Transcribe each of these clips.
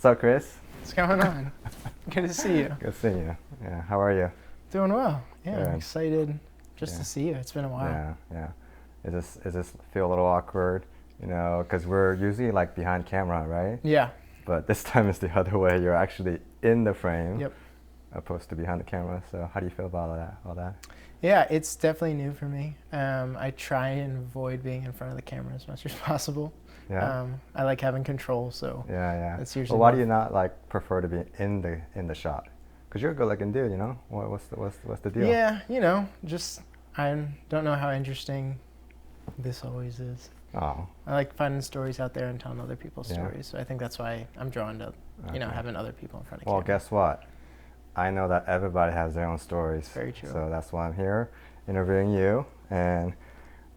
What's up, Chris? What's going on? Good to see you. Good seeing you. Yeah, how are you? Doing well. Yeah, Good. I'm excited just Yeah. to see you. It's been a while. Yeah. Is this feel a little awkward? Because we're usually like behind camera, right? Yeah. But this time it's the other way. You're actually in the frame, Yep. opposed to behind the camera. So how do you feel about all that? Yeah, it's definitely new for me. I try and avoid being in front of the camera as much as possible. Yeah. I like having control, so Yeah. that's usually. Well, why do you not like prefer to be in the shot? Because you're a good-looking dude, What's the deal? Yeah, just I don't know how interesting this always is. Oh. I like finding stories out there and telling other people's Yeah. stories. So I think that's why I'm drawn to, Okay. having other people in front of Well, camera. guess what? I know that everybody has their own stories. Very true. So that's why I'm here interviewing you. And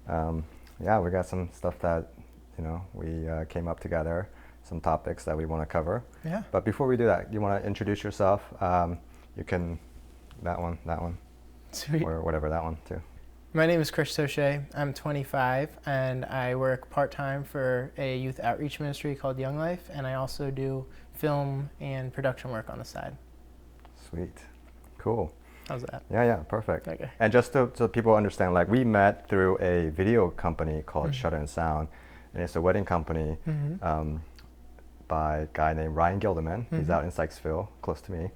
we got some stuff that, we came up together, some topics that we want to cover. Yeah. But before we do that, you want to introduce yourself? You can, that one, Sweet. or whatever, that one too. My name is Chris Toche. I'm 25 and I work part-time for a youth outreach ministry called Young Life, and I also do film and production work on the side. Sweet. Cool. How's that? Yeah, perfect. Okay. And just so people understand, like we met through a video company called Mm-hmm. Shutter and Sound, and it's a wedding company by a guy named Ryan Gilderman. He's out in Sykesville, close to me.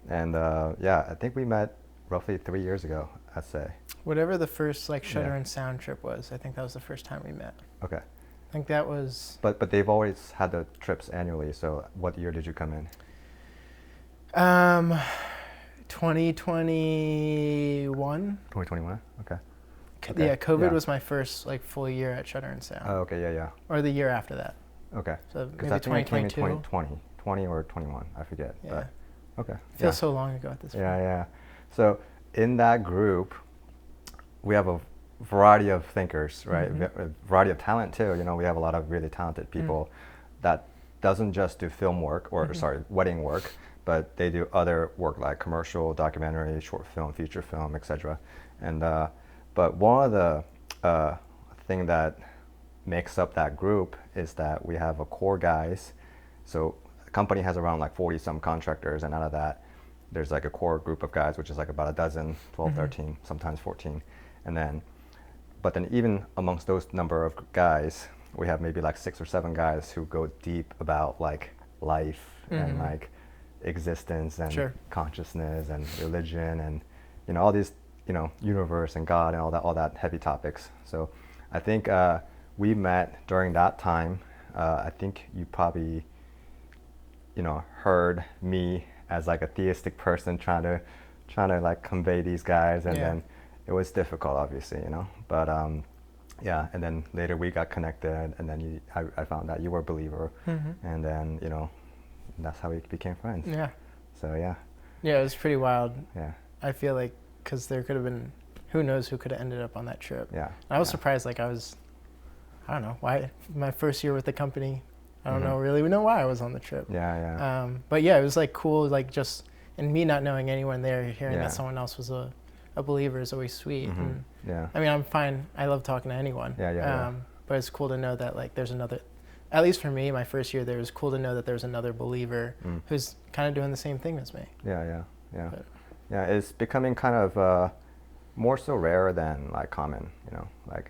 And I think we met roughly 3 years ago, I'd say. Whatever the first Shutter Yeah. and Sound trip was, I think that was the first time we met. Okay. I think that was... But they've always had the trips annually, so what year did you come in? 2021. 2021? Okay. Yeah, COVID Yeah. was my first full year at Shutter and Sound. Oh, okay, yeah. Or the year after that. Okay. So Because maybe I think I came in 2022. 2020 or 21, I forget. Yeah. But, okay. Feels so long ago at this point. Yeah. So in that group, we have a variety of thinkers, right? A variety of talent too. We have a lot of really talented people that doesn't just do film work or wedding work, but they do other work like commercial, documentary, short film, feature film, etc. And but one of the thing that makes up that group is that we have a core guys. So the company has around 40 some contractors, and out of that there's a core group of guys, which is about a dozen, 12, 13, sometimes 14. But then even amongst those number of guys, we have maybe 6 or 7 guys who go deep about life and existence and consciousness and religion and all these universe and God and all that heavy topics. So I think we met during that time. I think you probably heard me as a theistic person trying to convey these guys, and then it was difficult, obviously, but and then later we got connected, and then I found that you were a believer, and then that's how we became friends. So it was pretty wild. Yeah. I feel like because there could have been, who knows who could have ended up on that trip. I was surprised. I don't know why, my first year with the company, I don't really know why I was on the trip. But it was cool, and me not knowing anyone there, hearing that someone else was a believer is always sweet. And, I mean, I'm fine. I love talking to anyone. But it's cool to know that there's another, at least for me, my first year there, it was cool to know that there's another believer who's kind of doing the same thing as me. Yeah, it's becoming kind of more so rare than common,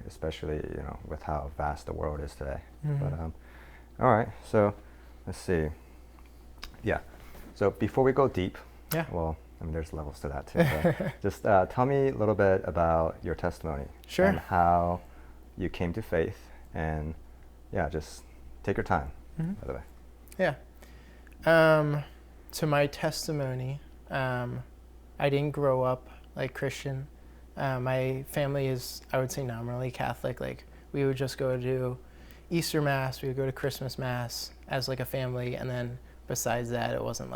especially with how vast the world is today. But all right, so let's see. Yeah, so before we go deep, well, I mean, there's levels to that too. But just tell me a little bit about your testimony. Sure. And how you came to faith, and just take your time, by the way. So my testimony, I didn't grow up Christian. My family is, I would say, nominally Catholic. We would just go to Easter Mass, we would go to Christmas Mass as a family, and then besides that, it wasn't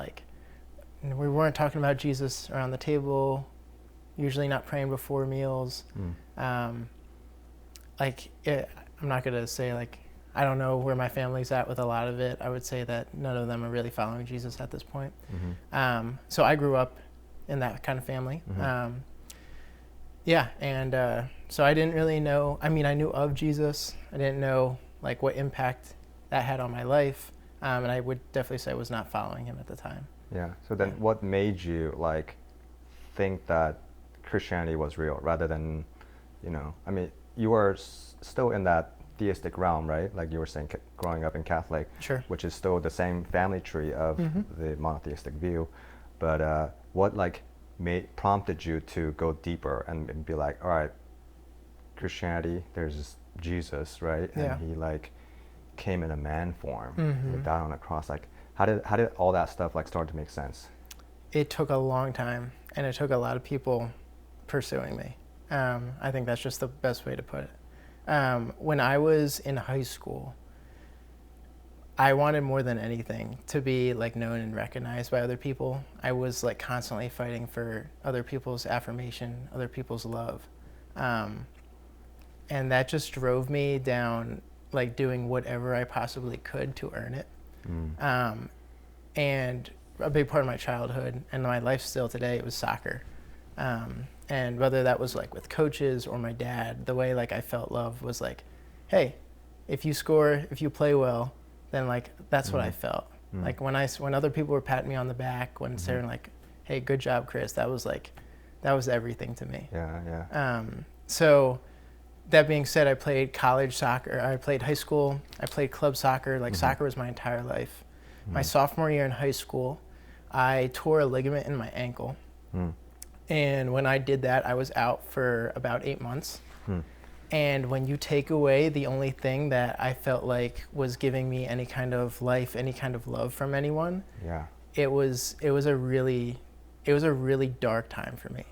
we weren't talking about Jesus around the table, usually not praying before meals. I'm not gonna say I don't know where my family's at with a lot of it. I would say that none of them are really following Jesus at this point. So I grew up in that kind of family. So I didn't really know, I mean, I knew of Jesus. I didn't know what impact that had on my life. And I would definitely say I was not following him at the time. Yeah. So then what made you like think that Christianity was real rather than, I mean, you were still in that theistic realm, right? Like you were saying, growing up in Catholic, sure, which is still the same family tree of the monotheistic view. But what like prompted you to go deeper and be like, all right, Christianity, there's Jesus, right? And he like came in a man form, he died on a cross. Like, how did all that stuff like start to make sense? It took a long time, and it took a lot of people pursuing me. I think that's just the best way to put it. When I was in high school, I wanted more than anything to be like known and recognized by other people. I was like constantly fighting for other people's affirmation, other people's love. And that just drove me down like doing whatever I possibly could to earn it. And a big part of my childhood and my life still today, it was soccer. And whether that was like with coaches or my dad, the way like I felt love was like, hey, if you score, if you play well, then like that's what I felt. Like when other people were patting me on the back, when saying like, hey, good job, Chris, that was everything to me. So that being said, I played college soccer, I played high school, I played club soccer, like soccer was my entire life. My sophomore year in high school, I tore a ligament in my ankle. And when I did that, I was out for about 8 months. And when you take away the only thing that I felt like was giving me any kind of life, any kind of love from anyone, it was a really dark time for me.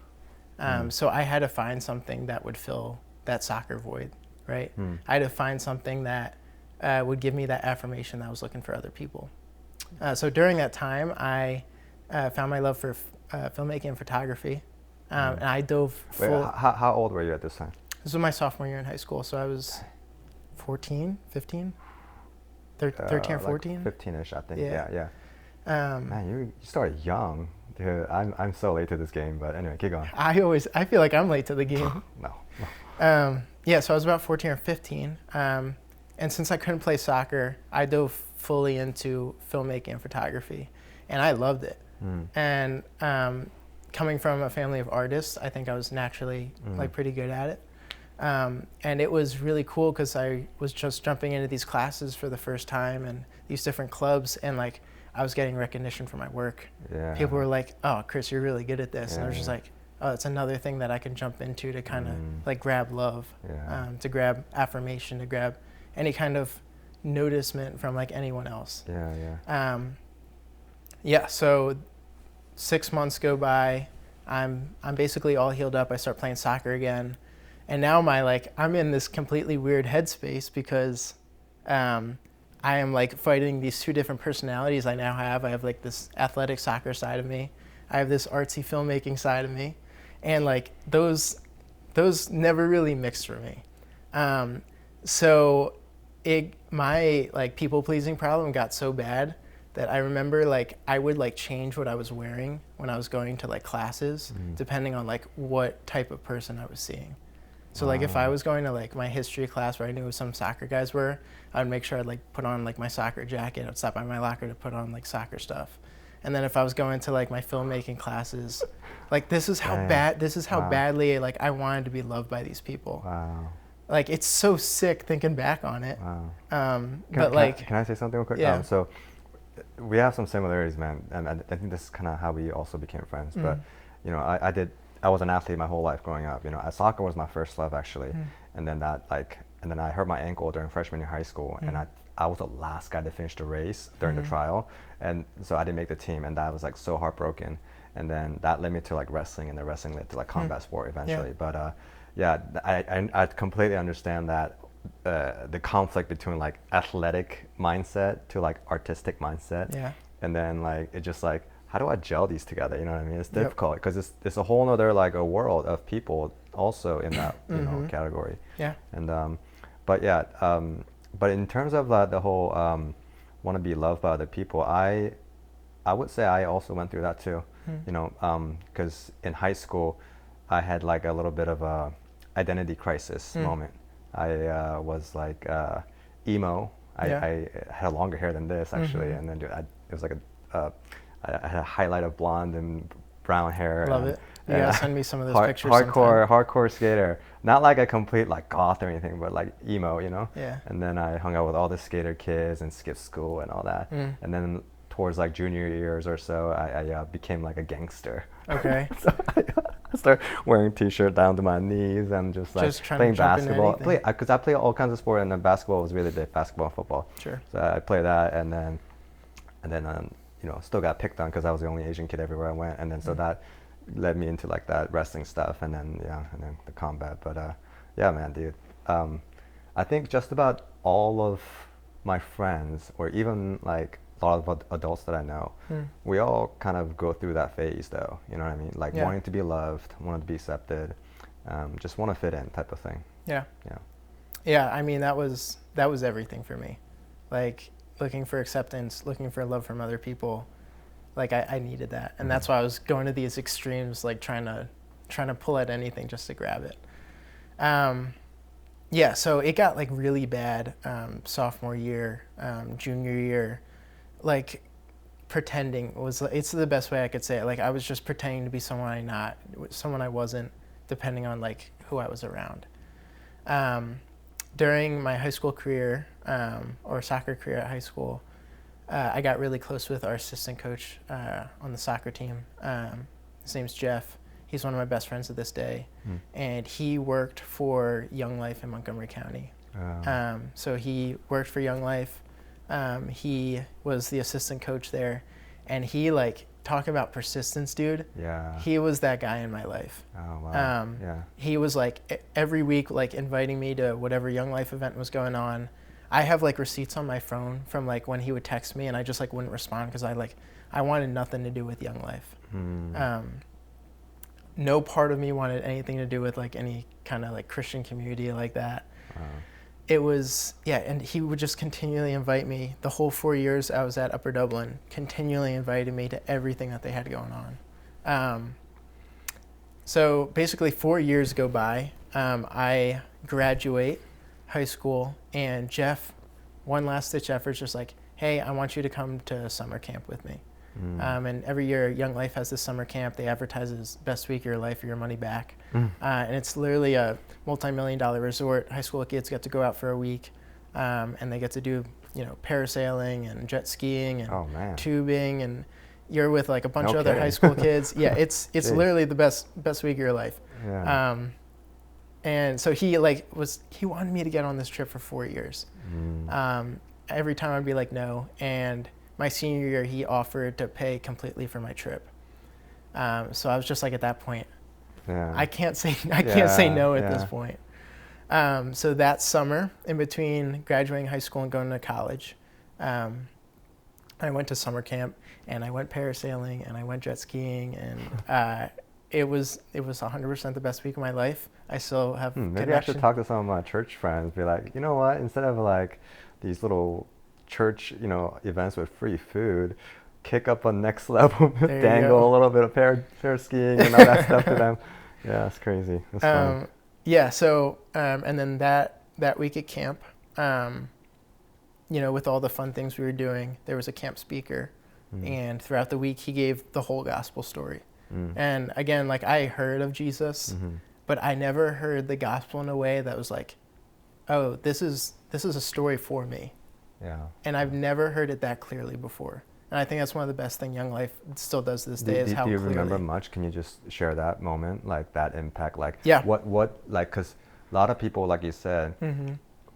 So I had to find something that would fill that soccer void, right? I had to find something that would give me that affirmation that I was looking for other people. So during that time, I found my love for filmmaking and photography, and I dove full. Wait, how old were you at this time? This was my sophomore year in high school, so I was 14, 15, 13 or 14? Like 15-ish, I think. Yeah. Man, you started young. Dude, I'm so late to this game, but anyway, keep going. I feel like I'm late to the game. No. So I was about 14 or 15, and since I couldn't play soccer, I dove fully into filmmaking and photography, and I loved it. And coming from a family of artists, I think I was naturally like pretty good at it. And it was really cool because I was just jumping into these classes for the first time and these different clubs, and like I was getting recognition for my work. People were like, "Oh, Chris, you're really good at this," and I was just like, "Oh, it's another thing that I can jump into to kind of like grab love, to grab affirmation, to grab any kind of noticement from like anyone else." So 6 months go by. I'm basically all healed up. I start playing soccer again. And now I'm in this completely weird headspace because I am like fighting these two different personalities I now have. I have like this athletic soccer side of me. I have this artsy filmmaking side of me. And like those never really mixed for me. So my like people pleasing problem got so bad that I remember like I would like change what I was wearing when I was going to like classes depending on like what type of person I was seeing. So like if I was going to like my history class where I knew who some soccer guys were, I would make sure I'd like put on like my soccer jacket. I'd stop by my locker to put on like soccer stuff. And then if I was going to like my filmmaking classes, like this is how badly like I wanted to be loved by these people. Like it's so sick thinking back on it. Can I say something real quick? Yeah. So we have some similarities, man, and I think this is kind of how we also became friends. But I was an athlete my whole life growing up. Soccer was my first love actually, and then I hurt my ankle during freshman year of high school, and I was the last guy to finish the race during the trial, and so I didn't make the team, and that was like so heartbroken. And then that led me to like wrestling, and the wrestling led to like combat sport eventually. But I completely understand that the conflict between like athletic mindset to like artistic mindset, and then like it just like, how do I gel these together? You know what I mean? It's difficult because it's a whole other like a world of people also in that category. And but in terms of the whole want to be loved by other people, I would say I also went through that too. Because in high school I had like a little bit of a identity crisis moment. I was like emo. I had longer hair than this actually, and then it was like I had a highlight of blonde and brown hair. Love it. You gotta send me some of those pictures sometime. Hardcore skater. Not like a complete like goth or anything, but like emo, you know? Yeah. And then I hung out with all the skater kids and skipped school and all that. And then towards like junior years or so, I became like a gangster. Okay. So I started wearing t-shirt down to my knees and just playing basketball. Because I play all kinds of sport, and then basketball was really big, basketball and football. Sure. So I played that, and then you know, still got picked on because I was the only Asian kid everywhere I went, and then so that led me into like that wrestling stuff, and then the combat. But yeah, man, dude, I think just about all of my friends, or even like a lot of adults that I know, we all kind of go through that phase, though. You know what I mean? Like wanting to be loved, wanting to be accepted, just want to fit in, type of thing. Yeah. Yeah. Yeah. I mean, that was everything for me, like looking for acceptance, looking for love from other people. Like I needed that, and that's why I was going to these extremes, like trying to pull at anything just to grab it. Yeah, so it got like really bad sophomore year, junior year, like pretending it's the best way I could say it. Like I was just pretending to be someone I wasn't, depending on like who I was around. During my high school career, or soccer career at high school, I got really close with our assistant coach on the soccer team. His name's Jeff. He's one of my best friends to this day. And he worked for Young Life in Montgomery County. So he worked for Young Life. He was the assistant coach there. And he, like, talk about persistence, dude. Yeah. He was that guy in my life. Oh, wow. Yeah. He was, like, every week, like, inviting me to whatever Young Life event was going on. I have like receipts on my phone from like when he would text me, and I just like wouldn't respond because I wanted nothing to do with Young Life. No part of me wanted anything to do with like any kind of like Christian community like that. It was, and he would just continually invite me. The whole 4 years I was at Upper Dublin, continually invited me to everything that they had going on. So basically 4 years go by. I graduate high school, and Jeff, one last ditch effort, just like, hey, I want you to come to summer camp with me. And every year Young Life has this summer camp. They advertise as best week of your life or your money back. And it's literally a multi-million-dollar resort. High school kids get to go out for a week, and they get to do, you know, parasailing and jet skiing and tubing, and you're with like a bunch of other high school kids. Yeah, it's literally the best week of your life. Yeah. And so he wanted me to get on this trip for 4 years. Every time I'd be like, no. And my senior year, he offered to pay completely for my trip. So I was just like, at that point, I can't say no at this point. So that summer, in between graduating high school and going to college, I went to summer camp, and I went parasailing, and I went jet skiing, and it was 100% the best week of my life. I still have maybe I should talk to some of my church friends, be like, you know what, instead of like these little church, you know, events with free food, kick up a next level, dangle a little bit of pair skiing and all that stuff to them. Yeah, it's crazy. It's fun. Yeah, so and then that week at camp, you know, with all the fun things we were doing, there was a camp speaker, and throughout the week he gave the whole gospel story. And again, like I heard of Jesus, but I never heard the gospel in a way that was like, oh, this is a story for me. Yeah. And I've never heard it that clearly before. And I think that's one of the best things Young Life still does to this day, is how clearly. Do you remember much? Can you just share that moment, like that impact? Like, yeah. What, like, because a lot of people, like you said,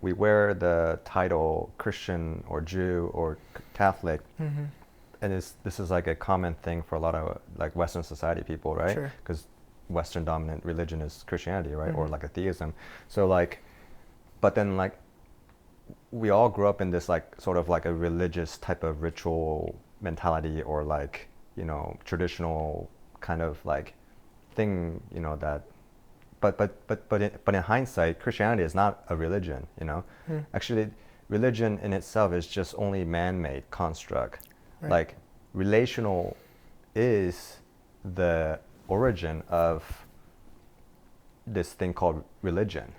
we wear the title Christian or Jew or Catholic, and this is like a common thing for a lot of like Western society people, right? Sure. Because Western dominant religion is Christianity, right? Or like atheism. So like, but then like, we all grew up in this like sort of like a religious type of ritual mentality, or like, you know, traditional kind of like thing, you know, that but in hindsight, Christianity is not a religion, you know. Actually, religion in itself is just only man-made construct. Right. Like, relational is the origin of this thing called religion.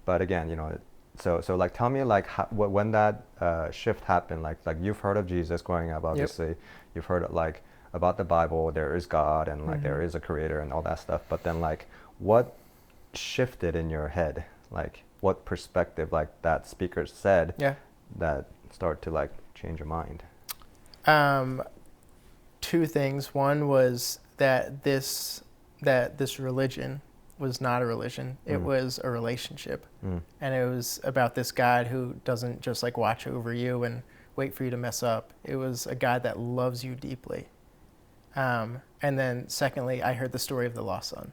But again, you know, So like tell me like when that shift happened, like you've heard of Jesus growing up, obviously. Yep. You've heard like about the Bible, there is God and like there is a creator and all that stuff. But then like what shifted in your head? Like what perspective like that speaker said that started to like change your mind? Two things. One was that this religion was not a religion. It was a relationship. And it was about this God who doesn't just like watch over you and wait for you to mess up. It was a God that loves you deeply. And then secondly, I heard the story of the lost son.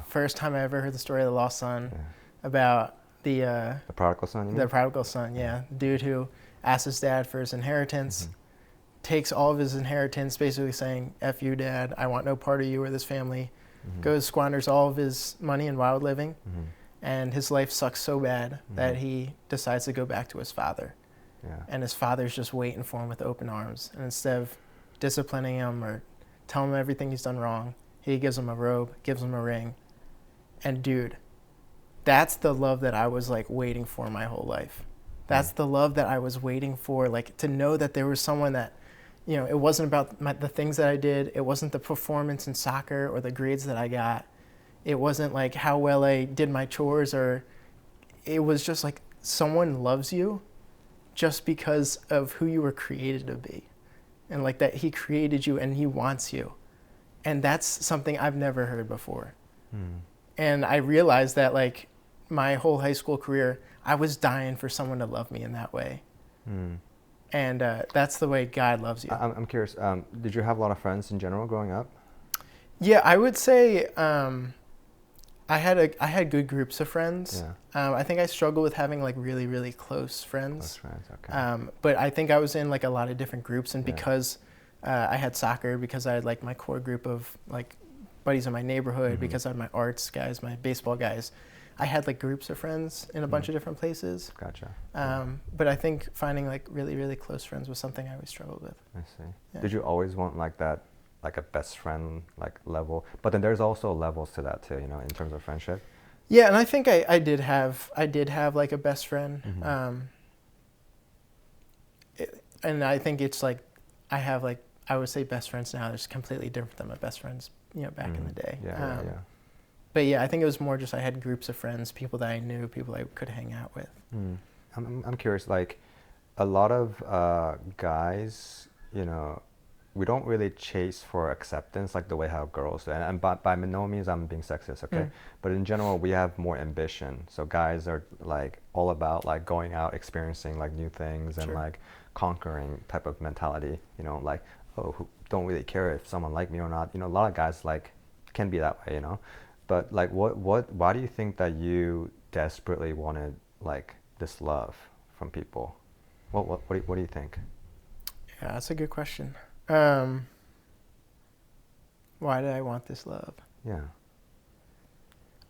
First time I ever heard the story of the lost son, about the prodigal son, you mean? The prodigal son, yeah. Dude who asked his dad for his inheritance, takes all of his inheritance, basically saying, F you, Dad, I want no part of you or this family. Goes, squanders all of his money in wild living, and his life sucks so bad that he decides to go back to his father. And his father's just waiting for him with open arms. And instead of disciplining him or telling him everything he's done wrong, he gives him a robe, gives him a ring. And dude, that's the love that I was like waiting for my whole life. That's the love that I was waiting for, like to know that there was someone that, you know, it wasn't about the things that I did. It wasn't the performance in soccer or the grades that I got. It wasn't like how well I did my chores, or it was just like someone loves you just because of who you were created to be. And like that he created you and he wants you. And that's something I've never heard before. And I realized that like my whole high school career, I was dying for someone to love me in that way. And that's the way God loves you. I'm curious, did you have a lot of friends in general growing up? Yeah, I would say I had good groups of friends. I think I struggled with having like really, really close friends. Close friends, okay. But I think I was in like a lot of different groups, and because I had soccer, because I had like my core group of like buddies in my neighborhood, because I had my arts guys, my baseball guys, I had like groups of friends in a bunch of different places. Gotcha. But I think finding like really, really close friends was something I always struggled with. I see. Yeah. Did you always want like that, like a best friend like level? But then there's also levels to that too, you know, in terms of friendship. Yeah, and I think I did have like a best friend. And I think it's like I have like, I would say best friends now. They're just completely different than my best friends, you know, back in the day. Yeah. But yeah, I think it was more just I had groups of friends, people that I knew, people I could hang out with. I'm curious, like a lot of guys, you know, we don't really chase for acceptance like the way how girls do. And by no means I'm being sexist, okay? But in general, we have more ambition. So guys are like all about like going out, experiencing like new things and like conquering type of mentality, you know, like, don't really care if someone like me or not. You know, a lot of guys like can be that way, you know? But like, why do you think that you desperately wanted like this love from people? What do you think? Yeah, that's a good question. Why did I want this love? Yeah.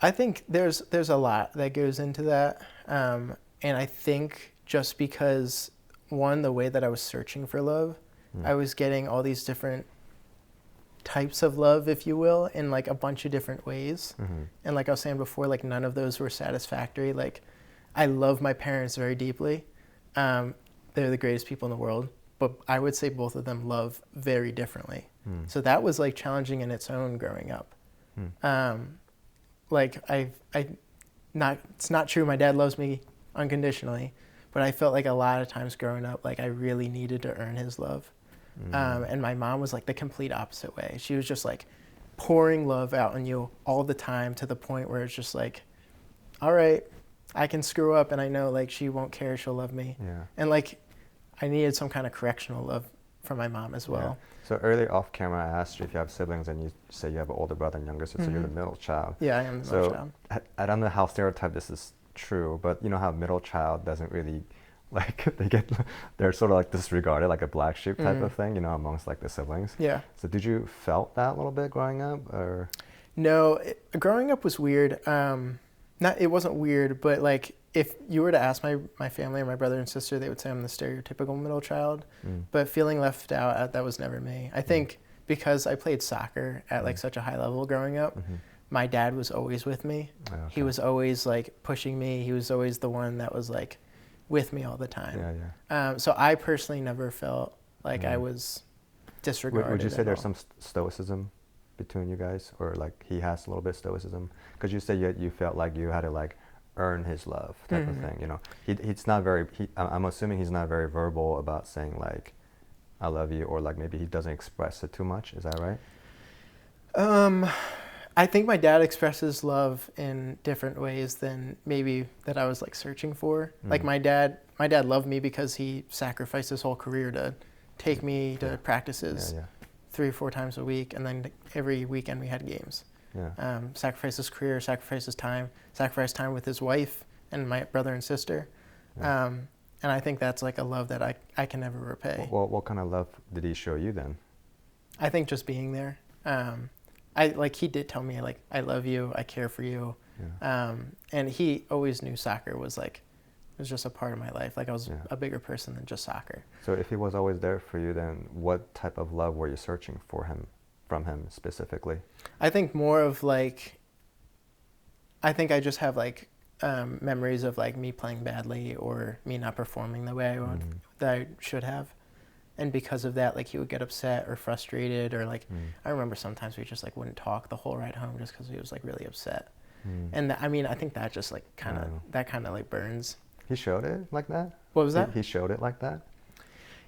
I think there's a lot that goes into that. And I think just because, one, the way that I was searching for love, I was getting all these different types of love, if you will, in like a bunch of different ways. And like I was saying before, like none of those were satisfactory. Like I love my parents very deeply. They're the greatest people in the world. But I would say both of them love very differently. So that was like challenging in its own growing up. Like it's not true. My dad loves me unconditionally, but I felt like a lot of times growing up, like I really needed to earn his love. And my mom was like the complete opposite way. She was just like pouring love out on you all the time, to the point where it's just like, all right, I can screw up and I know like she won't care, she'll love me. And like I needed some kind of correctional love from my mom as well. So earlier off camera, I asked you if you have siblings, and you say you have an older brother and younger sister. So you're the middle child. Yeah, I am the middle child. I don't know how stereotyped this is true, but you know how middle child doesn't really, like, they're sort of like disregarded, like a black sheep type of thing, you know, amongst like the siblings. Yeah. So did you felt that a little bit growing up, or? No, growing up was weird. It wasn't weird, but like if you were to ask my family or my brother and sister, they would say I'm the stereotypical middle child. But feeling left out, that was never me. I think because I played soccer at like such a high level growing up, my dad was always with me. Okay. He was always like pushing me. He was always the one that was like with me all the time. So I personally never felt like I was disregarded. Would you say there's some stoicism between you guys, or like he has a little bit of stoicism? Because you say you felt like you had to like earn his love type of thing. You know, he's not very. I'm assuming he's not very verbal about saying like, "I love you," or like maybe he doesn't express it too much. Is that right? I think my dad expresses love in different ways than maybe that I was like searching for. Like my dad loved me because he sacrificed his whole career to take me to practices 3 or 4 times a week, and then every weekend we had games. Sacrificed his career, sacrificed time with his wife and my brother and sister. And I think that's like a love that I can never repay. Well, what kind of love did he show you then? I think just being there. He did tell me like, I love you, I care for you. And he always knew soccer was like, it was just a part of my life. Like I was a bigger person than just soccer. So if he was always there for you, then what type of love were you searching from him specifically? I think more of like, I think I just have like memories of like me playing badly or me not performing the way that I should have. And because of that, like he would get upset or frustrated, or like I remember sometimes we just like wouldn't talk the whole ride home just because he was like really upset. And I think that just like kind of like burns. He showed it like that? What was that? He showed it like that?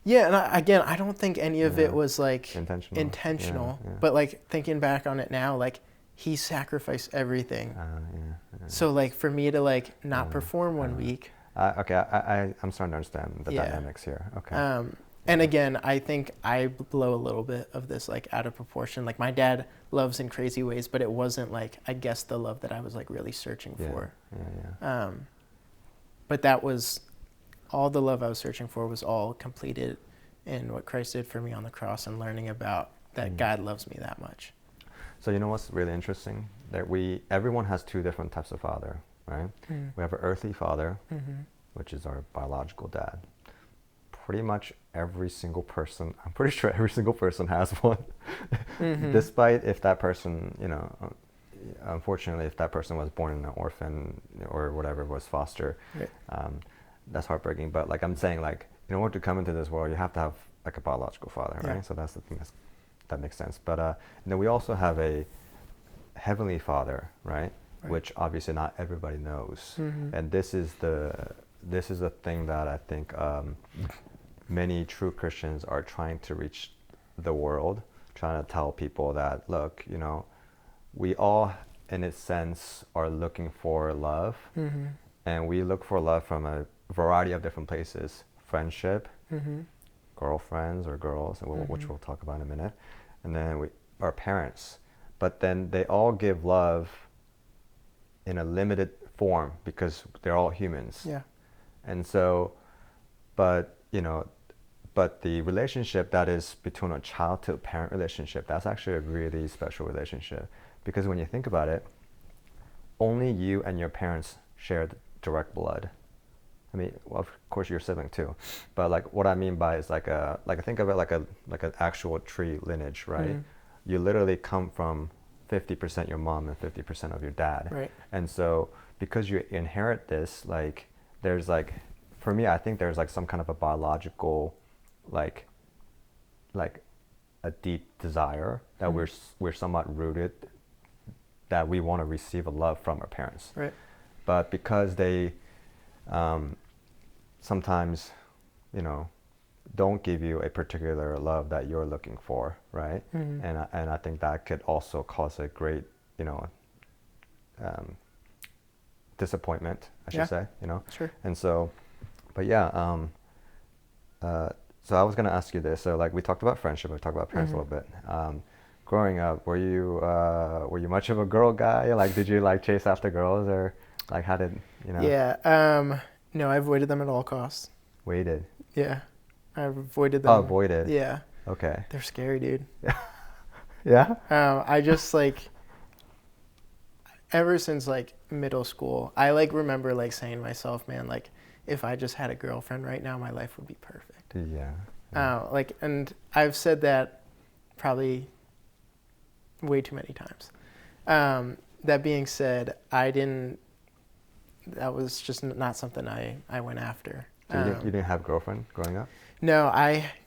Yeah, and I don't think any of it was like intentional. But like thinking back on it now, like he sacrificed everything. So like for me to like not perform one week. Okay, I'm starting to understand the dynamics here. Okay. And again, I think I blow a little bit of this like out of proportion. Like my dad loves in crazy ways, but it wasn't like, I guess, the love that I was like really searching for. But that was all the love I was searching for was all completed in what Christ did for me on the cross, and learning about that God loves me that much. So you know what's really interesting? That everyone has 2 different types of father, right? We have an earthly father, which is our biological dad. Pretty much every single person, I'm pretty sure every single person has one. Despite if that person, unfortunately, if that person was born in an orphan or whatever, was foster, that's heartbreaking. But like I'm saying, like in order to come into this world, you have to have like a biological father, right? So that's the thing that makes sense. But then we also have a heavenly father, right? Which obviously not everybody knows. And this is the thing that I think many true Christians are trying to reach the world, trying to tell people that, look, we all, in a sense, are looking for love. And we look for love from a variety of different places. Friendship, girlfriends or girls, which we'll talk about in a minute. And then our parents. But then they all give love in a limited form because they're all humans. And so, but the relationship that is between a child to a parent relationship, that's actually a really special relationship. Because when you think about it, only you and your parents share direct blood. I mean, well, of course your sibling too, but like what I mean by is like think of it like an actual tree lineage, right? You literally come from 50% your mom and 50% of your dad. Right. And so because you inherit this, like there's like, for me, I think there's like some kind of a biological, like a deep desire that we're somewhat rooted, that we want to receive a love from our parents. Right. But because they sometimes, don't give you a particular love that you're looking for, right? And I think that could also cause a great, disappointment, I should say, Sure. And so, but so I was going to ask you this. So like we talked about friendship, we talked about parents a little bit. Growing up, were you much of a girl guy? Like, did you like chase after girls, or like how did, Yeah. No, I avoided them at all costs. Waited. Yeah. I avoided them. Oh, avoided. Yeah. Okay. They're scary, dude. Yeah? I just like, ever since like middle school, I like remember like saying to myself, man, like if I just had a girlfriend right now, my life would be perfect. Yeah. And I've said that probably way too many times. that being said, that was just not something I went after. So you didn't have a girlfriend growing up? No,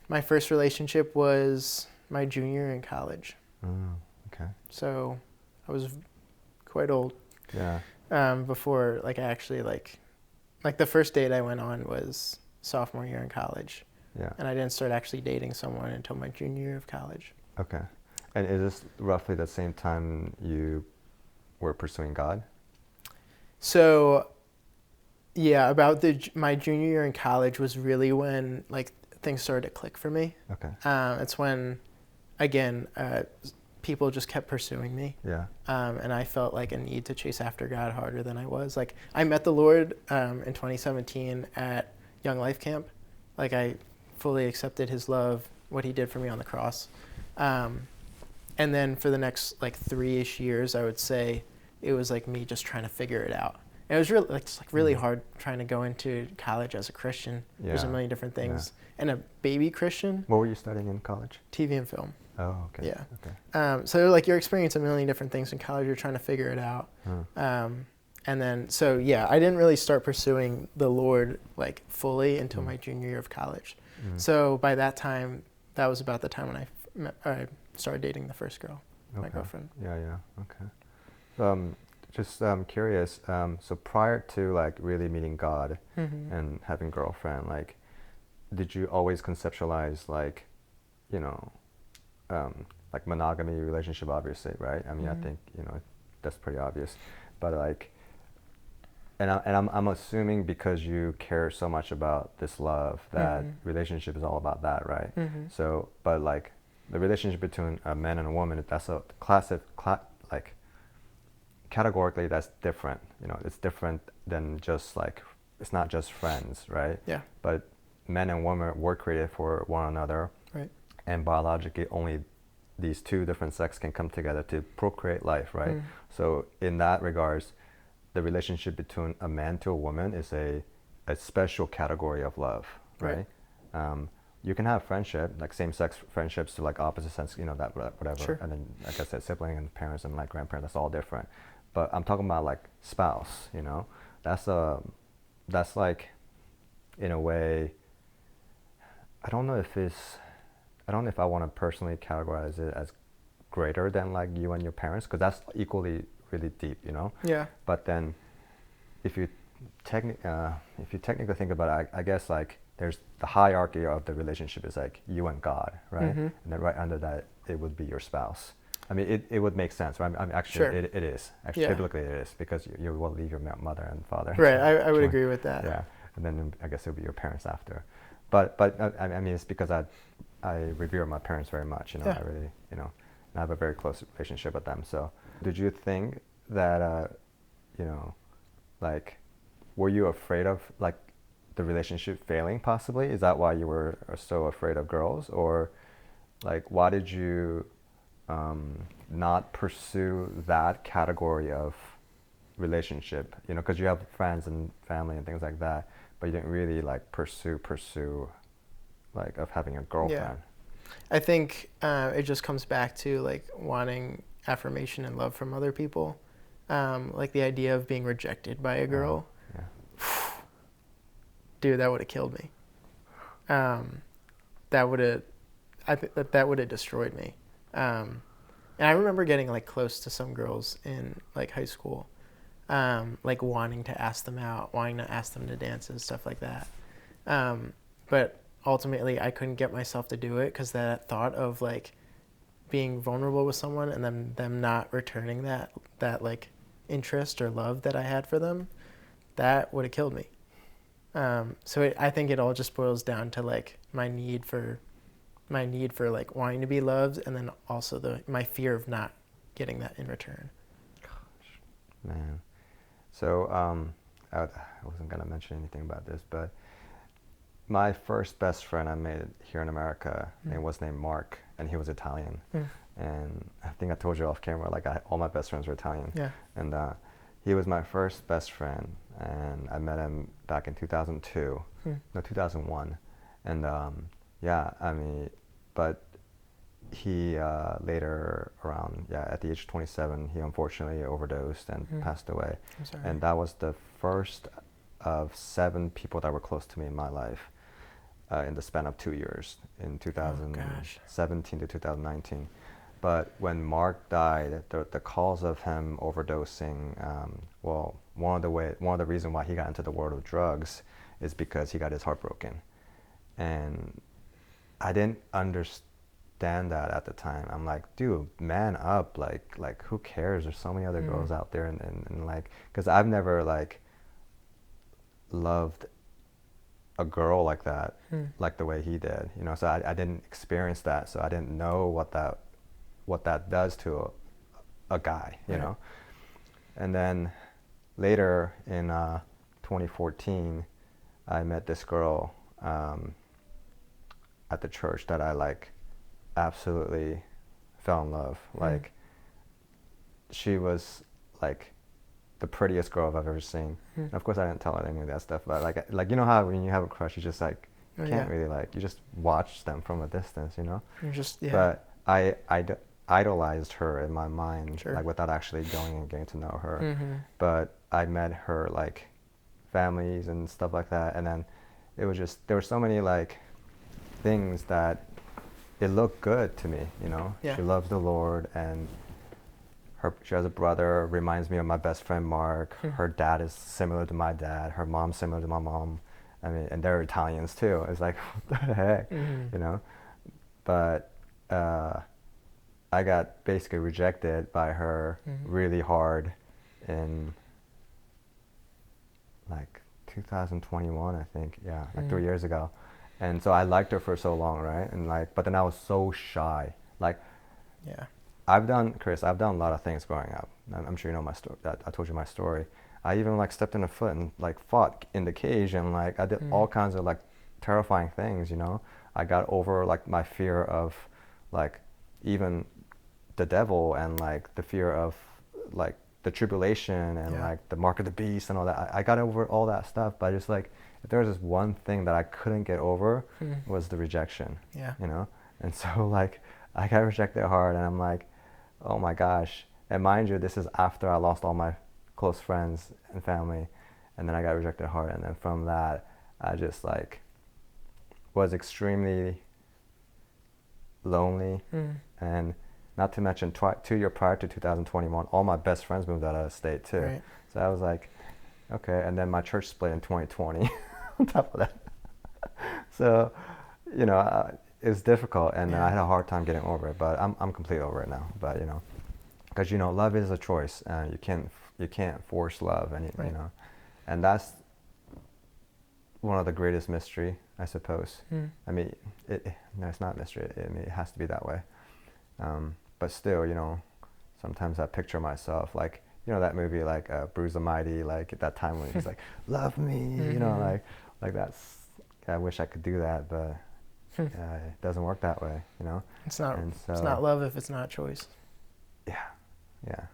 my first relationship was my junior year in college. Oh, okay. So I was quite old. Yeah. Before I actually like the first date I went on was sophomore year in college. Yeah. And I didn't start actually dating someone until my junior year of college. Okay. And is this roughly the same time you were pursuing God? So, yeah, about my junior year in college was really when things started to click for me. Okay. It's when, again, people just kept pursuing me. Yeah. And I felt like a need to chase after God harder than I was. I met the Lord in 2017 at Young Life Camp. I fully accepted his love, what he did for me on the cross. And then for the next 3-ish years, I would say it was me just trying to figure it out. And it was really really hard trying to go into college as a Christian. Yeah. There's a million different things. Yeah. And a baby Christian. What were you studying in college? TV and film. Oh, okay. Yeah. Okay. So you're experiencing a million different things in college. You're trying to figure it out. And then, so yeah, I didn't really start pursuing the Lord fully until my junior year of college. So by that time, that was about the time when I started dating the first girl, my girlfriend. Yeah, okay. Just curious, so prior to really meeting God and having a girlfriend, did you always conceptualize monogamy relationship, obviously, right? I mean, I think, that's pretty obvious, but I'm assuming because you care so much about this love that relationship is all about that, right? So, but the relationship between a man and a woman, that's a categorically that's different. It's different than just it's not just friends, right? Yeah. But men and women were created for one another, right? And biologically only these two different sexes can come together to procreate life, right? So in that regards, the relationship between a man to a woman is a special category of love, right? You can have friendship, same-sex friendships to opposite sex, that whatever. Sure. And then, like I said, sibling and parents and grandparents, that's all different. But I'm talking about spouse, that's in a way, I don't know if I want to personally categorize it as greater than you and your parents, because that's equally really deep, Yeah. But then, if you technically think about it, I guess there's the hierarchy of the relationship is you and God, right? And then right under that, it would be your spouse. I mean, it would make sense, right? I mean, actually, sure. it is. Actually, biblically, it is, because you will leave your mother and father. Right, I would agree with that. Yeah, and then I guess it would be your parents after. But I mean, it's because I revere my parents very much. I really, and I have a very close relationship with them. So, did you think that, were you afraid of the relationship failing possibly? Is that why you were so afraid of girls? Or why did you not pursue that category of relationship? Because you have friends and family and things like that, but you didn't really pursue of having a girlfriend. Yeah. I think it just comes back to wanting affirmation and love from other people. The idea of being rejected by a girl. Yeah. Dude, that would have killed me. That would have destroyed me. And I remember getting close to some girls in high school, wanting to ask them out, wanting to ask them to dance and stuff like that. But ultimately, I couldn't get myself to do it because that thought of being vulnerable with someone and then them not returning that interest or love that I had for them, that would have killed me. So I think it all just boils down to my need for wanting to be loved, and then also my fear of not getting that in return. Gosh, man. So I wasn't gonna mention anything about this, but my first best friend I made here in America, was named Mark, and he was Italian. And I think I told you off camera, all my best friends were Italian. Yeah. And he was my first best friend, and I met him back in 2002, 2001. And yeah, I mean, but he later around, at the age of 27, he unfortunately overdosed and passed away. I'm sorry. And that was the first of 7 people that were close to me in my life in the span of 2 years, in 2017 to 2019. But when Mark died, the cause of him overdosing, one of the reasons why he got into the world of drugs is because he got his heart broken. And I didn't understand that at the time. I'm like, dude, man up, like who cares? There's so many other girls out there, and like, because I've never like loved a girl like that, like the way he did, you know. So I didn't experience that, so I didn't know what that does to a guy, you know. And then later in 2014, I met this girl at the church that I like absolutely fell in love. Like, she was like the prettiest girl I've ever seen. And of course I didn't tell her any of that stuff, but like you know how when you have a crush, you just like can't really like, you just watch them from a distance, you know. You're just But I idolized her in my mind, like without actually going and getting to know her. But I met her like families and stuff like that, and then it was just, there were so many like things that it looked good to me, you know. She loves the Lord, and she has a brother, reminds me of my best friend Mark. Her dad is similar to my dad. Her mom's similar to my mom. I mean, and they're Italians too. It's like, what the heck, you know. But I got basically rejected by her really hard in like 2021, I think. Like 3 years ago. And so I liked her for so long, right? And like, but then I was so shy. Like, Chris, I've done a lot of things growing up. I'm sure you know my story. I told you my story. I even like stepped in a foot and like fought in the cage, and like I did all kinds of like terrifying things, you know. I got over like my fear of like even the devil, and like the fear of like the tribulation, and like the mark of the beast and all that. I got over all that stuff, but just like, if there was this one thing that I couldn't get over, was the rejection, you know. And so like I got rejected hard, and I'm like, oh my gosh. And mind you, this is after I lost all my close friends and family, and then I got rejected hard. And then from that, I just like was extremely lonely. And not to mention 2 years prior to 2021, all my best friends moved out of state too. So I was like, okay. And then my church split in 2020 on top of that. So, you know, it was difficult, and I had a hard time getting over it, but I'm completely over it now. But you know, because you know, love is a choice, and you can't force love, and you know, and that's one of the greatest mystery, I suppose. I mean, no, it's not mystery. I mean, it has to be that way. But still, you know, sometimes I picture myself like, you know, that movie like Bruce Almighty, like at that time when he's like, love me, you know, like that's, I wish I could do that, but it doesn't work that way, you know. It's not. So, it's not love if it's not choice. Yeah. All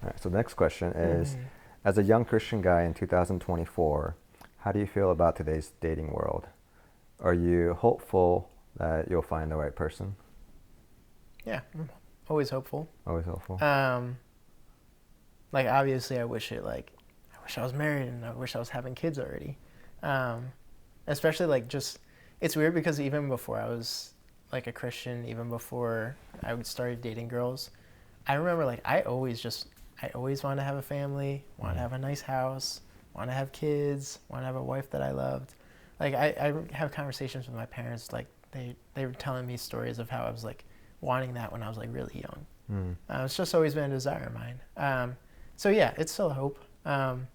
right. So the next question is, as a young Christian guy in 2024, how do you feel about today's dating world? Are you hopeful that you'll find the right person? Yeah, I'm always hopeful. Always hopeful. Like obviously I wish I was married, and I wish I was having kids already. Especially like just, it's weird because even before I was like a Christian, even before I started dating girls, I remember like I always wanted to have a family, wanted to have a nice house, wanted to have kids, wanted to have a wife that I loved. Like I have conversations with my parents, like they were telling me stories of how I was like wanting that when I was like really young. It's just always been a desire of mine. So yeah, it's still a hope. I'm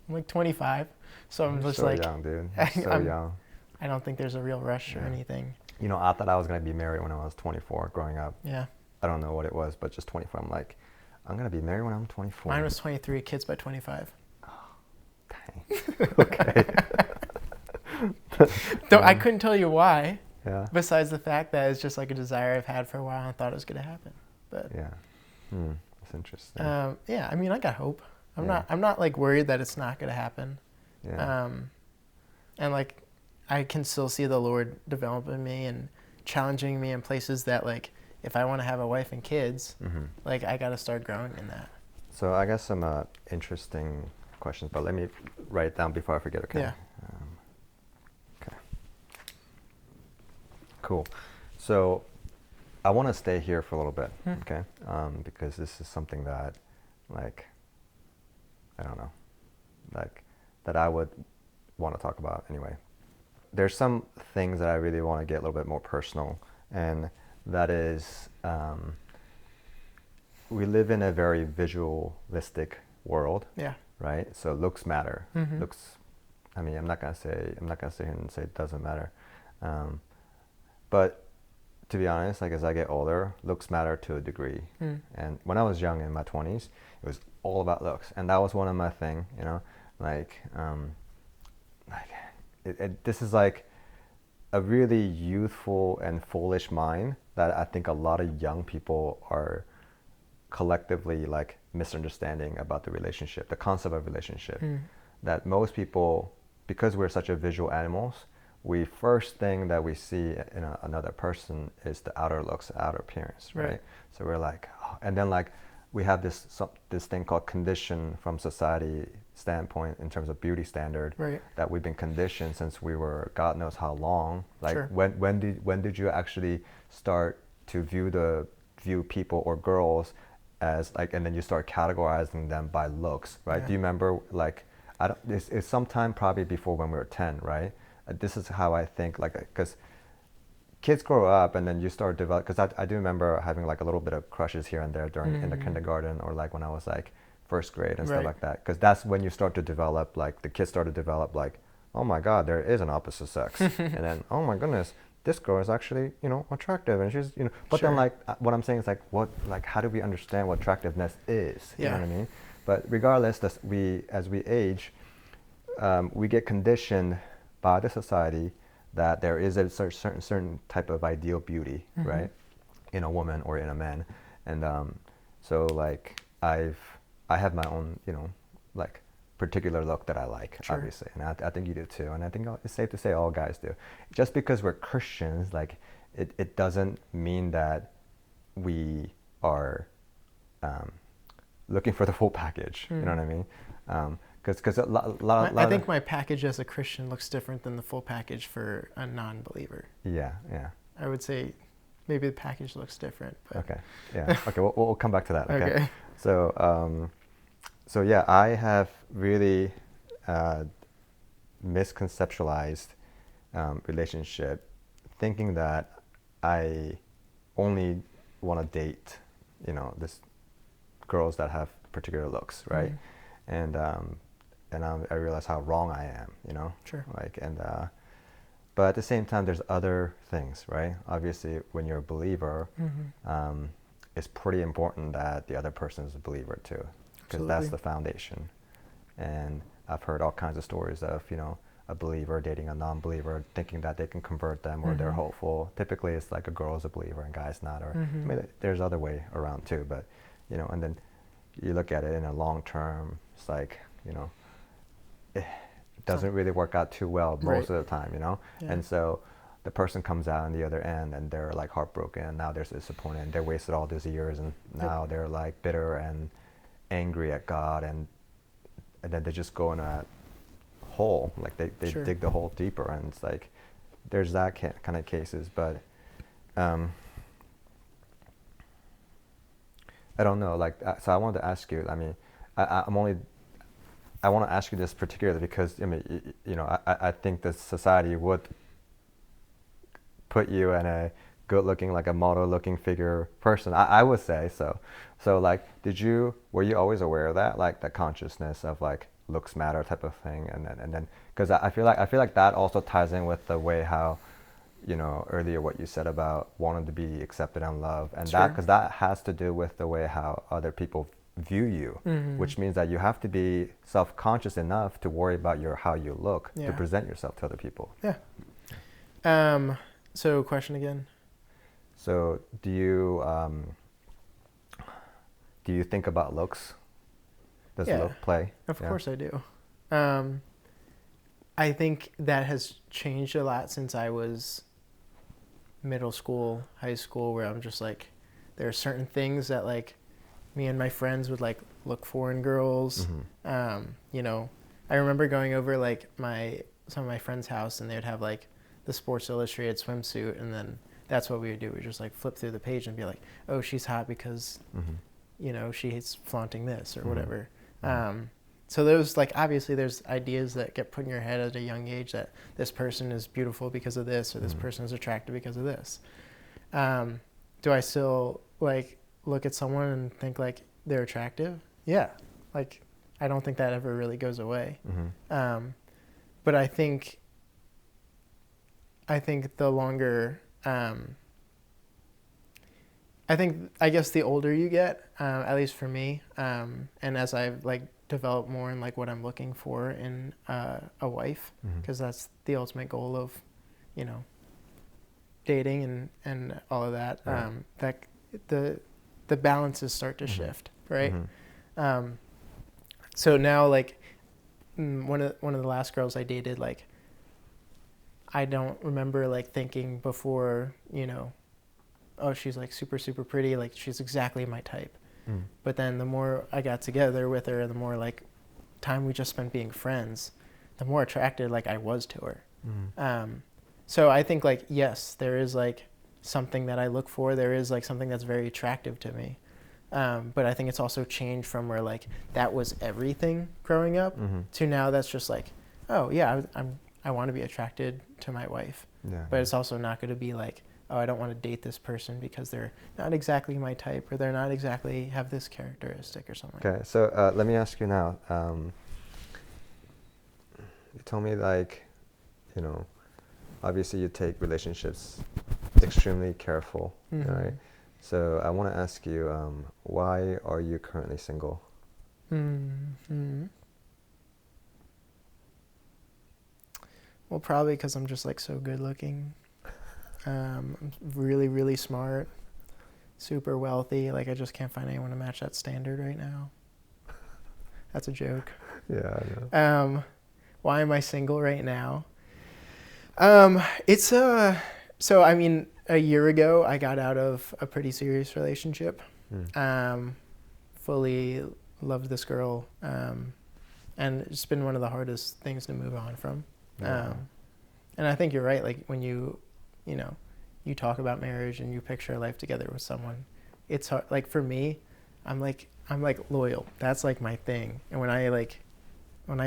like 25, so I'm just so like young, dude. I'm young. I don't think there's a real rush or anything. You know, I thought I was gonna be married when I was 24 growing up. Yeah. I don't know what it was, but just 24. I'm like, I'm gonna be married when I'm 24. Mine was 23, kids by 25. Oh, dang. Okay. Though I couldn't tell you why. Yeah. Besides the fact that it's just like a desire I've had for a while and thought it was gonna happen. But yeah. That's interesting. Yeah, I mean, I got hope. I'm not like worried that it's not gonna happen. Yeah. And like I can still see the Lord developing me, and challenging me in places that like if I want to have a wife and kids, like I got to start growing in that. So I got some interesting questions, but let me write it down before I forget. Okay. Yeah. Okay. Cool. So I want to stay here for a little bit, okay? Because this is something that, like, I don't know, like, that I would want to talk about anyway. There's some things that I really want to get a little bit more personal, and that is, we live in a very visualistic world, right? So looks matter. Looks, I mean, I'm not gonna sit here and say it doesn't matter, but to be honest, like as I get older, looks matter to a degree. And when I was young in my 20s, it was all about looks, and that was one of my thing, you know, this is like a really youthful and foolish mind that I think a lot of young people are collectively like misunderstanding about the relationship, the concept of relationship. That most people, because we're such a visual animals, we first thing that we see in another person is the outer looks, outer appearance, right? So we're like, oh, and then like we have this thing called condition from society standpoint in terms of beauty standard, that we've been conditioned since we were God knows how long. Like when did you actually start to view people or girls as like, and then you start categorizing them by looks, right? Do you remember like it's sometime probably before when we were 10, right? This is how I think, like, because kids grow up and then you start develop. Because I do remember having like a little bit of crushes here and there during in the kindergarten or like when I was like first grade and stuff like that. Because that's when you start to develop, like the kids start to develop, like, oh my God, there is an opposite sex, and then oh my goodness, this girl is actually, you know, attractive, and she's, you know. But then like what I'm saying is like how do we understand what attractiveness is? You know what I mean? But regardless, as we age, we get conditioned by the society that there is a certain type of ideal beauty, right, in a woman or in a man, and so like I have my own, you know, like particular look that I like, obviously, and I think you do too, and I think it's safe to say all guys do. Just because we're Christians, like it doesn't mean that we are looking for the full package. You know what I mean? Because a lot I think my package as a Christian looks different than the full package for a non-believer. Yeah. I would say maybe the package looks different. But. Okay. Yeah. Okay. We'll come back to that. Okay. So yeah, I have really misconceptualized relationship, thinking that I only want to date, you know, this girls that have particular looks, right? And I realize how wrong I am, you know. Like, and but at the same time, there's other things, right? Obviously, when you're a believer, it's pretty important that the other person is a believer too, because that's the foundation. And I've heard all kinds of stories of, you know, a believer dating a non-believer, thinking that they can convert them or they're hopeful. Typically, it's like a girl is a believer and guy's not, or I mean, there's other way around too. But you know, and then you look at it in a long term, it's like, you know, it doesn't really work out too well most of the time, you know. And so the person comes out on the other end and they're like heartbroken, and now they're disappointed, and they wasted all those years, and now they're like bitter and angry at God, and then they just go in a hole, like they dig the hole deeper, and it's like there's that kind of cases. But I don't know, like, so I wanted to ask you, I mean, I want to ask you this particularly because, I mean, you know, I think the society would put you in a good-looking, like a model-looking figure person. I would say so. So, like, were you always aware of that, like the consciousness of like looks matter type of thing, and then because I feel like that also ties in with the way how, you know, earlier what you said about wanting to be accepted and loved, and that, because that has to do with the way how other people view you, which means that you have to be self-conscious enough to worry about how you look to present yourself to other people. So question again. So do you think about looks? Does look play? Of course I do. I think that has changed a lot since I was middle school, high school, where I'm just like, there are certain things that like me and my friends would like look for in girls. You know, I remember going over like some of my friends' house, and they'd have like the Sports Illustrated swimsuit, and then that's what we would do. We just like flip through the page and be like, oh, she's hot because, you know, she's flaunting this or whatever. So there's like, obviously there's ideas that get put in your head at a young age that this person is beautiful because of this, or this person is attractive because of this. Do I still like look at someone and think like they're attractive? Yeah. Like, I don't think that ever really goes away. But I think the longer, I guess the older you get, at least for me, and as I've like developed more in like what I'm looking for in a wife, because that's the ultimate goal of, you know, dating and all of that, that the balances start to shift, right? So now like one of the last girls I dated, like I don't remember like thinking before, you know, oh, she's like super, super pretty, like she's exactly my type. But then the more I got together with her, the more like time we just spent being friends, the more attracted like I was to her. So I think like, yes, there is like something that I look for. There is like something that's very attractive to me. But I think it's also changed from where like that was everything growing up to now that's just like, oh yeah, I want to be attracted to my wife. But it's also not going to be like, oh, I don't want to date this person because they're not exactly my type, or they're not exactly have this characteristic or something. Okay, so let me ask you now. You told me like, you know, obviously you take relationships extremely careful, right? So I want to ask you, why are you currently single? Well, probably because I'm just like so good looking. I'm really, really smart, super wealthy. Like I just can't find anyone to match that standard right now. That's a joke. Yeah, I know. Why am I single right now? So I mean, a year ago I got out of a pretty serious relationship. Fully loved this girl, and it's been one of the hardest things to move on from. And I think you're right. Like when you know, you talk about marriage and you picture a life together with someone, it's hard. Like for me, I'm like loyal. That's like my thing. And when I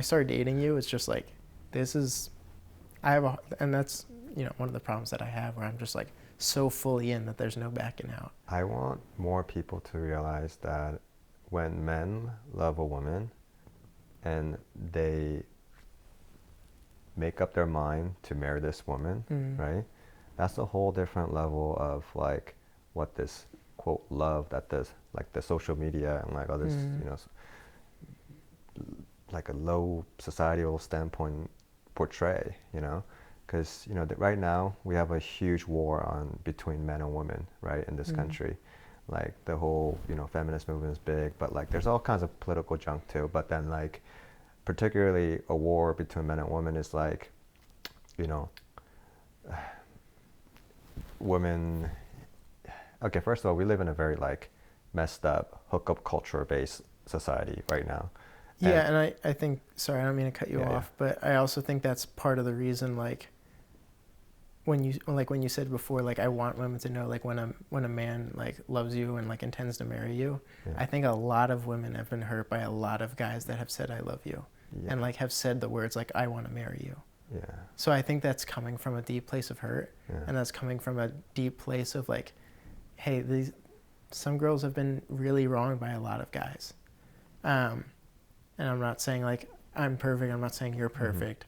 start dating you, it's just like, and that's, you know, one of the problems that I have, where I'm just like so fully in that there's no backing out. I want more people to realize that when men love a woman and they make up their mind to marry this woman, right? That's a whole different level of like what this quote love that does, like the social media and like all this, you know, like a low societal standpoint portray, you know, because you know right now we have a huge war between men and women, right, in this country. Like the whole, you know, feminist movement is big, but like there's all kinds of political junk too. But then like particularly a war between men and women is like, you know, women. Okay, first of all, we live in a very like messed up hookup culture based society right now. Yeah, and I think, sorry, I don't mean to cut you off, but I also think that's part of the reason, like when you said before, like I want women to know, like when a man like loves you and like intends to marry you, I think a lot of women have been hurt by a lot of guys that have said I love you, and like have said the words like I want to marry you. Yeah. So I think that's coming from a deep place of hurt, and that's coming from a deep place of like, hey, some girls have been really wronged by a lot of guys. And I'm not saying like I'm perfect, I'm not saying you're perfect.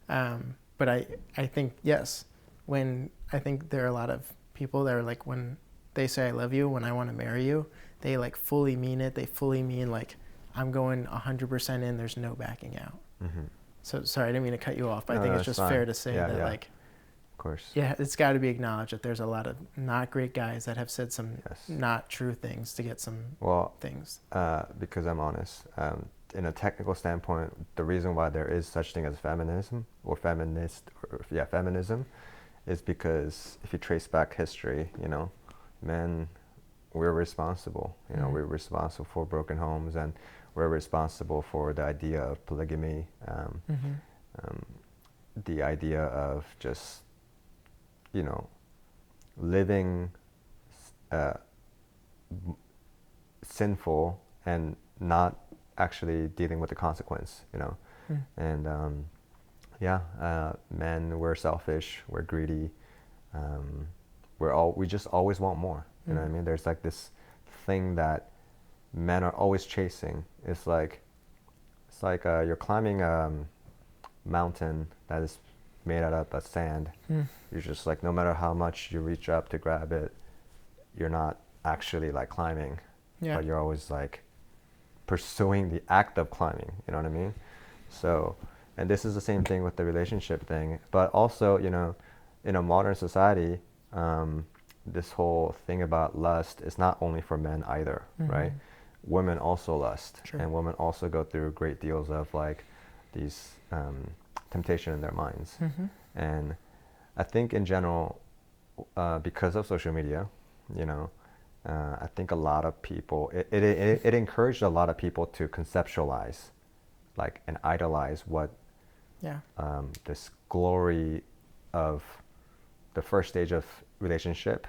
But I think, yes, when I think there are a lot of people that are like, when they say I love you, when I want to marry you, they like fully mean it. They fully mean like I'm going 100% in, there's no backing out. So sorry, I didn't mean to cut you off, but I think it's just fair to say that like, of course. Yeah, it's got to be acknowledged that there's a lot of not great guys that have said some not true things to get some things. Because I'm honest, in a technical standpoint, the reason why there is such thing as feminism or feminism is because if you trace back history, you know, men, we're responsible. You know, we're responsible for broken homes, and we're responsible for the idea of polygamy, the idea of just, you know, living sinful and not actually dealing with the consequence, you know. And men, we're selfish, we're greedy, we just always want more. You know what I mean? There's like this thing that men are always chasing. It's like you're climbing a mountain that is made out of sand. You're just like, no matter how much you reach up to grab it, you're not actually like climbing, but you're always like pursuing the act of climbing. You know what I mean? So, and this is the same thing with the relationship thing, but also, you know, in a modern society, this whole thing about lust is not only for men either, right? Women also lust, and women also go through great deals of like these temptation in their minds. And I think in general, because of social media, you know, I think a lot of people, it encouraged a lot of people to conceptualize like and idolize what this glory of the first stage of relationship,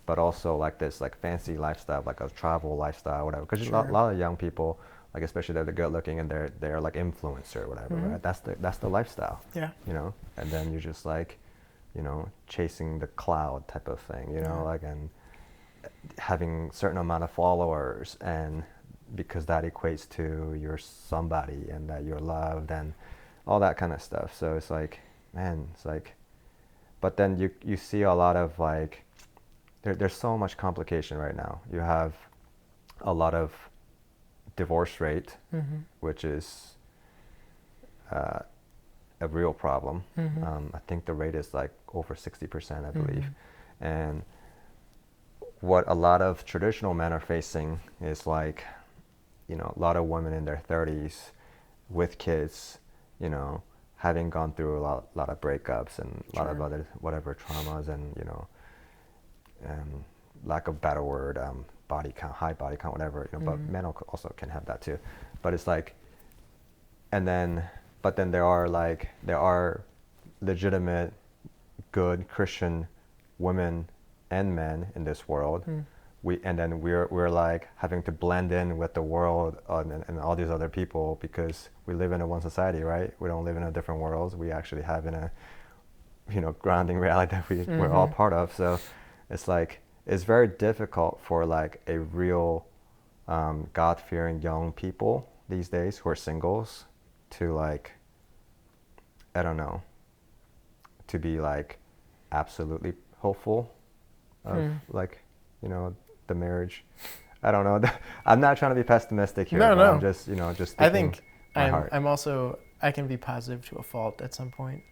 but also like this like fancy lifestyle, like a travel lifestyle, whatever. Because a lot of young people, like especially they're good looking and they're like influencer or whatever, right? That's the lifestyle. You know, and then you're just like, you know, chasing the cloud type of thing, you know, like, and having certain amount of followers, and because that equates to you're somebody and that you're loved and all that kind of stuff. So it's like, man, it's like, but then you see a lot of like, there's so much complication right now. You have a lot of divorce rate, which is a real problem. I think the rate is like over 60%, I believe. And what a lot of traditional men are facing is like, you know, a lot of women in their 30s with kids, you know, having gone through a lot of breakups and a lot of other whatever traumas, and, you know, lack of better word, body count, high body count, whatever, you know, but men also can have that too. But it's like, but then there are legitimate, good Christian women and men in this world. We're like having to blend in with the world and all these other people, because we live in a one society, right? We don't live in a different worlds. We actually have in a, you know, grounding reality that we're all part of. So it's like, it's very difficult for like a real God-fearing young people these days who are singles to like, I don't know, to be like absolutely hopeful of like, you know, the marriage. I don't know. I'm not trying to be pessimistic here. No. I'm just, you know, just I think I'm also, I can be positive to a fault at some point.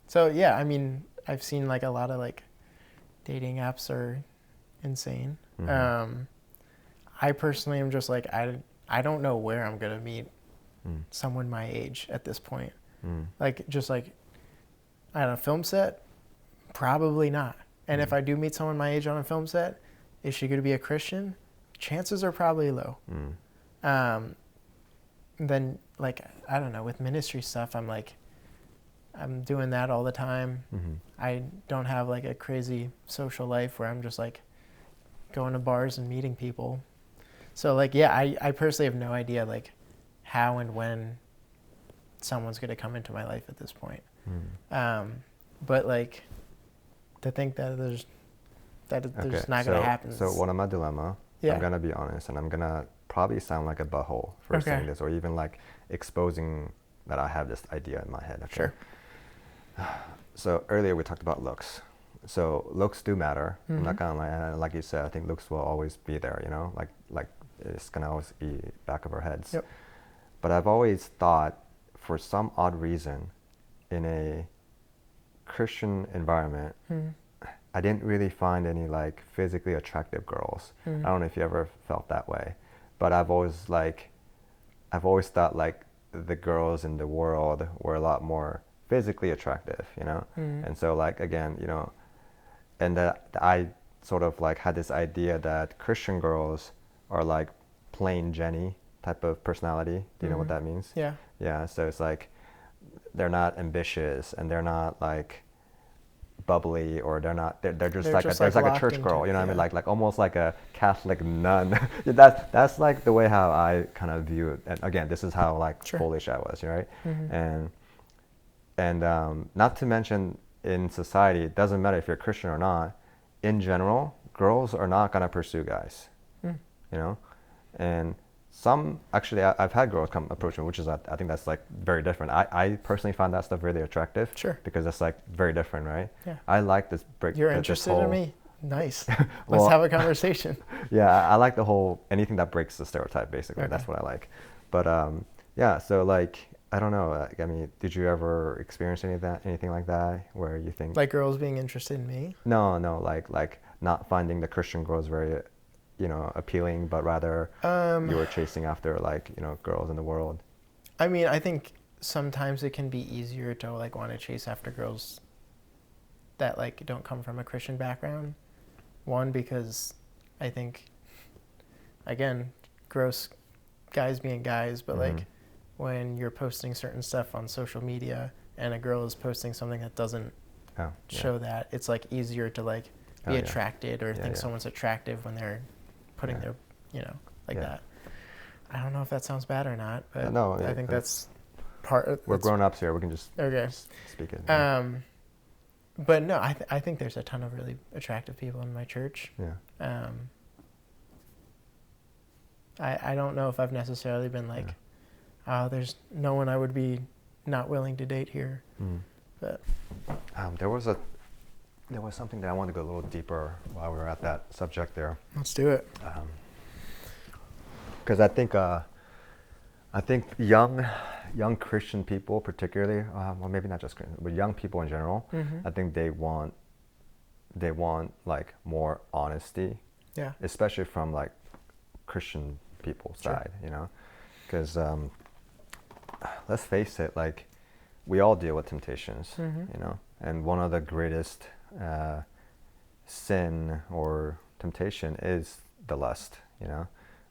So yeah, I mean, I've seen like a lot of like dating apps are insane. I personally am just like, I don't know where I'm gonna meet someone my age at this point. Like, just like, on a film set, probably not. And if I do meet someone my age on a film set, is she going to be a Christian? Chances are probably low. Then, like, I don't know, with ministry stuff, I'm like, I'm doing that all the time. I don't have like a crazy social life where I'm just like going to bars and meeting people. So like, yeah, I personally have no idea like how and when someone's going to come into my life at this point. But like, to think that there's not going to happen. So one of my dilemma, I'm going to be honest, and I'm going to probably sound like a butthole for saying this, or even like exposing that I have this idea in my head. Okay? Sure. So earlier we talked about looks. So looks do matter. I'm not going to lie. Like you said, I think looks will always be there, you know, like it's going to always be back of our heads. But I've always thought, for some odd reason, in a Christian environment, I didn't really find any like physically attractive girls. I don't know if you ever felt that way, but I've always thought like the girls in the world were a lot more physically attractive, you know? And so like, again, you know, and I sort of like had this idea that Christian girls are like plain Jenny type of personality. Do you know what that means? Yeah. Yeah. So it's like, they're not ambitious and they're not like bubbly, or they're just like there's like a church girl, you know what I mean? Like almost like a Catholic nun. That's like the way how I kind of view it. And again, this is how like foolish I was, right? And not to mention in society, it doesn't matter if you're Christian or not. In general, girls are not gonna pursue guys, you know, and some actually I've had girls come approach me, which is I think that's like very different. I personally find that stuff really attractive. Sure. Because it's like very different, right? Yeah. I like this break. You're interested in me? Nice. Let's have a conversation. Yeah, I like the whole anything that breaks the stereotype. Basically, that's what I like. But yeah, so like I don't know. I mean, did you ever experience anything like that, where you think like girls being interested in me? No, like not finding the Christian girls very, you know, appealing, but rather you were chasing after like, you know, girls in the world. I mean, I think sometimes it can be easier to like want to chase after girls that like don't come from a Christian background. One, because I think, again, gross guys being guys, but like when you're posting certain stuff on social media and a girl is posting something that doesn't show that, it's like easier to like be attracted or think someone's attractive when they're putting their, you know, like that. I don't know if that sounds bad or not, but no, I think that's part of we're grown-ups here. We can just speak it. But no, I think there's a ton of really attractive people in my church. Yeah. I don't know if I've necessarily been like, there's no one I would be not willing to date here. But there was something that I wanted to go a little deeper while we were at that subject there. Let's do it. Because I think young Christian people, particularly, well, maybe not just Christian, but young people in general, I think they want like more honesty. Yeah. Especially from like Christian people's side, you know, because let's face it, like we all deal with temptations, you know, and one of the greatest sin or temptation is the lust, you know.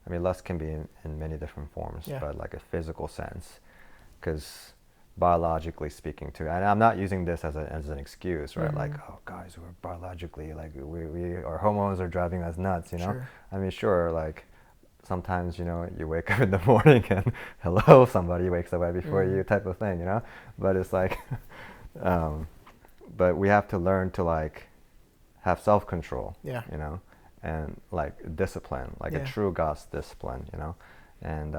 I mean, lust can be in many different forms, but like a physical sense, because biologically speaking too, and I'm not using this as an excuse, right? Like, oh, guys, we're biologically, like our hormones are driving us nuts, you know? I mean, sure, like sometimes, you know, you wake up in the morning and hello, somebody wakes up right before you type of thing, you know? But it's like, but we have to learn to like have self-control, you know? And like discipline, like a true God's discipline, you know, and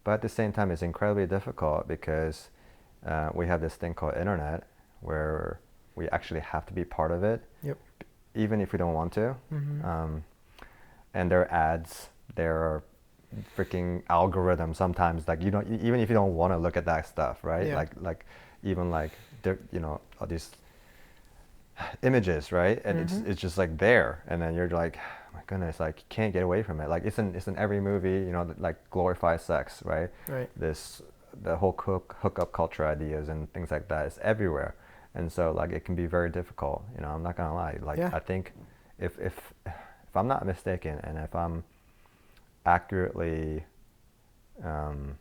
but at the same time, it's incredibly difficult because we have this thing called internet, where we actually have to be part of it, even if we don't want to. And there are ads, there are freaking algorithms sometimes. Like you don't, even if you don't want to look at that stuff, right? Like even like there, you know, all these images, right? And it's just like there, and then you're like, oh my goodness, like you can't get away from it. Like it's in every movie, you know, that like glorifies sex, right? The whole hookup culture ideas and things like that is everywhere, and so like it can be very difficult, you know. I'm not gonna lie, like I think if I'm not mistaken, and if I'm accurately trying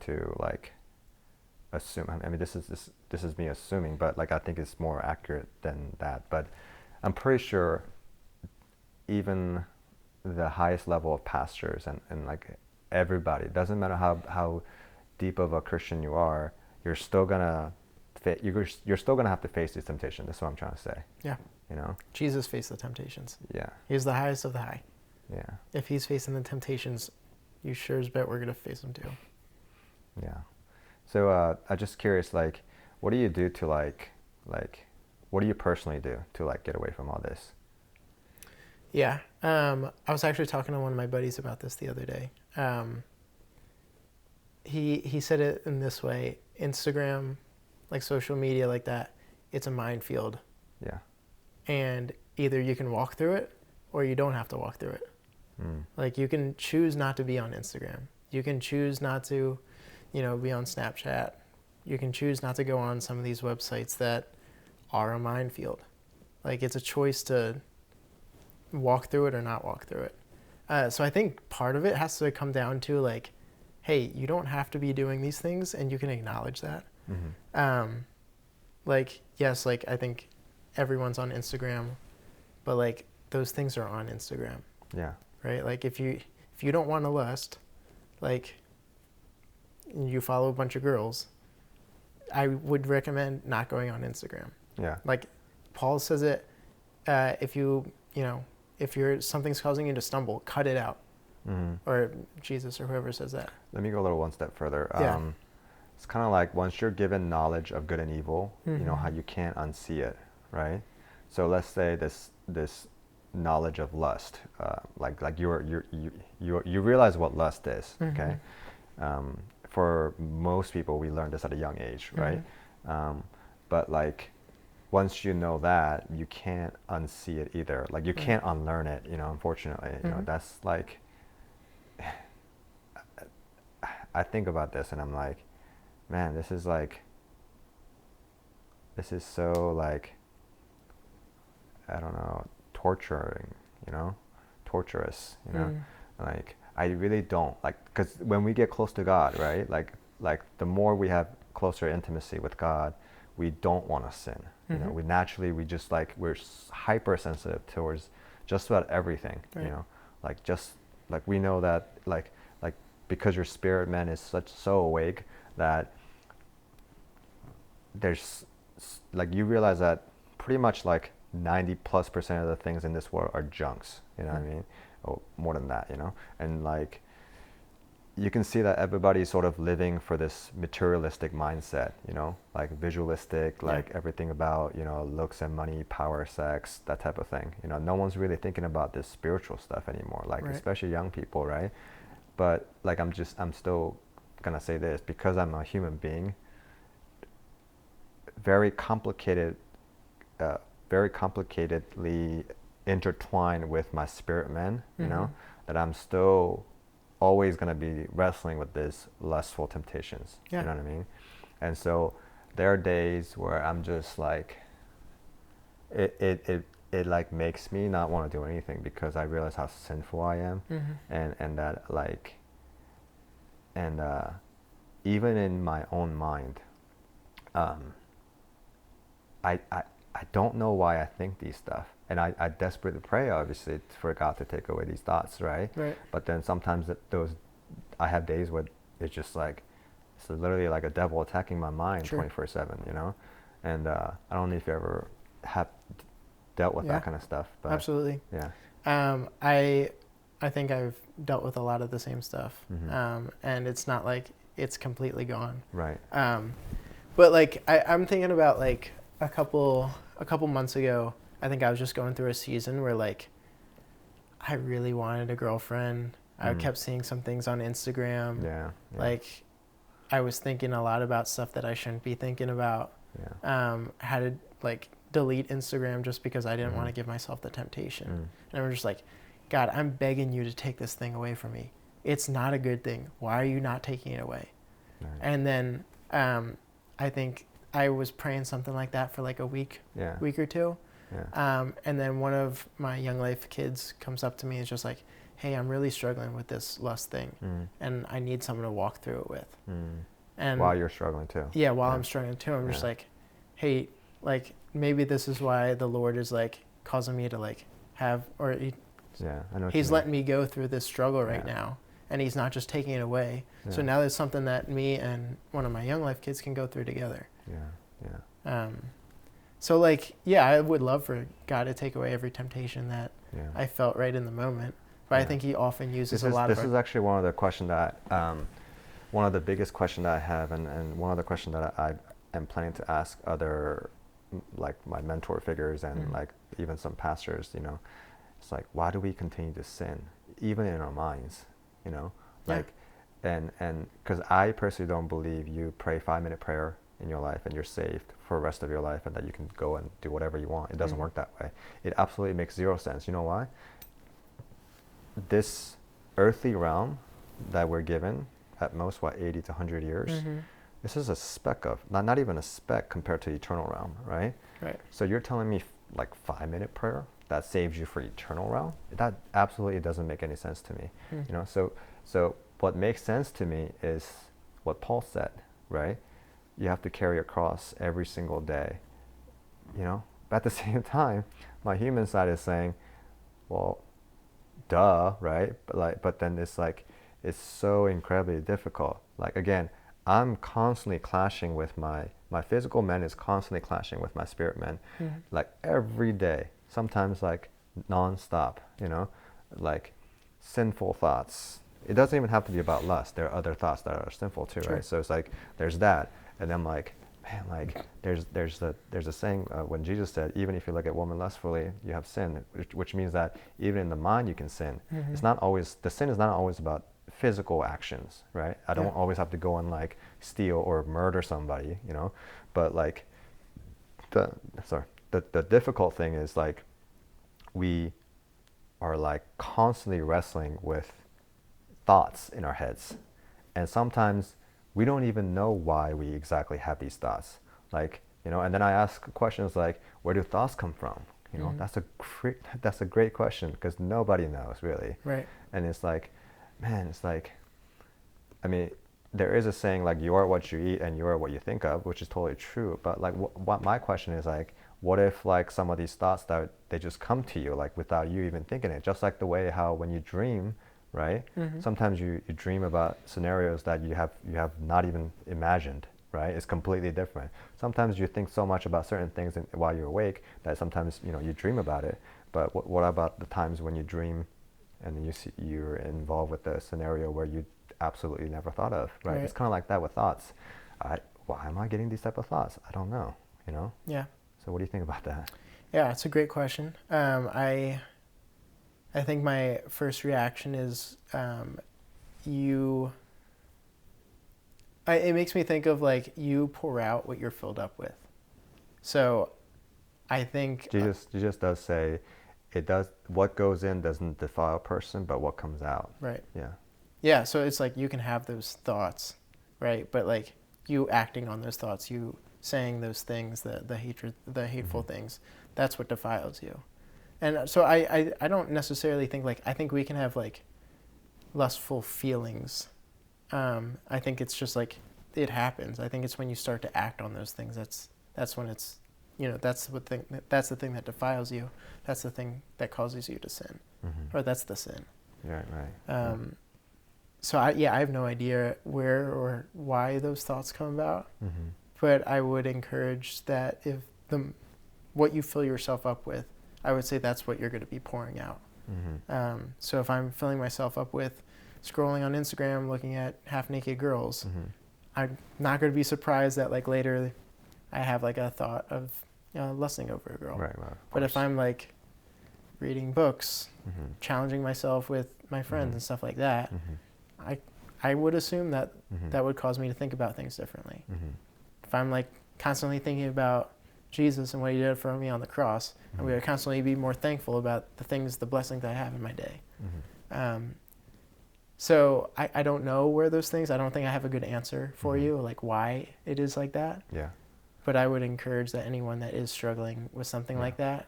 to like assume, I mean this is me assuming, but like I think it's more accurate than that, but I'm pretty sure even the highest level of pastors and like everybody, it doesn't matter how deep of a Christian you are, you're still gonna have to face these temptations. That's what I'm trying to say. You know, Jesus faced the temptations. He's the highest of the high. If he's facing the temptations, you sure as bet we're gonna face them too. So I'm just curious, like, what do you do to like, what do you personally do to like get away from all this? I was actually talking to one of my buddies about this the other day. He said it in this way: Instagram, like social media like that, it's a minefield. And either you can walk through it or you don't have to walk through it. Like you can choose not to be on Instagram. You can choose not to, you know, be on Snapchat You can choose not to go on some of these websites that are a minefield. Like, it's a choice to walk through it or not walk through it. So I think part of it has to come down to, like, hey, you don't have to be doing these things, and you can acknowledge that. Like, yes, like, I think everyone's on Instagram, but, like, those things are on Instagram. Yeah. Right? Like, if you don't want to lust, like, you follow a bunch of girls, I would recommend not going on Instagram. Yeah. Like, Paul says it, if something's causing you to stumble, cut it out. Or Jesus or whoever says that. Let me go a little one step further. Yeah. It's kind of like once you're given knowledge of good and evil, you know how you can't unsee it, right? So let's say this knowledge of lust, like you realize what lust is, okay? For most people, we learn this at a young age, right? But like, once you know that, you can't unsee it either. Like, you can't unlearn it, you know, unfortunately. You know, that's like, I think about this and I'm like, man, this is so, like, I don't know, torturous, you know? Like, I really don't, like, because when we get close to God, right, like the more we have closer intimacy with God, we don't want to sin. You know, we just, like, we're hypersensitive towards just about everything, you know, like, just like we know that like because your spirit man is so awake that there's, like, you realize that pretty much like 90+% of the things in this world are junks, you know what I mean? Or more than that, you know? And like, you can see that everybody's sort of living for this materialistic mindset, you know, like visualistic, like everything about, you know, looks and money, power, sex, that type of thing. You know, no one's really thinking about this spiritual stuff anymore, like especially young people, right? But like, I'm still gonna say this, because I'm a human being, very complicatedly intertwined with my spirit man, you know, that I'm still always going to be wrestling with these lustful temptations, you know what I mean? And so there are days where I'm just like, it like makes me not want to do anything, because I realize how sinful I am, and that, like, and even in my own mind, I don't know why I think these stuff. And I desperately pray, obviously, for God to take away these thoughts, right? But then sometimes I have days where it's just like, it's literally like a devil attacking my mind 24/7, you know? And I don't know if you ever have dealt with that kind of stuff. But absolutely. Yeah. I think I've dealt with a lot of the same stuff. And it's not like it's completely gone. Right. But like, I'm thinking about, like, a couple months ago, I think I was just going through a season where, like, I really wanted a girlfriend. I kept seeing some things on Instagram. Like, I was thinking a lot about stuff that I shouldn't be thinking about. Had to, like, delete Instagram just because I didn't want to give myself the temptation. And I'm just like, God, I'm begging you to take this thing away from me. It's not a good thing. Why are you not taking it away? And then I think I was praying something like that for like a week or two. And then one of my Young Life kids comes up to me and is just like, hey, I'm really struggling with this lust thing, and I need someone to walk through it with. And while you're struggling too. While I'm struggling too, I'm just like, hey, like, maybe this is why the Lord is, like, causing me to, like, have, or he's letting me go through this struggle right now, and he's not just taking it away. So now there's something that me and one of my Young Life kids can go through together. So, like, I would love for God to take away every temptation that I felt right in the moment. But I think he often uses a lot of... This is actually one of the questions that, one of the biggest questions that I have, and one of the questions that I am planning to ask other, like, my mentor figures and, like, even some pastors, you know. It's like, why do we continue to sin, even in our minds, you know? Like, and because I personally don't believe you pray 5-minute prayer in your life and you're saved for the rest of your life, and that you can go and do whatever you want. It doesn't work that way. It absolutely makes zero sense. You know why? This earthly realm that we're given, at most, 80 to 100 years, this is a speck of, not even a speck compared to eternal realm, right? Right. So you're telling me like 5-minute prayer that saves you for eternal realm? That absolutely doesn't make any sense to me. You know, so what makes sense to me is what Paul said, right? You have to carry a cross every single day, you know? But at the same time, my human side is saying, well, duh, right? But then it's like, it's so incredibly difficult. Like, again, I'm constantly clashing with my physical man is constantly clashing with my spirit man, like every day, sometimes like nonstop, you know, like sinful thoughts. It doesn't even have to be about lust. There are other thoughts that are sinful too, right? So it's like, there's that. And then like, man, like there's a saying when Jesus said, even if you look at woman lustfully, you have sin, which means that even in the mind you can sin. It's not always, the sin is not always about physical actions, right? I don't always have to go and like steal or murder somebody, you know, but like the difficult thing is like we are like constantly wrestling with thoughts in our heads, and sometimes we don't even know why we exactly have these thoughts, like, you know, and then I ask questions like, where do thoughts come from? You know, that's a great question, because nobody knows really, right? And it's like, man, it's like, I mean, there is a saying like, you are what you eat and you are what you think of, which is totally true. But like, what my question is like, what if like some of these thoughts that they just come to you like without you even thinking it? Just like the way how when you dream, right? Sometimes you dream about scenarios that you have not even imagined, right? It's completely different. Sometimes you think so much about certain things while you're awake that sometimes, you know, you dream about it. But what about the times when you dream and you're involved with a scenario where you absolutely never thought of, right? It's kind of like that with thoughts. Why am I getting these type of thoughts? I don't know, you know? Yeah. So what do you think about that? Yeah, it's a great question. I think my first reaction is it makes me think of like, you pour out what you're filled up with. So I think Jesus does say, what goes in doesn't defile a person, but what comes out. Right. Yeah. Yeah, so it's like you can have those thoughts, right? But like you acting on those thoughts, you saying those things, the hatred, the hateful things, that's what defiles you. And so I don't necessarily think like, I think we can have like lustful feelings. I think it's just like, it happens. I think it's when you start to act on those things, that's when it's, you know, that's the thing that defiles you. That's the thing that causes you to sin, or that's the sin. Right. So I have no idea where or why those thoughts come about, but I would encourage that if what you fill yourself up with, I would say that's what you're going to be pouring out. So if I'm filling myself up with scrolling on Instagram, looking at half-naked girls, I'm not going to be surprised that like later I have like a thought of, you know, lusting over a girl. Right. But if I'm like reading books, challenging myself with my friends and stuff like that, I would assume that that would cause me to think about things differently. If I'm like constantly thinking about Jesus and what he did for me on the cross, I'm going to constantly be more thankful about the blessings that I have in my day. So I don't know where those things, I don't think I have a good answer for you, like why it is like that. Yeah. But I would encourage that anyone that is struggling with something like that,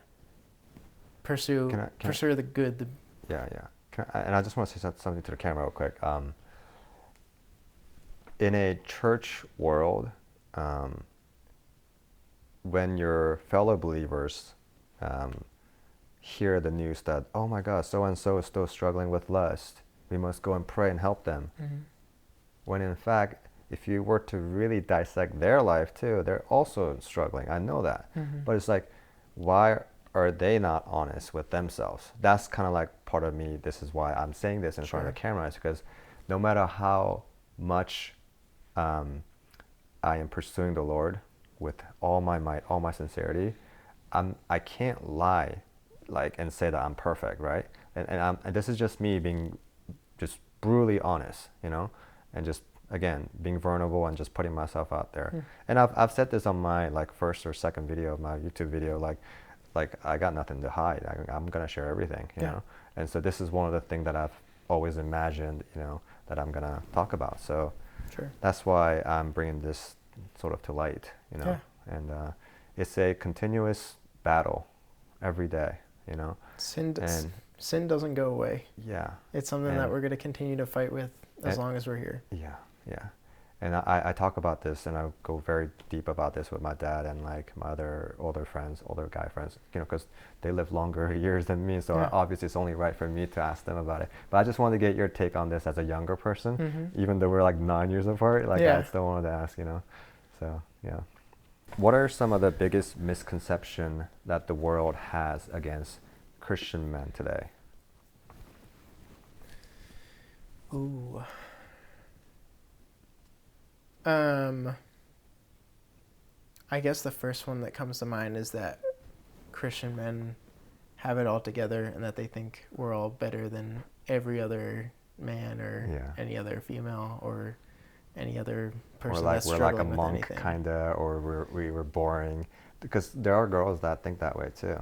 pursue the good. Yeah. And I just want to say something to the camera real quick. In a church world, when your fellow believers hear the news that, oh my God, so-and-so is still struggling with lust, we must go and pray and help them. When in fact, if you were to really dissect their life too, they're also struggling. I know that. But it's like, why are they not honest with themselves? That's kind of like part of me. This is why I'm saying this in front of the camera, is because no matter how much I am pursuing the Lord with all my might, all my sincerity, I can't lie like and say that I'm perfect, right? And this is just me being just brutally honest, you know, and just again being vulnerable and just putting myself out there. And I've said this on my like first or second video of my YouTube video, like I got nothing to hide. I'm gonna share everything, you know. And so this is one of the things that I've always imagined, that I'm gonna talk about. So sure. That's why I'm bringing this sort of to light, Yeah. And it's a continuous battle every day, Sin doesn't go away. Yeah. It's something that we're going to continue to fight with as long as we're here. Yeah, yeah. And I talk about this, and I go very deep about this with my dad and like my other older guy friends, because they live longer years than me. So obviously it's only right for me to ask them about it. But I just wanted to get your take on this as a younger person, even though we're like 9 years apart. Like I still wanted to ask, So yeah. What are some of the biggest misconceptions that the world has against Christian men today? Ooh. I guess the first one that comes to mind is that Christian men have it all together and that they think we're all better than every other man or any other female or any other person that's struggling with anything. Or like we're like a monk, kind of, or we were boring. Because there are girls that think that way too,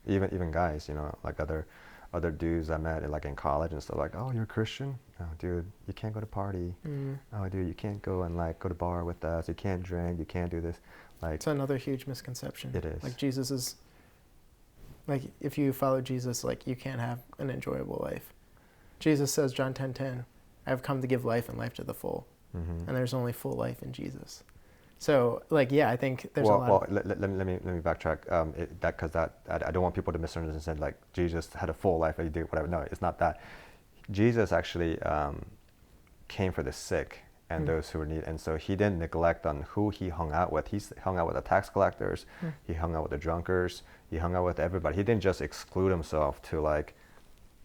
even guys, like other dudes I met like in college and stuff, like, oh, you're a Christian? Oh, dude, you can't go to party. Oh, dude, you can't go and like go to bar with us. You can't drink. You can't do this. Like, it's another huge misconception. It is. Like Jesus is, like if you follow Jesus, like you can't have an enjoyable life. Jesus says, John 10:10, I have come to give life and life to the full. And there's only full life in Jesus. So, like, I think there's a lot. Well, let me backtrack. Because I don't want people to misunderstand. Like Jesus had a full life, he did whatever. No, it's not that. Jesus actually came for the sick and those who were needy, and so he didn't neglect on who he hung out with. He hung out with the tax collectors. He hung out with the drunkards. He hung out with everybody. He didn't just exclude himself to like,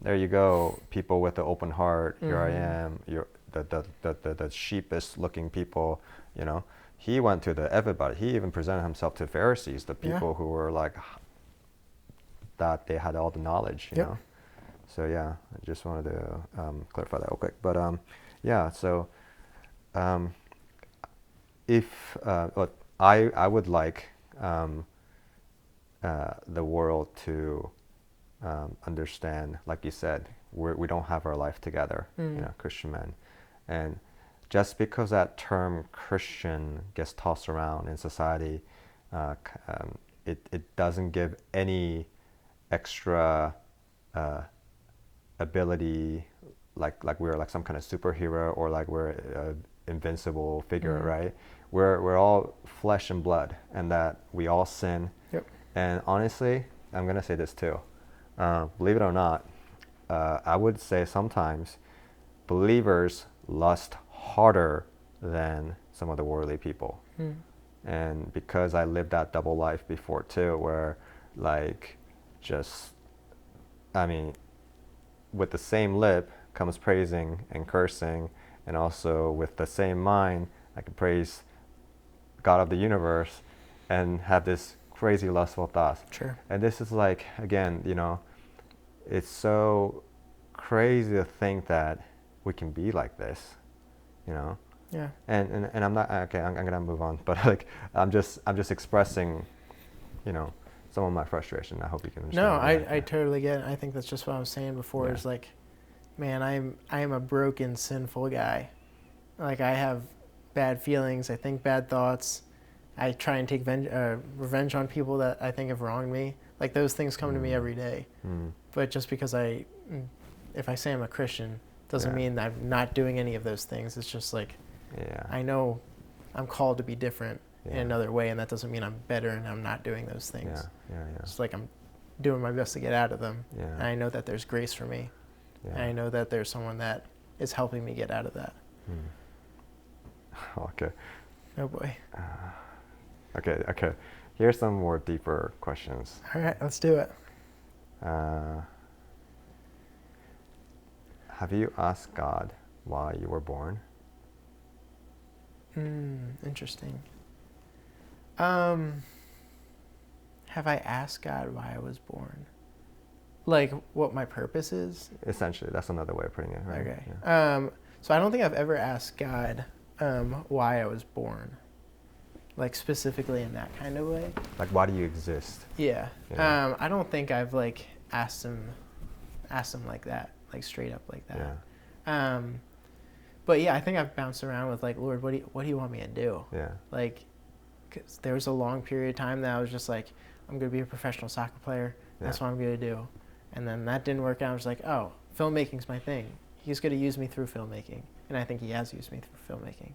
there you go, people with the open heart. Here I am. You're the sheepish looking people. He went to everybody. He even presented himself to Pharisees, the people who were like, that they had all the knowledge, you know. So I just wanted to clarify that real quick. But so if I would like the world to understand, like you said, we don't have our life together, Christian men, and just because that term Christian gets tossed around in society, it doesn't give any extra ability, like we're like some kind of superhero or like we're an invincible figure, right? We're all flesh and blood, and that we all sin. And honestly, I'm gonna say this too. Believe it or not, I would say sometimes believers lust harder than some of the worldly people. And because I lived that double life before too, where like with the same lip comes praising and cursing, and also with the same mind I can praise God of the universe and have this crazy lustful thoughts. And this is like, again, it's so crazy to think that we can be like this, And I'm not okay. I'm gonna move on, but like I'm just expressing, some of my frustration. I hope you can understand. No, I totally get it. I think that's just what I was saying before. Is like, man, I am a broken, sinful guy. Like I have bad feelings. I think bad thoughts. I try and take revenge on people that I think have wronged me. Like those things come to me every day. But just because if I say I'm a Christian, doesn't mean that I'm not doing any of those things. It's just like, I know I'm called to be different in another way, and that doesn't mean I'm better and I'm not doing those things. It's like I'm doing my best to get out of them. And I know that there's grace for me. And I know that there's someone that is helping me get out of that. Okay. Oh boy. Okay. Here's some more deeper questions. All right, let's do it. Have you asked God why you were born? Interesting. Have I asked God why I was born? Like what my purpose is? Essentially, that's another way of putting it, right? Okay. Yeah. So I don't think I've ever asked God why I was born. Like specifically in that kind of way. Like why do you exist? Yeah. I don't think I've like asked him like that. like straight up like that. Yeah. But yeah, I think I've bounced around with like, Lord, what do you want me to do? Yeah. Like, 'cause there was a long period of time that I was just like, I'm going to be a professional soccer player. That's what I'm going to do. And then that didn't work out. I was like, oh, filmmaking's my thing. He's going to use me through filmmaking. And I think he has used me through filmmaking.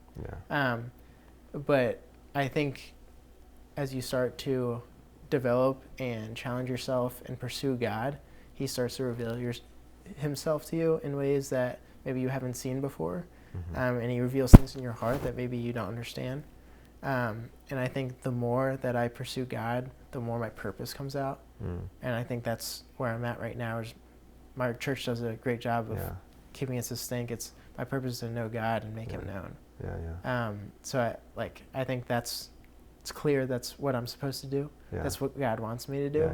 Yeah. But I think as you start to develop and challenge yourself and pursue God, he starts to reveal himself to you in ways that maybe you haven't seen before. And he reveals things in your heart that maybe you don't understand. And I think the more that I pursue God, the more my purpose comes out. And I think that's where I'm at right now. Is my church does a great job of keeping it succinct. It's my purpose is to know God and make him known. So I think it's clear that's what I'm supposed to do. That's what God wants me to do.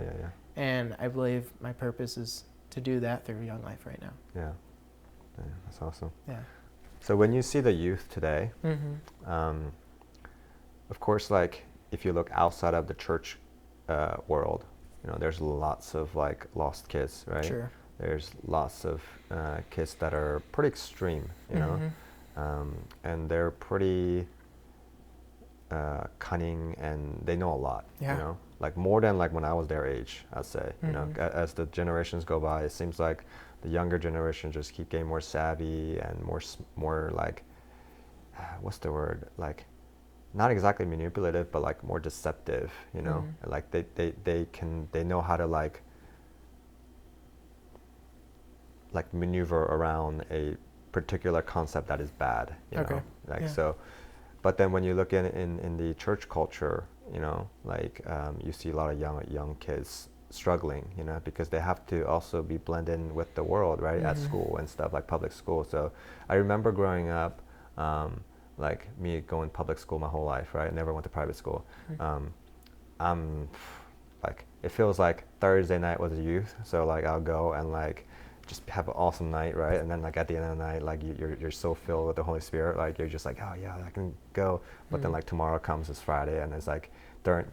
And I believe my purpose is to do that through Young Life right now. Yeah, that's awesome. So when you see the youth today, of course, like if you look outside of the church world, you know, there's lots of like lost kids, right? Sure. There's lots of kids that are pretty extreme, you know, and they're pretty cunning and they know a lot, you know, like more than like when I was their age, I'd say. You know, as the generations go by, it seems like the younger generation just keep getting more savvy and more like, what's the word? Like, not exactly manipulative, but like more deceptive, you know, like they know how to like maneuver around a particular concept that is bad, you know, like so. But then when you look in the church culture, you know, like you see a lot of young kids struggling, you know, because they have to also be blended in with the world, right, at school and stuff, like public school. So I remember growing up, like me going public school my whole life, right? I never went to private school. I'm like, it feels like Thursday night was a youth, so like I'll go and like just have an awesome night, right? And then like at the end of the night, like you're so filled with the Holy Spirit, like you're just like, oh yeah, I can go. But then like tomorrow comes this Friday, and it's like during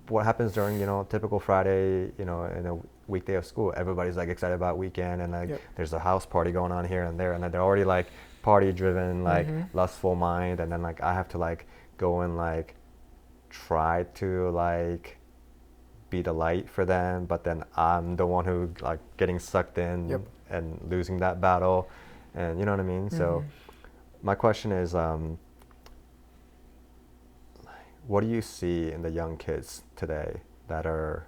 what happens during, you know, typical Friday, you know, in a weekday of school, everybody's like excited about weekend, and like there's a house party going on here and there, and then they're already like party driven, like lustful mind, and then like I have to like go and like try to like be the light for them, but then I'm the one who like getting sucked in and losing that battle, and you know what I mean. So my question is, what do you see in the young kids today that are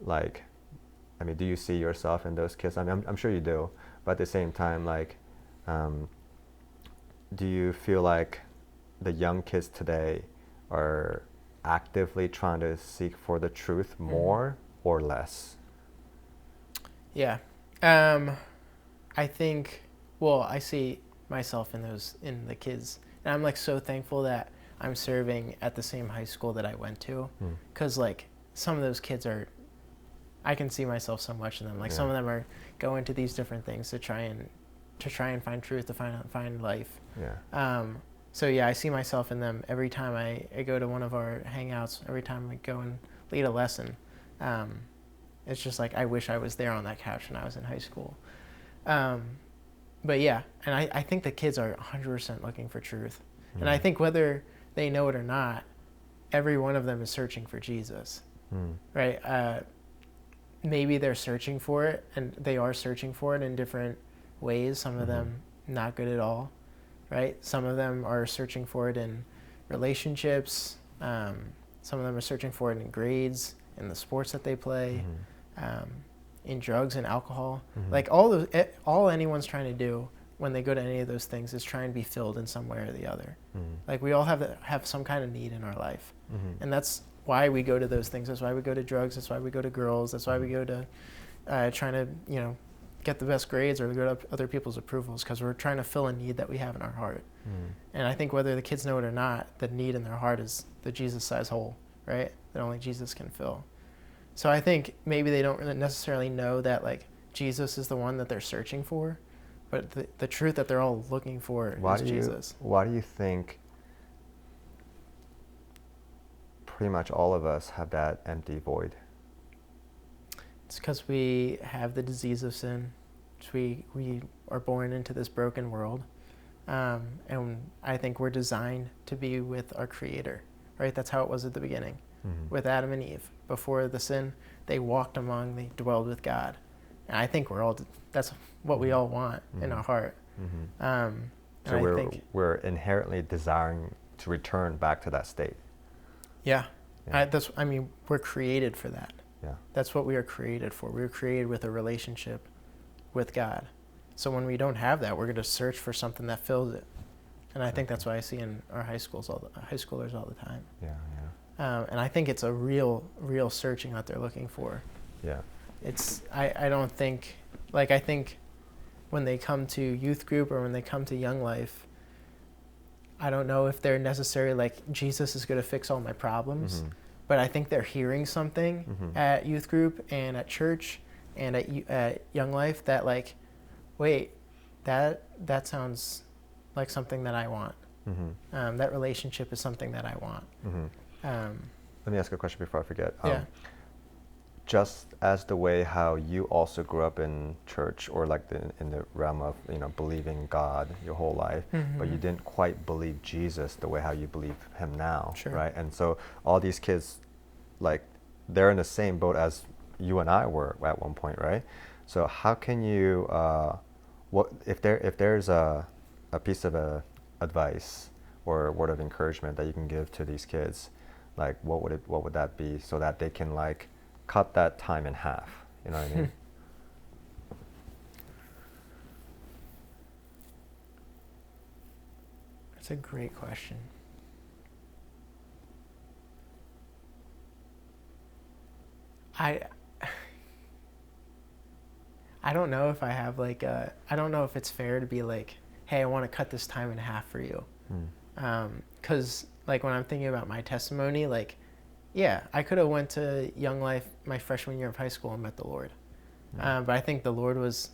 like, I mean, do you see yourself in those kids? I mean, I'm sure you do, but at the same time, like, do you feel like the young kids today are actively trying to seek for the truth more or less? Yeah. I think, well, I see myself in the kids, and I'm like so thankful that I'm serving at the same high school that I went to, because like some of those kids I can see myself so much in them. Like some of them are going to these different things to try and find truth, to find life. So yeah, I see myself in them every time I go to one of our hangouts, every time I go and lead a lesson. It's just like I wish I was there on that couch when I was in high school. But yeah, and I think the kids are 100% looking for truth. And I think whether they know it or not, every one of them is searching for Jesus, right? Maybe they're searching for it, and they are searching for it in different ways. Some of them not good at all, right? Some of them are searching for it in relationships. Some of them are searching for it in grades, in the sports that they play, in drugs and alcohol. Like all anyone's trying to do when they go to any of those things is try and be filled in some way or the other. Like we all have some kind of need in our life, and that's why we go to those things. That's why we go to drugs. That's why we go to girls. That's why we go to trying to, you know, get the best grades or go to other people's approvals, because we're trying to fill a need that we have in our heart. And I think whether the kids know it or not, the need in their heart is the Jesus-sized hole, right? That only Jesus can fill. So I think maybe they don't really necessarily know that like Jesus is the one that they're searching for, but the truth that they're all looking for is Jesus. Why do you think pretty much all of us have that empty void? It's because we have the disease of sin. we are born into this broken world, and I think we're designed to be with our Creator, right? That's how it was at the beginning, with Adam and Eve. Before the sin, they dwelled with God. And I think that's what we all want in our heart. So we're inherently desiring to return back to that state. Yeah. We're created for that. Yeah. That's what we are created for. We were created with a relationship with God. So when we don't have that, we're going to search for something that fills it. And I think that's what I see in our high schoolers all the time. Yeah. And I think it's a real searching that they're looking for. Yeah. I don't think, I think when they come to youth group or when they come to Young Life, I don't know if they're necessarily Jesus is going to fix all my problems, but I think they're hearing something at youth group and at church and at Young Life that wait, that sounds like something that I want. That relationship is something that I want. Let me ask a question before I forget. Yeah. Just as the way how you also grew up in church or in the realm of believing God your whole life, but you didn't quite believe Jesus the way how you believe him now, sure. Right? And so all these kids, they're in the same boat as you and I were at one point, right? So how can you, if there's a piece of advice or a word of encouragement that you can give to these kids, what would that be so that they can cut that time in half? You know what I mean? That's a great question. I don't know if I have I don't know if it's fair to be hey, I want to cut this time in half for you. 'Cause when I'm thinking about my testimony, yeah, I could have went to Young Life my freshman year of high school and met the Lord. But I think the Lord was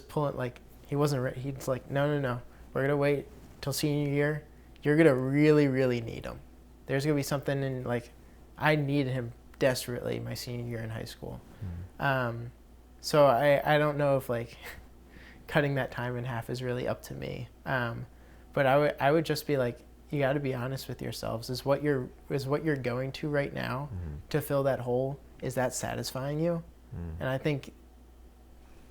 pulling, he wasn't ready. He's no, we're going to wait till senior year. You're going to really, really need him. There's going to be something in, I needed him desperately my senior year in high school. So I don't know if, cutting that time in half is really up to me. But I would just be you got to be honest with yourselves. Is what you're going to right now to fill that hole, is that satisfying you? And I think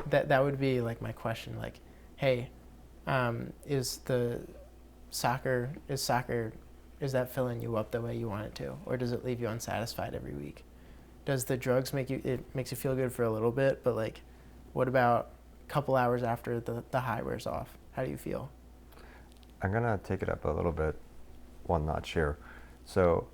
that would be my question. Hey, is soccer is that filling you up the way you want it to, or does it leave you unsatisfied every week? Does the drugs makes you feel good for a little bit, but what about a couple hours after the high wears off? How do you feel? I'm gonna take it up a little bit, one notch here. So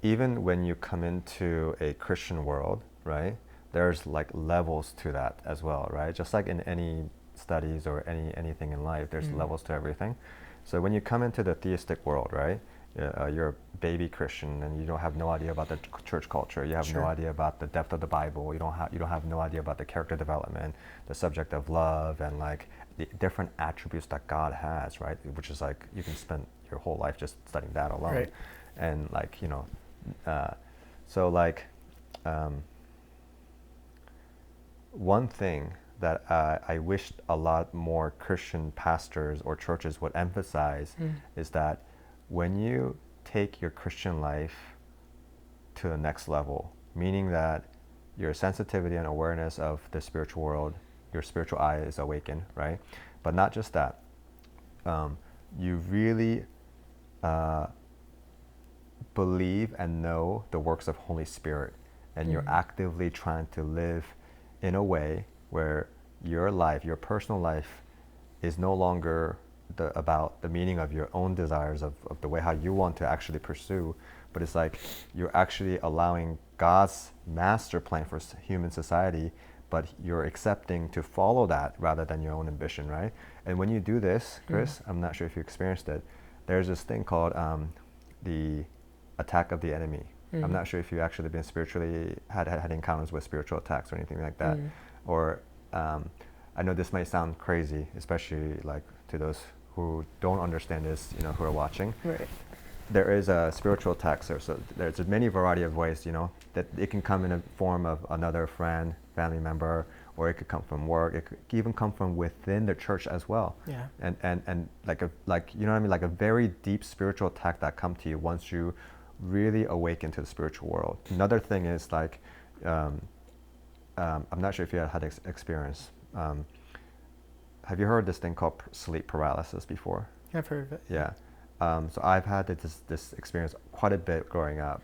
even when you come into a Christian world, right, there's levels to that as well, right? Just like in any studies or anything in life, there's levels to everything. So when you come into the theistic world, right, you're a baby Christian and you don't have no idea about the church culture. You have Sure. no idea about the depth of the Bible. You don't have no idea about the character development, the subject of love, and the different attributes that God has, right? Which is you can spend your whole life just studying that alone. Right. And one thing that I wish a lot more Christian pastors or churches would emphasize is that when you take your Christian life to the next level, meaning that your sensitivity and awareness of the spiritual world, your spiritual eye is awakened, right? But not just that. You really believe and know the works of Holy Spirit, and you're actively trying to live in a way where your life, your personal life, is no longer about the meaning of your own desires of the way how you want to actually pursue, but it's you're actually allowing God's master plan for human society, but you're accepting to follow that rather than your own ambition, right? And when you do this, Chris, I'm not sure if you experienced it, there's this thing called the attack of the enemy. I'm not sure if you've actually been spiritually, had encounters with spiritual attacks or anything like that. Or I know this might sound crazy, especially to those who don't understand this, who are watching. Right. there is a spiritual attack. So there's a many variety of ways, that it can come in a form of another friend, family member, or it could come from work. It could even come from within the church as well. Yeah. And like you know what I mean, like a very deep spiritual attack that come to you once you really awaken to the spiritual world. Another thing is like, I'm not sure if you had experience. Have you heard this thing called sleep paralysis before? I've heard of it. Yeah. So I've had this experience quite a bit growing up,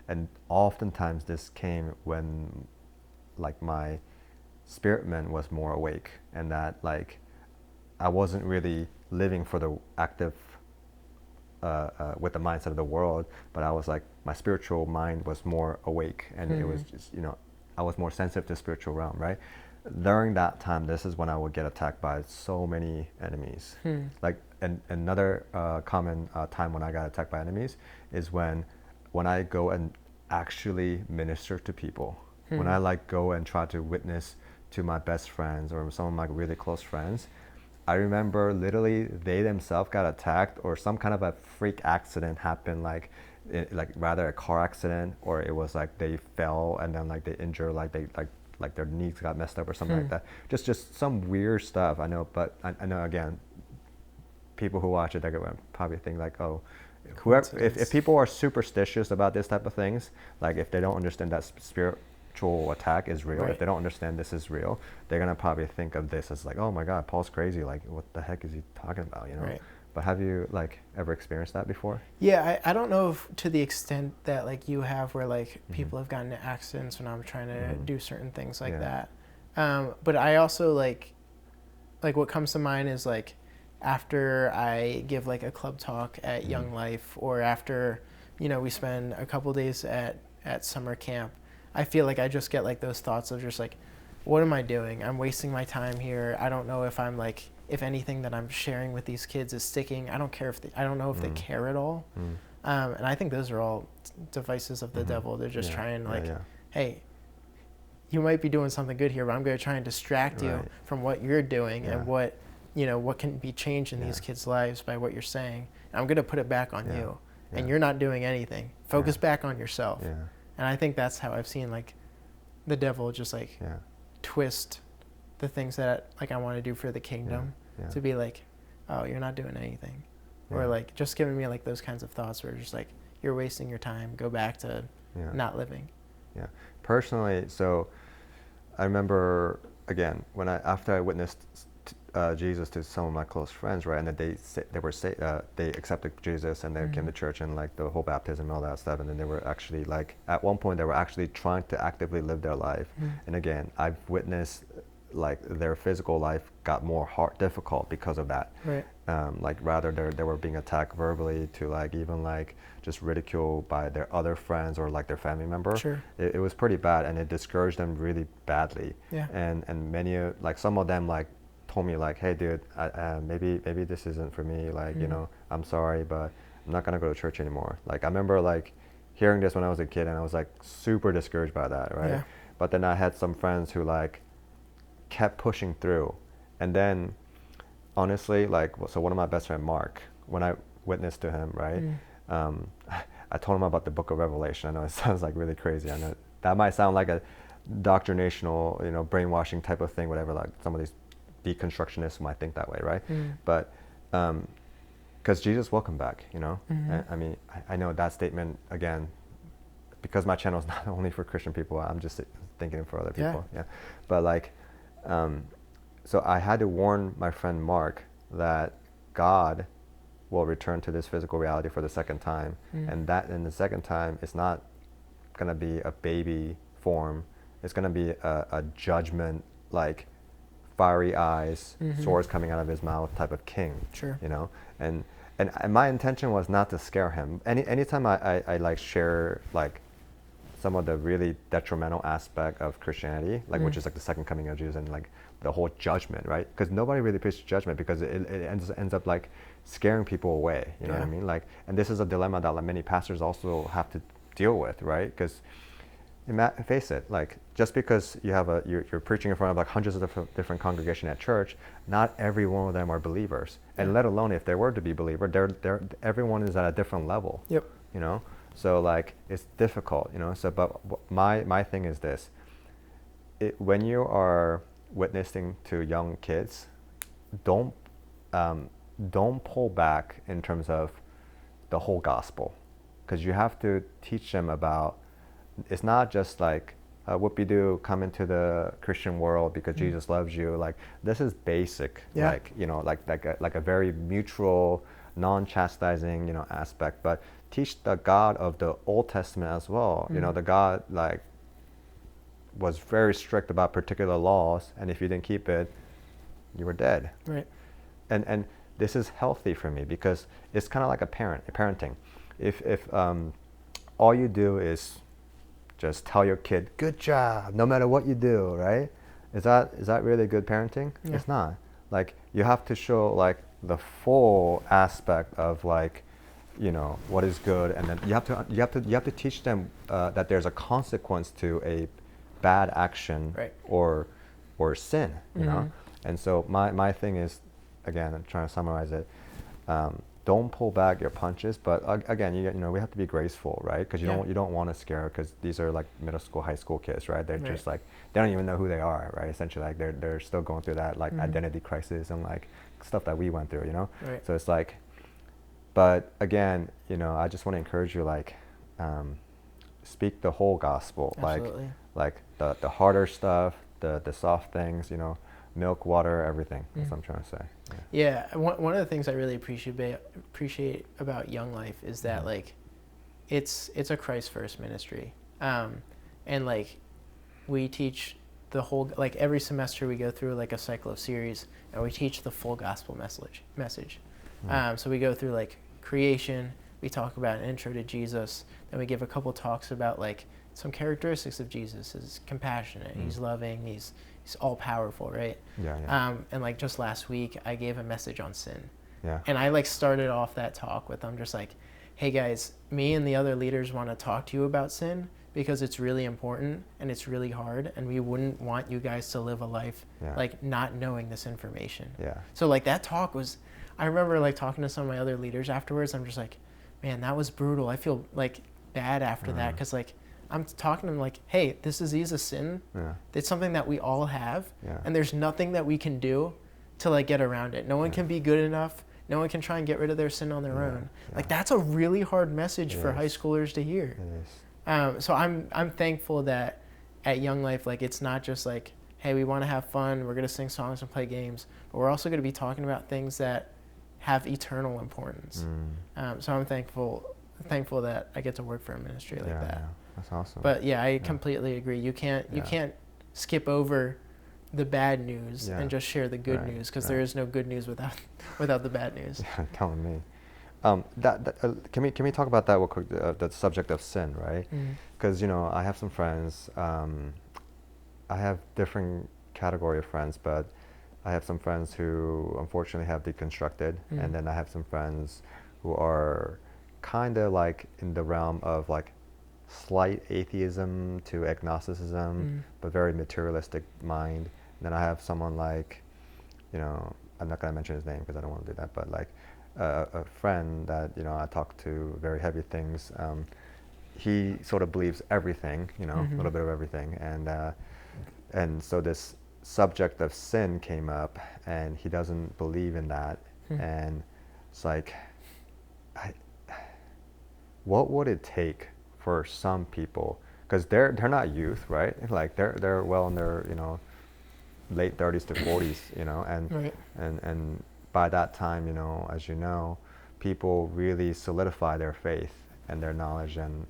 and oftentimes this came when, like, my spirit man was more awake, and that like I wasn't really living for the active with the mindset of the world, but I was like, my spiritual mind was more awake, and it was just, I was more sensitive to the spiritual realm, right? During that time, this is when I would get attacked by so many enemies. Like, and another common time when I got attacked by enemies is when I go and actually minister to people. When I like go and try to witness to my best friends or some of my really close friends, I remember literally they themselves got attacked, or some kind of a freak accident happened, like rather a car accident, or it was like they fell and then like they injured, like they like their knees got messed up or something like that. Just some weird stuff. I know, but I know, again, people who watch it, they're gonna probably think like, oh, whoever, if people are superstitious about this type of things, like if they don't understand that spiritual attack is real, if they don't understand this is real, they're gonna probably think of this as like, oh my God, Paul's crazy. Like, what the heck is he talking about? Right. But have you like ever experienced that before? Yeah, I don't know if to the extent that like you have, where like people have gotten into accidents when I'm trying to do certain things like that. But I also like what comes to mind is like after I give like a club talk at Young Life, or after, we spend a couple days at summer camp, I feel like I just get like those thoughts of just like, what am I doing? I'm wasting my time here. I don't know if I'm like, if anything that I'm sharing with these kids is sticking. I don't care I don't know if they care at all. And I think those are all devices of the devil. They're just trying like, hey, you might be doing something good here, but I'm going to try and distract you from what you're doing and what can be changed in these kids' lives by what you're saying. And I'm going to put it back on you, and you're not doing anything. Focus back on yourself. And I think that's how I've seen like the devil just like twist the things that like I want to do for the kingdom to be like, oh, you're not doing anything, or like just giving me like those kinds of thoughts where just like, you're wasting your time, go back to not living. Personally, so I remember, again, when after I witnessed Jesus to some of my close friends, right, and that they accepted Jesus and they came to church and like the whole baptism and all that stuff, and then they were actually like, at one point they were actually trying to actively live their life. And again, I've witnessed like their physical life got more difficult because of that. Like rather they were being attacked verbally, to like even like just ridiculed by their other friends or like their family member. It was pretty bad, and it discouraged them really badly. And many like some of them like told me like, hey dude, maybe this isn't for me, like I'm sorry, but I'm not gonna go to church anymore. Like I remember like hearing this when I was a kid, and I was like super discouraged by that, right? But then I had some friends who like kept pushing through, and then honestly, like, so one of my best friend Mark, when I witnessed to him, right, I told him about the book of Revelation. I know it sounds like really crazy. I know that might sound like a doctrinational, brainwashing type of thing, whatever, like some of these deconstructionists might think that way, right? But because Jesus will come back, And, I mean, I know that statement, again, because my channel is not only for Christian people, I'm just thinking for other people. But like, so I had to warn my friend Mark that God will return to this physical reality for the second time, and that in the second time it's not going to be a baby form. It's going to be a judgment, like fiery eyes, swords coming out of his mouth type of king. And my intention was not to scare him. Anytime I like share like some of the really detrimental aspect of Christianity, like which is like the second coming of Jesus and like the whole judgment, right? Because nobody really preaches judgment, because it ends up like scaring people away. You know what I mean? Like, and this is a dilemma that like many pastors also have to deal with, right? Because face it, like just because you're preaching in front of like hundreds of different congregations at church, not every one of them are believers, and let alone if they were to be believer, everyone is at a different level. Yep. You know, so like it's difficult. You know, so but my thing is this: when you are witnessing to young kids, don't pull back in terms of the whole gospel, because you have to teach them about. It's not just like whoopie-doo, come into the Christian world because Jesus loves you. Like this is basic, like you know, like a very mutual, non-chastising, you know, aspect. But teach the God of the Old Testament as well. You know, the God like was very strict about particular laws, and if you didn't keep it, you were dead. Right. And this is healthy for me because it's kind of like parenting. If all you do is just tell your kid, good job, no matter what you do, right? Is that really good parenting? Yeah. It's not. Like you have to show like the full aspect of like, you know, what is good, and then you have to teach them that there's a consequence to a bad action or sin, you know. And so my thing is, again, I'm trying to summarize it. Don't pull back your punches, but again, you know, we have to be graceful, right? Because you don't want to scare, because these are like middle school, high school kids, right? They're just like, they don't even know who they are, right? Essentially, like they're still going through that like identity crisis and like stuff that we went through, you know. Right. So it's like, but again, you know, I just want to encourage you, like, speak the whole gospel. Absolutely. like the harder stuff, the soft things, you know. Milk, water, everything. That's what I'm trying to say. Yeah. One of the things I really appreciate about Young Life is that like, it's a Christ first ministry, and like, we teach the whole, like every semester we go through like a cycle of series, and we teach the full gospel message. So we go through like creation. We talk about an intro to Jesus. Then we give a couple talks about like some characteristics of Jesus. He's compassionate. He's loving. He's all powerful, right? Yeah. And like just last week, I gave a message on sin. Yeah. And I like started off that talk with, I'm just like, hey guys, me and the other leaders want to talk to you about sin because it's really important and it's really hard, and we wouldn't want you guys to live a life like not knowing this information. Yeah. So like that talk was, I remember like talking to some of my other leaders afterwards. I'm just like, man, that was brutal. I feel like bad after that, because like, I'm talking to them like, hey, this disease is sin. Yeah. It's something that we all have, and there's nothing that we can do to like get around it. No one can be good enough. No one can try and get rid of their sin on their own. Yeah. Like that's a really hard message for high schoolers to hear. So I'm thankful that at Young Life, like it's not just like, hey, we want to have fun. We're gonna sing songs and play games, but we're also gonna be talking about things that have eternal importance. So I'm thankful that I get to work for a ministry like that. Yeah. That's awesome. But yeah, I completely agree. You can't skip over the bad news and just share the good news, because there is no good news without the bad news. Yeah, telling me. Can we talk about that real quick? The subject of sin, right? Because you know, I have some friends. I have different category of friends, but I have some friends who unfortunately have deconstructed, and then I have some friends who are kind of like in the realm of like slight atheism to agnosticism, but very materialistic mind. And then I have someone like, you know, I'm not going to mention his name because I don't want to do that, but like a friend that, you know, I talk to, very heavy things. He sort of believes everything, you know, a little bit of everything. And so this subject of sin came up, and he doesn't believe in that. And it's like, what would it take for some people, because they're not youth, right? Like they're well in their, you know, late 30s to 40s, you know, and by that time, you know, as you know, people really solidify their faith and their knowledge and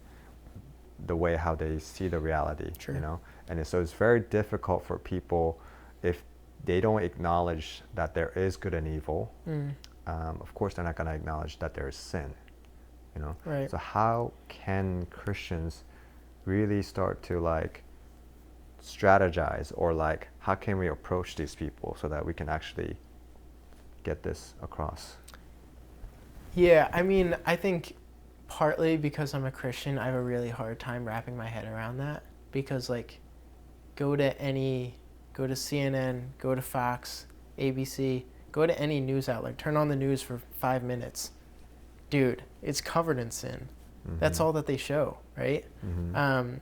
the way how they see the reality, you know, and so it's very difficult for people if they don't acknowledge that there is good and evil. Of course, they're not going to acknowledge that there is sin. You know? Right. So how can Christians really start to like strategize, or like how can we approach these people so that we can actually get this across? Yeah, I mean, I think partly because I'm a Christian, I have a really hard time wrapping my head around that. because like go to CNN, go to Fox, ABC, go to any news outlet, turn on the news for 5 minutes. Dude, it's covered in sin. Mm-hmm. That's all that they show, right? Mm-hmm.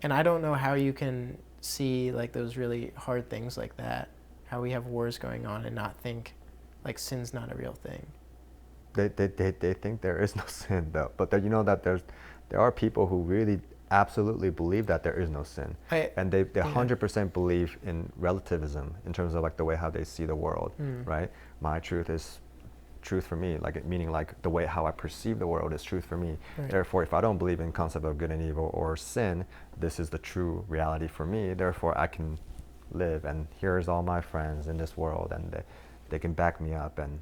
And I don't know how you can see like those really hard things like that, how we have wars going on and not think like sin's not a real thing. They think there is no sin though, but you know that there are people who really absolutely believe that there is no sin, and they 100% believe in relativism in terms of like the way how they see the world, right? My truth is truth for me, like meaning like the way how I perceive the world is truth for me. Right. Therefore, if I don't believe in concept of good and evil or sin, this is the true reality for me. Therefore, I can live, and here's all my friends in this world, and they can back me up. And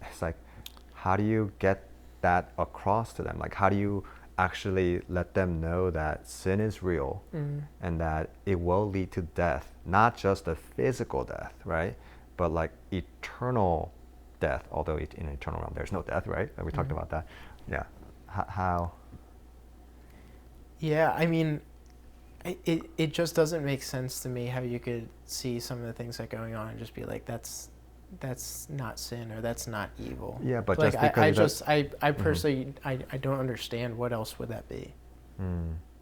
it's like, how do you get that across to them? Like, how do you actually let them know that sin is real and that it will lead to death, not just a physical death, right? But like eternal death, although in eternal realm there's no death, right? We talked about that. Yeah. How? Yeah, I mean, it just doesn't make sense to me how you could see some of the things that are going on and just be like, that's not sin or that's not evil. Yeah, but like, just because I personally I don't understand what else would that be.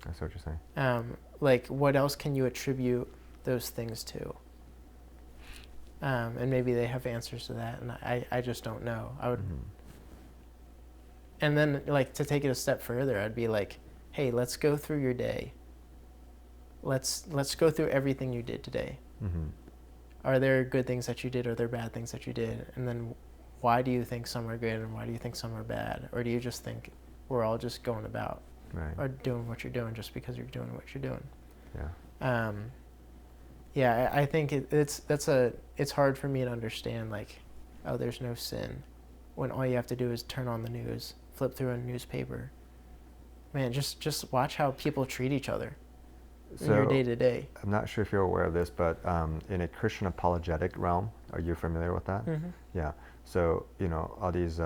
That's what you're saying. Like what else can you attribute those things to? And maybe they have answers to that, and I just don't know. I would, and then like to take it a step further, I'd be like, hey, let's go through your day. Let's go through everything you did today. Are there good things that you did? Are there bad things that you did? And then why do you think some are good and why do you think some are bad? Or do you just think we're all just going about or doing what you're doing just because you're doing what you're doing? Yeah. Yeah, I think it's hard for me to understand like, oh, there's no sin, when all you have to do is turn on the news, flip through a newspaper. Man, just watch how people treat each other in your day to day. I'm not sure if you're aware of this, but in a Christian apologetic realm, are you familiar with that? Yeah. So all these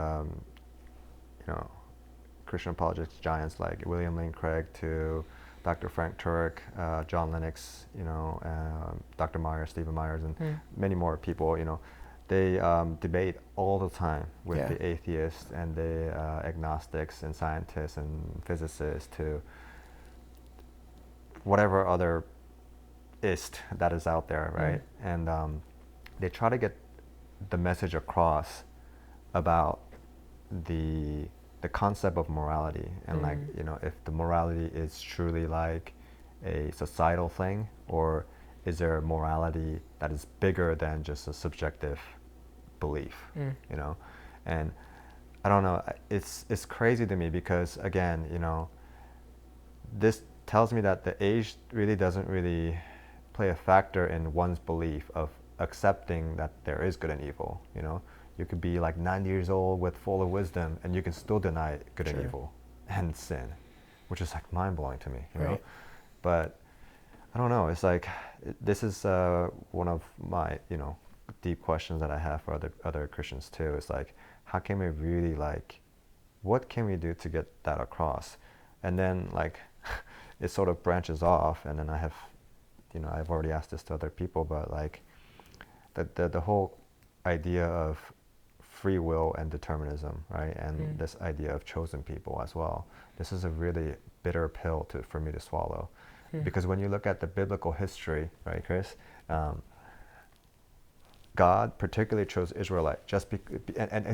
Christian apologetics giants like William Lane Craig to Dr. Frank Turek, John Lennox, Dr. Myers, Stephen Myers, and many more people, they debate all the time with the atheists and the agnostics and scientists and physicists to whatever other ist that is out there, right? And they try to get the message across about the concept of morality and like if the morality is truly like a societal thing, or is there a morality that is bigger than just a subjective belief, and I don't know, it's crazy to me because again, this tells me that the age really doesn't really play a factor in one's belief of accepting that there is good and evil. You could be like 90 years old with full of wisdom and you can still deny good and evil and sin, which is like mind-blowing to me, you know? But I don't know, it's like, this is one of my, deep questions that I have for other Christians too. It's like, how can we really like, what can we do to get that across? And then like, it sort of branches off, and then I have, I've already asked this to other people, but like, the whole idea of free will and determinism, right? And this idea of chosen people as well. This is a really bitter pill for me to swallow. Because when you look at the biblical history, right, Chris, God particularly chose Israelite and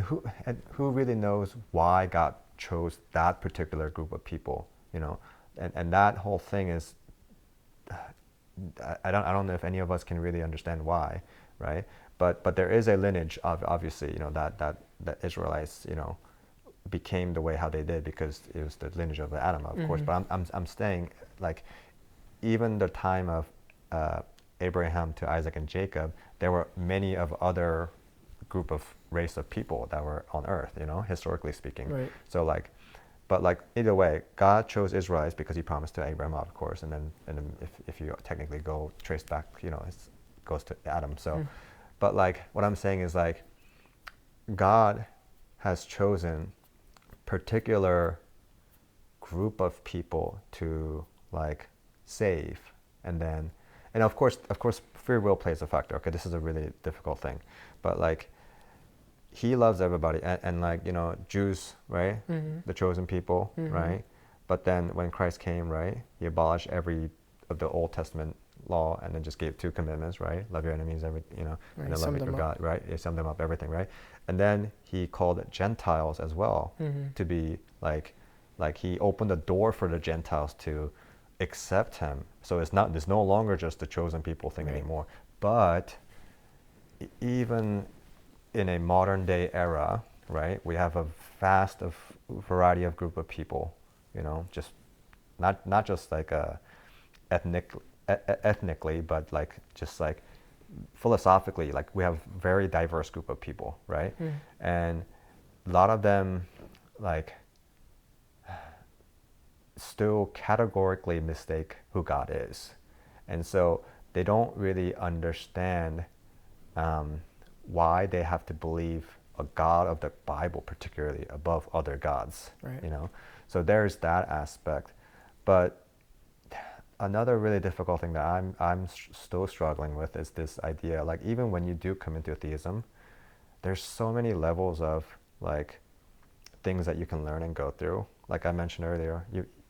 who really knows why God chose that particular group of people, and that whole thing is, I don't know if any of us can really understand why, right? But there is a lineage of, obviously, that Israelites, became the way how they did because it was the lineage of Adam, of course. But I'm saying, like, even the time of Abraham to Isaac and Jacob, there were many of other group of race of people that were on earth, historically speaking. Right. So like, but like either way, God chose Israelites because He promised to Abraham, of course, and then if you technically go trace back, it goes to Adam. So, but like what I'm saying is like, God has chosen particular group of people to like save, and then, and of course free will plays a factor. Okay, this is a really difficult thing, but like he loves everybody, and like, you know, Jews, right, the chosen people, right, but then when Christ came, right, he abolished every of the Old Testament law and then just gave 2 commandments, right, love your enemies, you know, right, and then love your God, right, he summed them up, everything, right, and then he called Gentiles as well to be like he opened the door for the Gentiles to accept him. So there's no longer just the chosen people thing anymore. But even in a modern day era, right, we have a vast variety of group of people, you know, just not just like ethnically, but like just like philosophically, like we have very diverse group of people, right, and a lot of them like still categorically mistake who God is, and so they don't really understand why they have to believe a God of the Bible particularly above other gods, you know. So there's that aspect, but another really difficult thing that I'm still struggling with is this idea, like even when you do come into theism, there's so many levels of like things that you can learn and go through. Like I mentioned earlier,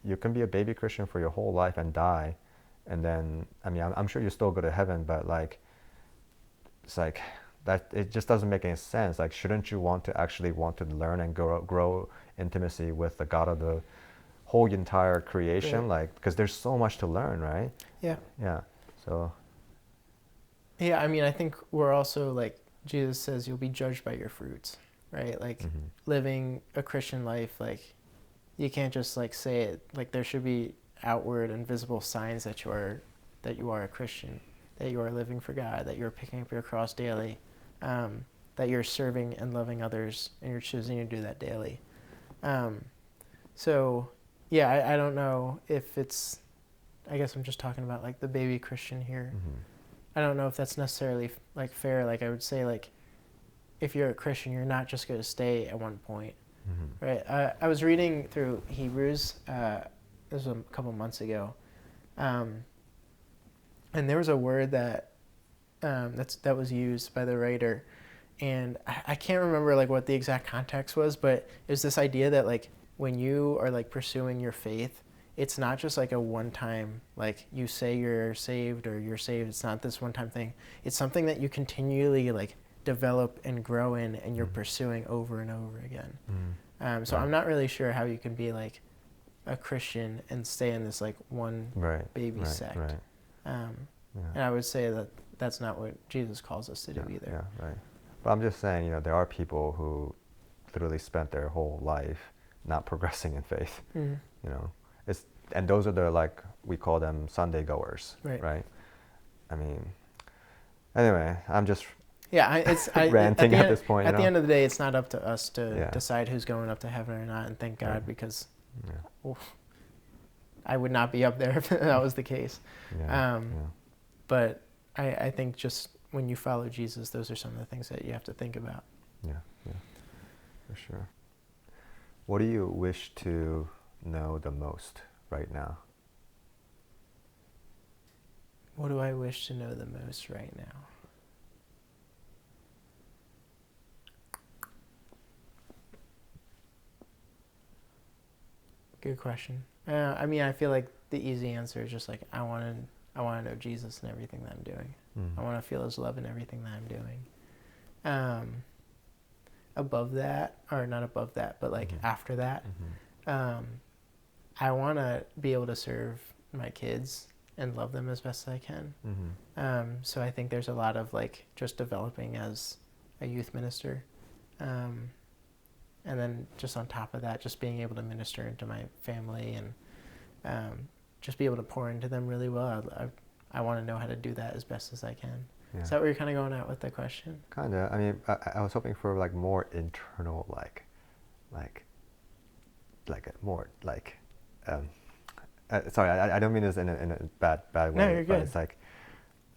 you can be a baby Christian for your whole life and die, and then I mean I'm sure you still go to heaven, but like it's like that it just doesn't make any sense. Like shouldn't you want to learn and grow intimacy with the God of the whole entire creation, like because there's so much to learn, right? So I mean I think we're also like Jesus says you'll be judged by your fruits, right? Like living a Christian life, like you can't just like say it, like there should be outward and visible signs that you are a Christian, that you are living for God, that you're picking up your cross daily, that you're serving and loving others, and you're choosing to do that daily. So yeah, I don't know if it's, I guess I'm just talking about like the baby Christian here. I don't know if that's necessarily like fair. Like I would say like if you're a Christian, you're not just going to stay at one point. Right. I was reading through Hebrews. This was a couple months ago, and there was a word that that was used by the writer, and I can't remember like what the exact context was, but it was this idea that like when you are like pursuing your faith, it's not just like a one-time, like you say you're saved or you're saved. It's not this one-time thing. It's something that you continually like develop and grow in, and you're pursuing over and over again. So I'm not really sure how you can be like a Christian and stay in this like one baby sect. And I would say that that's not what Jesus calls us to do either. But I'm just saying, you know, there are people who literally spent their whole life not progressing in faith. You know, and those are the, like, we call them Sunday goers, right? I mean, anyway, I'm just ranting at this point. At the end of the day, it's not up to us to decide who's going up to heaven or not, and thank God, because I would not be up there if that was the case. But I think just when you follow Jesus, those are some of the things that you have to think about. Yeah, for sure. What do you wish to know the most right now? What do I wish to know the most right now? Good question. I mean, I feel like the easy answer is just like I want to know Jesus in everything that I'm doing. I want to feel His love in everything that I'm doing. Above that, or not above that, but like after that, I want to be able to serve my kids and love them as best as I can. So I think there's a lot of like just developing as a youth minister. And then just on top of that, just being able to minister into my family and just be able to pour into them really well. I want to know how to do that as best as I can. Is that where you're kind of going at with the question? Kind of. I mean, I was hoping for like more internal, like a more like. Sorry, I don't mean this in a bad way. No, you're good. But it's like,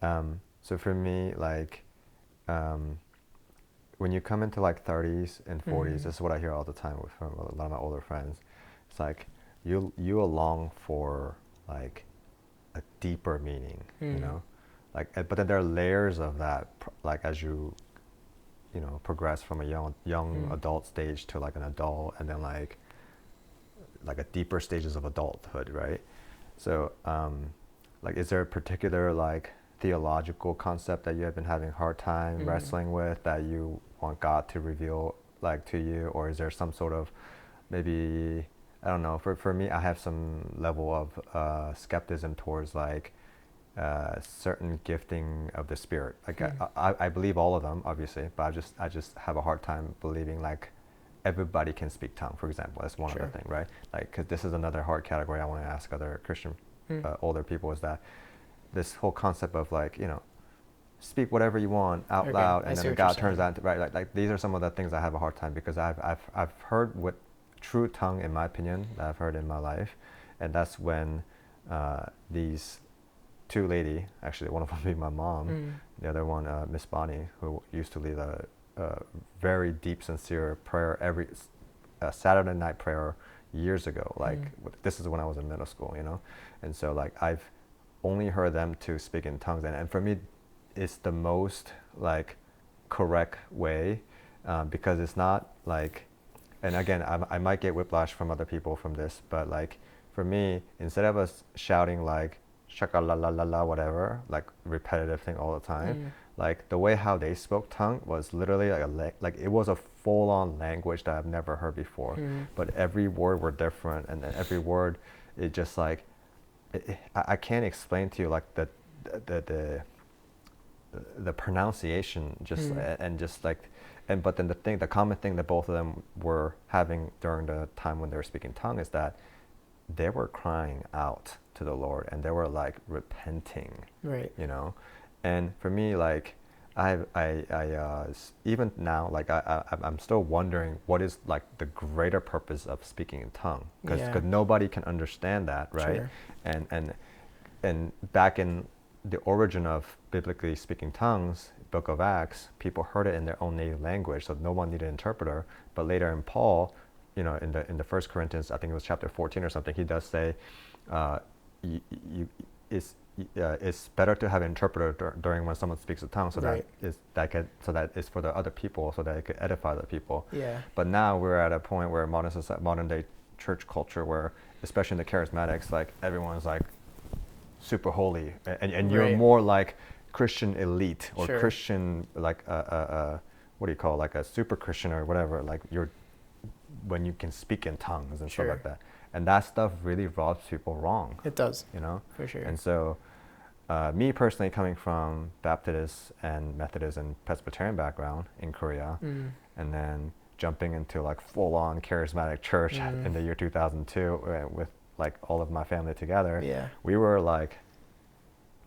so for me, like, when you come into like 30s and 40s, this is what I hear all the time from a lot of my older friends. It's like you long for like a deeper meaning, you know, like, but then there are layers of that, like as you know, progress from a young adult stage to like an adult, and then like a deeper stages of adulthood, right? So like, is there a particular like theological concept that you have been having a hard time wrestling with that you want God to reveal like to you, or is there some sort of, maybe, I don't know, for me, I have some level of skepticism towards like certain gifting of the Spirit. Like I believe all of them, obviously, but I just have a hard time believing like everybody can speak tongue, for example. That's one other thing, right? Like, because this is another hard category I want to ask other Christian older people, is that this whole concept of like, you know, speak whatever you want out loud, and then God turns out, right? Like these are some of the things I have a hard time, because I've heard what true tongue, in my opinion, that I've heard in my life, and that's when these two lady, actually one of them being my mom, the other one Miss Bonnie, who used to lead a very deep, sincere prayer every Saturday night prayer years ago. Like this is when I was in middle school, you know, and so like I've only heard them to speak in tongues, and for me, it's the most like correct way, because it's not like, and again, I might get whiplash from other people from this, but like for me, instead of us shouting like shaka la la la la whatever, like repetitive thing all the time, like the way how they spoke tongue was literally like it was a full-on language that I've never heard before, but every word were different, and then every word, it just like I can't explain to you like the pronunciation, just and just like, and but then the common thing that both of them were having during the time when they were speaking tongue is that they were crying out to the Lord, and they were like repenting, right? You know, and for me, like I even now, like I'm still wondering what is like the greater purpose of speaking in tongue, because nobody can understand that, right? Sure. And back in the origin of biblically speaking tongues, Book of Acts, people heard it in their own native language, so no one needed an interpreter. But later in Paul, you know, in the First Corinthians, I think it was chapter 14 or something, he does say, it's better to have an interpreter during when someone speaks a tongue, so that it's for the other people, so that it could edify the people. Yeah. But now we're at a point where modern day church culture, where especially in the charismatics, like everyone's like super holy, and you're more like Christian elite, or Christian like what do you call, like a super Christian or whatever, like you're, when you can speak in tongues and stuff like that. And that stuff really rubs people wrong. It does. You know? For sure. And so me personally, coming from Baptist and Methodist and Presbyterian background in Korea, and then jumping into like full-on charismatic church in the year 2002 with like all of my family together, we were like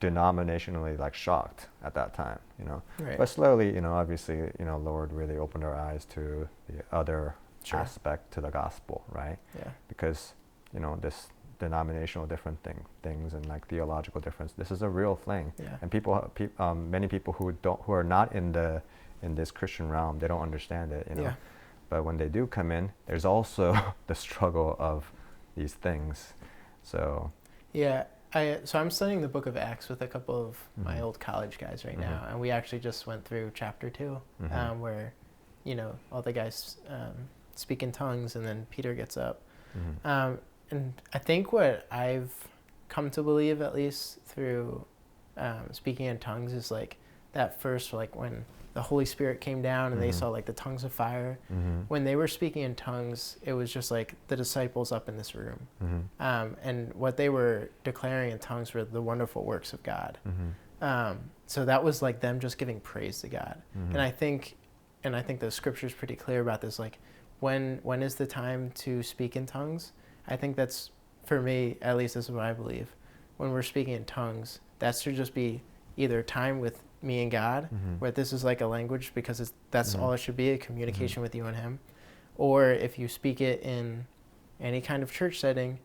denominationally like shocked at that time, you know. But slowly, you know, obviously, you know, Lord really opened our eyes to the other aspect to the gospel, right? Because, you know, this denominational different things and like theological difference, this is a real thing, and many people who are not in this Christian realm, they don't understand it, you know. But when they do come in, there's also the struggle of these things. So so I'm studying the Book of Acts with a couple of my old college guys right now, and we actually just went through chapter 2, where, you know, all the guys speak in tongues, and then Peter gets up. And I think what I've come to believe, at least through speaking in tongues, is like that first, like when the Holy Spirit came down and they saw like the tongues of fire. When they were speaking in tongues, it was just like the disciples up in this room. And what they were declaring in tongues were the wonderful works of God. So that was like them just giving praise to God. And I think the scripture's pretty clear about this. Like, when is the time to speak in tongues? I think that's, for me, at least this is what I believe. When we're speaking in tongues, that should just be either time with me and God, where this is like a language, because that's all it should be, a communication with you and Him. Or if you speak it in any kind of church setting,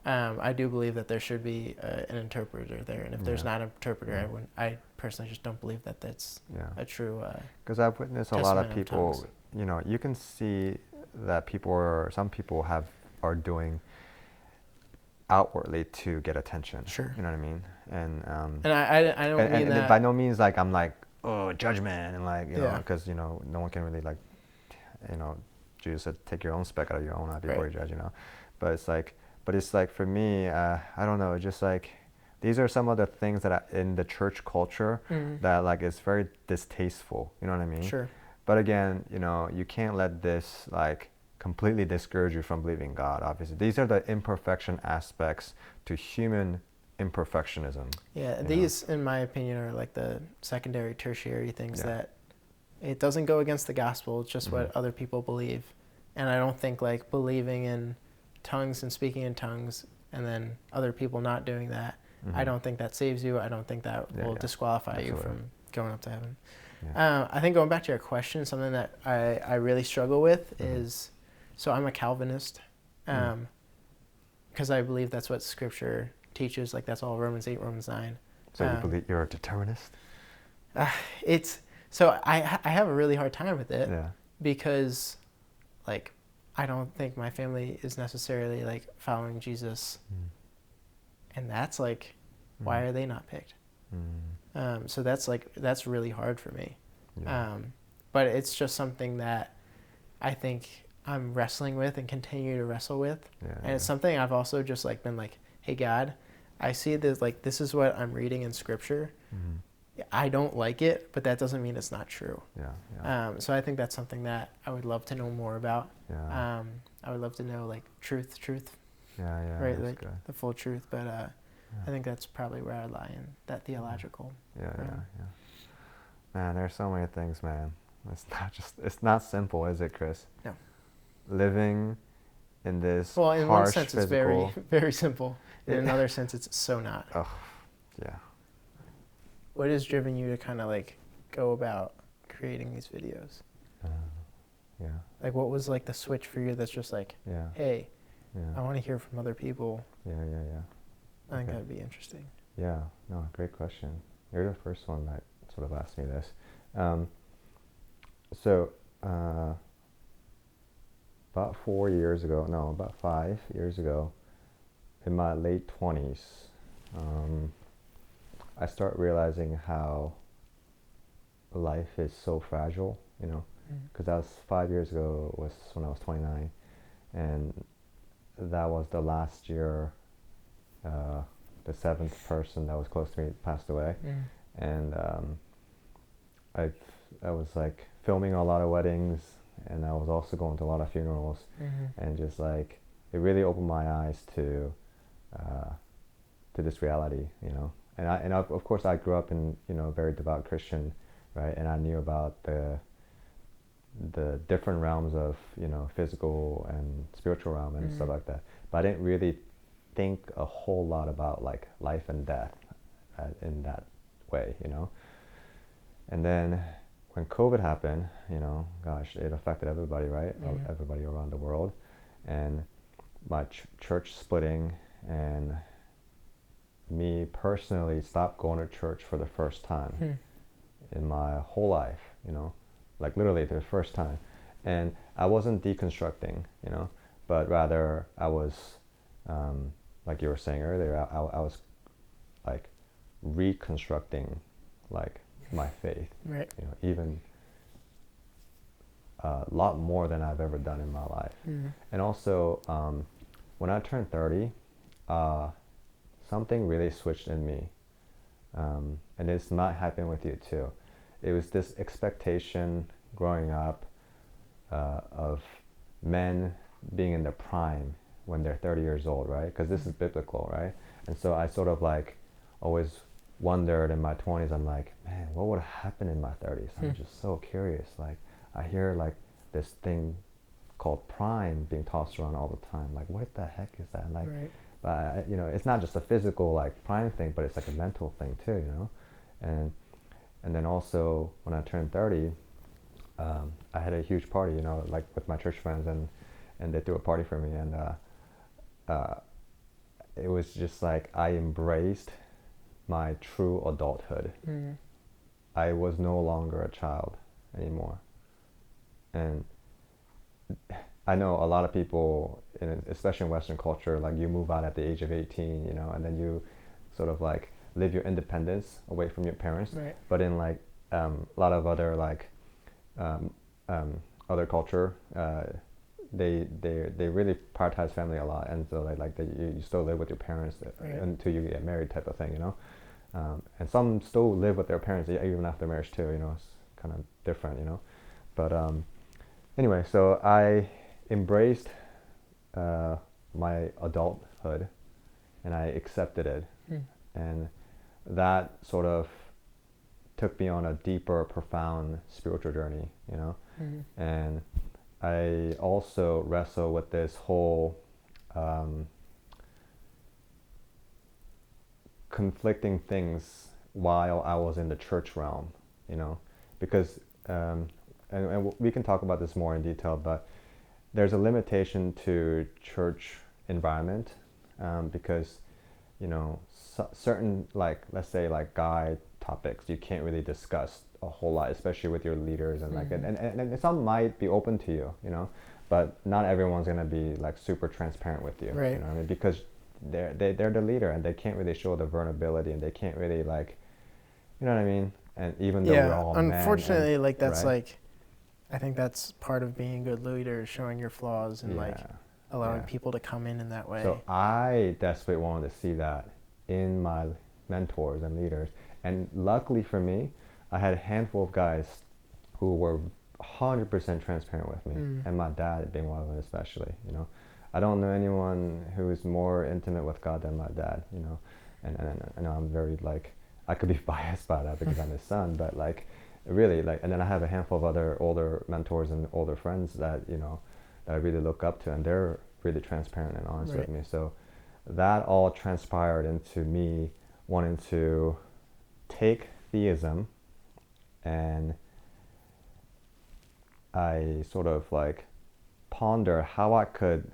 I do believe that there should be an interpreter there. And if there's not an interpreter, I personally just don't believe that that's a true because I've witnessed a lot of people, you know, you can see that some people are doing outwardly to get attention. Sure. You know what I mean? And I don't mean that. By no means like I'm like, oh, judgment, and like, you know, because, you know, no one can really like, you know, Jesus said, take your own speck out of your own eye before you judge, you know. But it's like for me, I don't know, just like, these are some of the things that in the church culture that like is very distasteful. You know what I mean? Sure. But again, you know, you can't let this like completely discourage you from believing God. Obviously, these are the imperfection aspects to human imperfectionism. Yeah, these, in my opinion, are like the secondary, tertiary things that it doesn't go against the gospel. It's just what other people believe, and I don't think like believing in tongues and speaking in tongues, and then other people not doing that. I don't think that saves you. I don't think that will disqualify you from going up to heaven. Yeah. I think going back to your question, something that I really struggle with is, so I'm a Calvinist, because I believe that's what Scripture teaches. Like that's all Romans 8, Romans 9. So you believe you're a determinist? So I have a really hard time with it because, like, I don't think my family is necessarily like following Jesus, and that's like, why are they not picked? So that's really hard for me. But it's just something that I think I'm wrestling with and continue to wrestle with. And it's something I've also just like been like, hey God, I see this, like, this is what I'm reading in Scripture. I don't like it, but that doesn't mean it's not true. So I think that's something that I would love to know more about. I would love to know like truth. Right, like good. The full truth. But I think that's probably where I lie in that theological. Man, there's so many things, man. It's not simple, is it, Chris? No. Living in this in harsh one sense physical... it's very, very simple. In another sense it's so not. Oh, yeah. What has driven you to kind of like go about creating these videos? Like what was like the switch for you that's just like, hey, I want to hear from other people. I think that'd be interesting. Yeah, no, great question. You're the first one that sort of asked me this. About 5 years ago, in my late 20s, I start realizing how life is so fragile, you know, because that was 5 years ago, was when I was 29, and that was the last year the seventh person that was close to me passed away. And I was like filming a lot of weddings, and I was also going to a lot of funerals, and just like it really opened my eyes to this reality, you know. And of course I grew up in, you know, a very devout Christian, right? And I knew about the different realms of, you know, physical and spiritual realm and stuff like that. But I didn't really think a whole lot about like life and death in that way, you know. And then when COVID happened, you know, gosh, it affected everybody, right? Everybody around the world. And my church splitting, and me personally stopped going to church for the first time in my whole life, you know, like literally the first time. And I wasn't deconstructing, you know, but rather I was, like you were saying earlier, I was like reconstructing like my faith, right? You know, even a lot more than I've ever done in my life. And also, when I turned 30, something really switched in me, and this might happen with you too. It was this expectation growing up of men being in their prime when they're 30 years old, right? Because this is biblical, right? And so I sort of like always wondered in my 20s, I'm like, man, what would happen in my 30s? I'm just so curious. Like, I hear like this thing called prime being tossed around all the time. Like, what the heck is that? Like, but you know, it's not just a physical like prime thing, but it's like a mental thing too, you know. And then also when I turned 30, I had a huge party, you know, like with my church friends, and they threw a party for me, and it was just like I embraced my true adulthood. I was no longer a child anymore, and I know a lot of people, especially in Western culture, like you move out at the age of 18, you know, and then you sort of like live your independence away from your parents. Right. But in like a lot of other like other culture, they really prioritize family a lot, and so you still live with your parents until you get married, type of thing, you know. And some still live with their parents even after marriage too, you know. It's kind of different, you know. But anyway, so I embraced my adulthood, and I accepted it, and that sort of took me on a deeper, profound spiritual journey, you know. And I also wrestle with this whole conflicting things while I was in the church realm, you know, because and we can talk about this more in detail, but there's a limitation to church environment, because, you know, certain, like, let's say like guy topics you can't really discuss a whole lot, especially with your leaders, and like and some might be open to you, you know, but not everyone's gonna be like super transparent with you, right. You know what I mean? Because they're the leader, and they can't really show the vulnerability, and they can't really, like, you know what I mean? And even though we're all unfortunately, men, like that's right? like, I think that's part of being a good leader, showing your flaws and like allowing people to come in that way. So I desperately wanted to see that in my mentors and leaders, and luckily for me, I had a handful of guys who were 100% transparent with me, and my dad being one of them especially, you know. I don't know anyone who is more intimate with God than my dad, you know, and I know I'm very, like, I could be biased by that because I'm his son, but like, really, like, and then I have a handful of other older mentors and older friends that, you know, that I really look up to, and they're really transparent and honest with me. So that all transpired into me wanting to take theism, and I sort of like ponder how I could,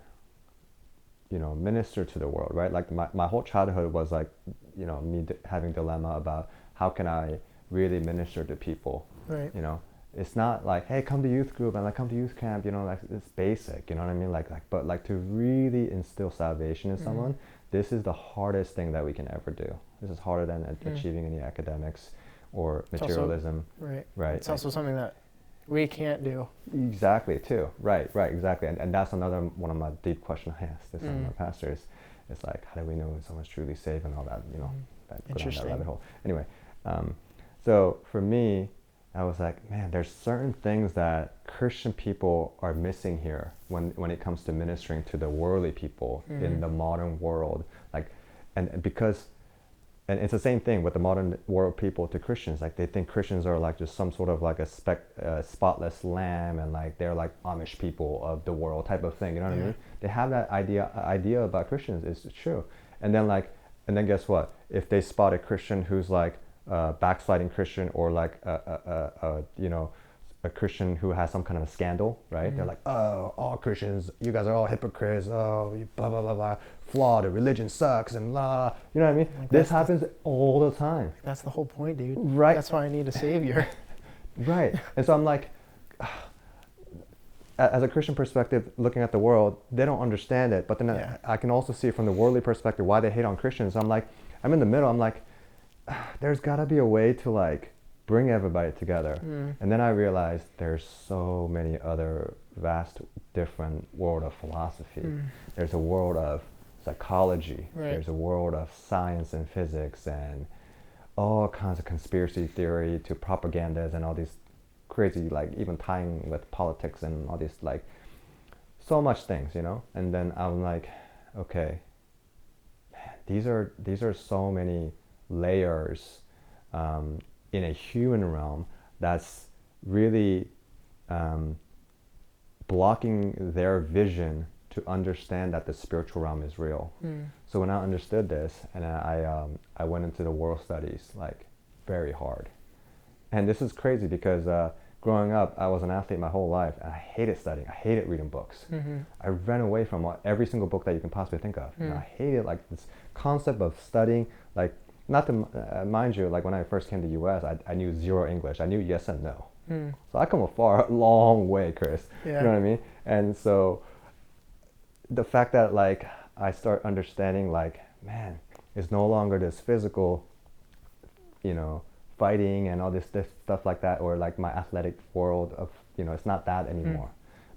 you know, minister to the world, right? Like my whole childhood was like, you know, me having dilemma about how can I really minister to people, right? You know, it's not like, hey, come to youth group and like come to youth camp, you know, like it's basic, you know what I mean? But like to really instill salvation in someone, this is the hardest thing that we can ever do. This is harder than achieving any academics or materialism, also, right? It's also something that we can't do. Exactly, too. Right, exactly. And that's another one of my deep questions I asked this my pastors. It's like, how do we know when someone's truly saved and all that, you know, that go down that rabbit hole. Anyway, so for me, I was like, man, there's certain things that Christian people are missing here when it comes to ministering to the worldly people in the modern world. Like, and because, and it's the same thing with the modern world people to Christians. Like, they think Christians are like just some sort of like a spotless lamb, and like they're like Amish people of the world type of thing. You know what I mean? They have that idea about Christians. It's true. And then guess what? If they spot a Christian who's like backsliding Christian, or like you know, a Christian who has some kind of a scandal, right? They're like, oh, all Christians, you guys are all hypocrites. Oh, you blah blah blah blah, flawed. Religion sucks and blah. You know what I mean? Like, this happens all the time. That's the whole point, dude. Right. That's why I need a savior. Right. And so I'm like, as a Christian perspective, looking at the world, they don't understand it. But then I can also see from the worldly perspective why they hate on Christians. I'm like, I'm in the middle. I'm like, there's got to be a way to like bring everybody together. And then I realized there's so many other vast different world of philosophy. There's a world of psychology. There's a world of science and physics and all kinds of conspiracy theory to propagandas and all these crazy, like even tying with politics and all these, like, so much things, you know. And then I'm like, okay, man, these are so many layers in a human realm that's really blocking their vision to understand that the spiritual realm is real. So when I understood this, and I went into the world studies like very hard. And this is crazy because growing up, I was an athlete my whole life, and I hated studying. I hated reading books. I ran away from every single book that you can possibly think of. And I hated like this concept of studying, like, not to mind you, like when I first came to the US, I knew zero English. I knew yes and no. So I come a long way, Chris. Yeah. You know what I mean? And so the fact that like I start understanding like, man, it's no longer this physical, you know, fighting and all this stuff like that, or like my athletic world of, you know, it's not that anymore.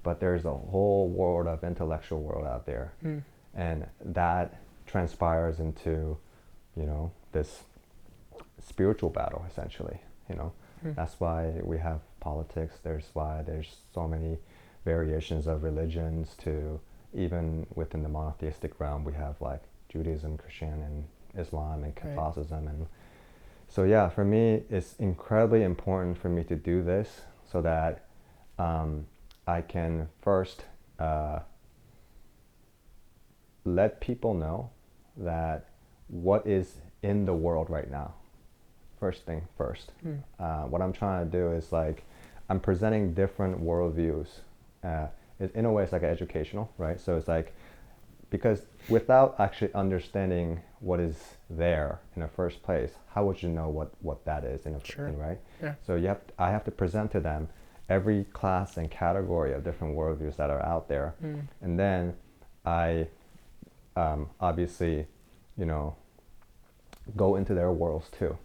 But there's a whole world of intellectual world out there. And that transpires into, you know, this spiritual battle essentially, you know. That's why we have politics. There's why there's so many variations of religions, to even within the monotheistic realm we have like Judaism, Christian, and Islam, and Catholicism. And so yeah, for me it's incredibly important for me to do this so that I can first let people know that what is in the world right now. First thing first. What I'm trying to do is like, I'm presenting different worldviews. In a way, it's like educational, right? So it's like, because without actually understanding what is there in the first place, how would you know what that is right? Yeah. So I have to present to them every class and category of different worldviews that are out there, and then I obviously, you know, go into their worlds too,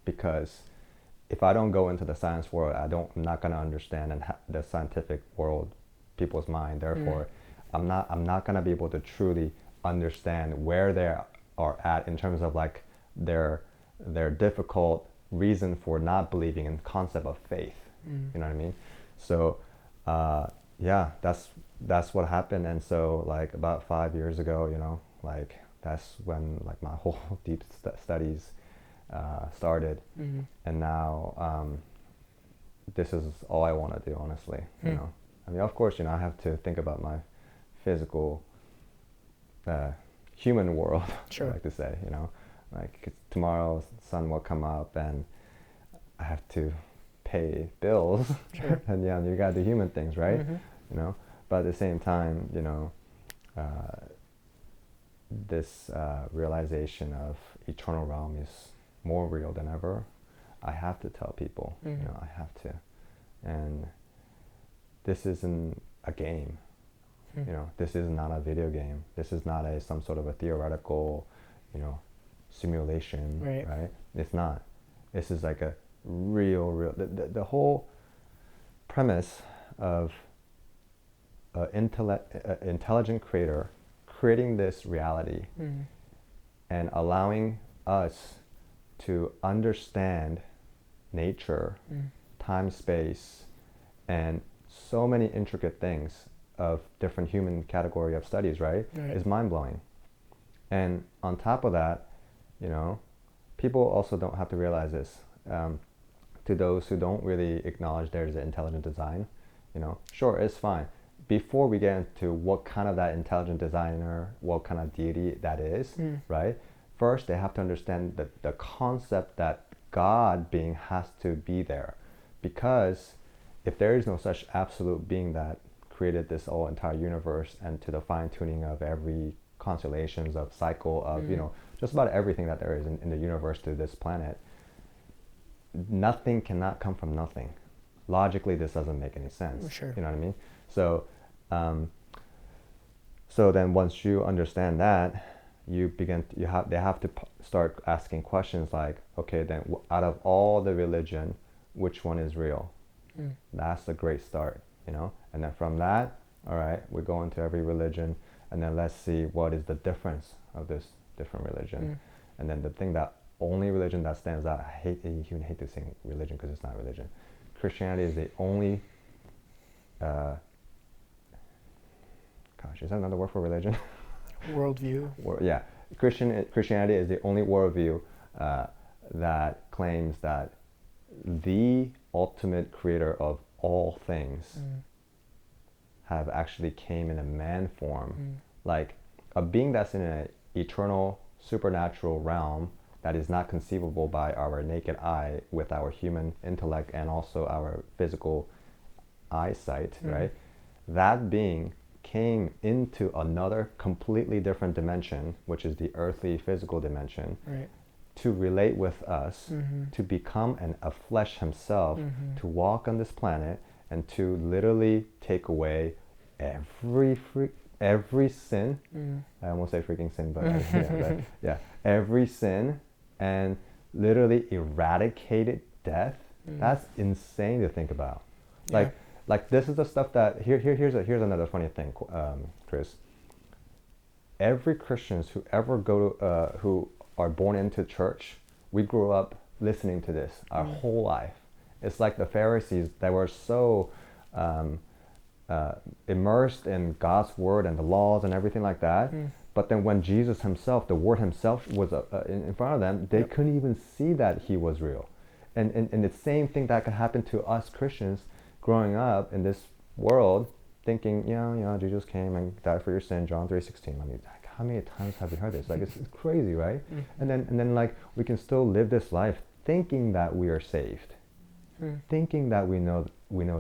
because if I don't go into the science world, I'm not going to understand the scientific world, people's mind. Therefore, I'm not going to be able to truly understand where they are at in terms of like their difficult reason for not believing in the concept of faith. You know what I mean? So yeah, that's what happened. And so like about 5 years ago, you know, like that's when like my whole deep studies started. And now this is all I want to do, honestly. You know, I mean, of course, you know, I have to think about my physical human world. Sure. I like to say, you know, like tomorrow sun will come up and I have to pay bills. Sure. And yeah, you got the human things, right? You know, but at the same time, you know, this realization of eternal realm is more real than ever. I have to tell people, you know, I have to. And this isn't a game. You know, this is not a video game. This is not some sort of a theoretical, you know, simulation, right? It's not. This is like a real, the whole premise of an intelligent creator creating this reality and allowing us to understand nature, time, space, and so many intricate things of different human category of studies, right? Is mind-blowing. And on top of that, you know, people also don't have to realize this. To those who don't really acknowledge there's an intelligent design, you know, sure, it's fine. Before we get into what kind of that intelligent designer, what kind of deity that is, right? First, they have to understand the concept that God being has to be there. Because if there is no such absolute being that created this whole entire universe and to the fine-tuning of every constellations of cycle of, you know, just about everything that there is in the universe to this planet, nothing cannot come from nothing. Logically, this doesn't make any sense. Sure. You know what I mean? So, so then once you understand that, they have to start asking questions like, okay, then out of all the religion, which one is real? That's a great start, you know? And then from that, all right, we go into every religion, and then let's see what is the difference of this different religion. And then the thing that only religion that stands out, I even hate to say religion because it's not religion. Christianity is the only, gosh, is that another word for religion? Worldview. Yeah, Christianity is the only worldview that claims that the ultimate creator of all things have actually came in a man form, like a being that's in an eternal supernatural realm that is not conceivable by our naked eye with our human intellect and also our physical eyesight, right? That being came into another completely different dimension, which is the earthly physical dimension, to relate with us, to become a flesh himself, to walk on this planet, and to literally take away every sin. I won't say freaking sin, but every sin, and literally eradicated death. That's insane to think about. Like this is the stuff that here's another funny thing, Chris. Every Christians who ever who are born into church, we grew up listening to this our whole life. It's like the Pharisees that were so immersed in God's word and the laws and everything like that. But then when Jesus himself, the word himself was in front of them, they couldn't even see that he was real. And the same thing that could happen to us Christians growing up in this world, thinking, Jesus came and died for your sin, John 3:16. I mean, how many times have we heard this? Like, it's crazy, right? And then like we can still live this life thinking that we are saved, thinking that we know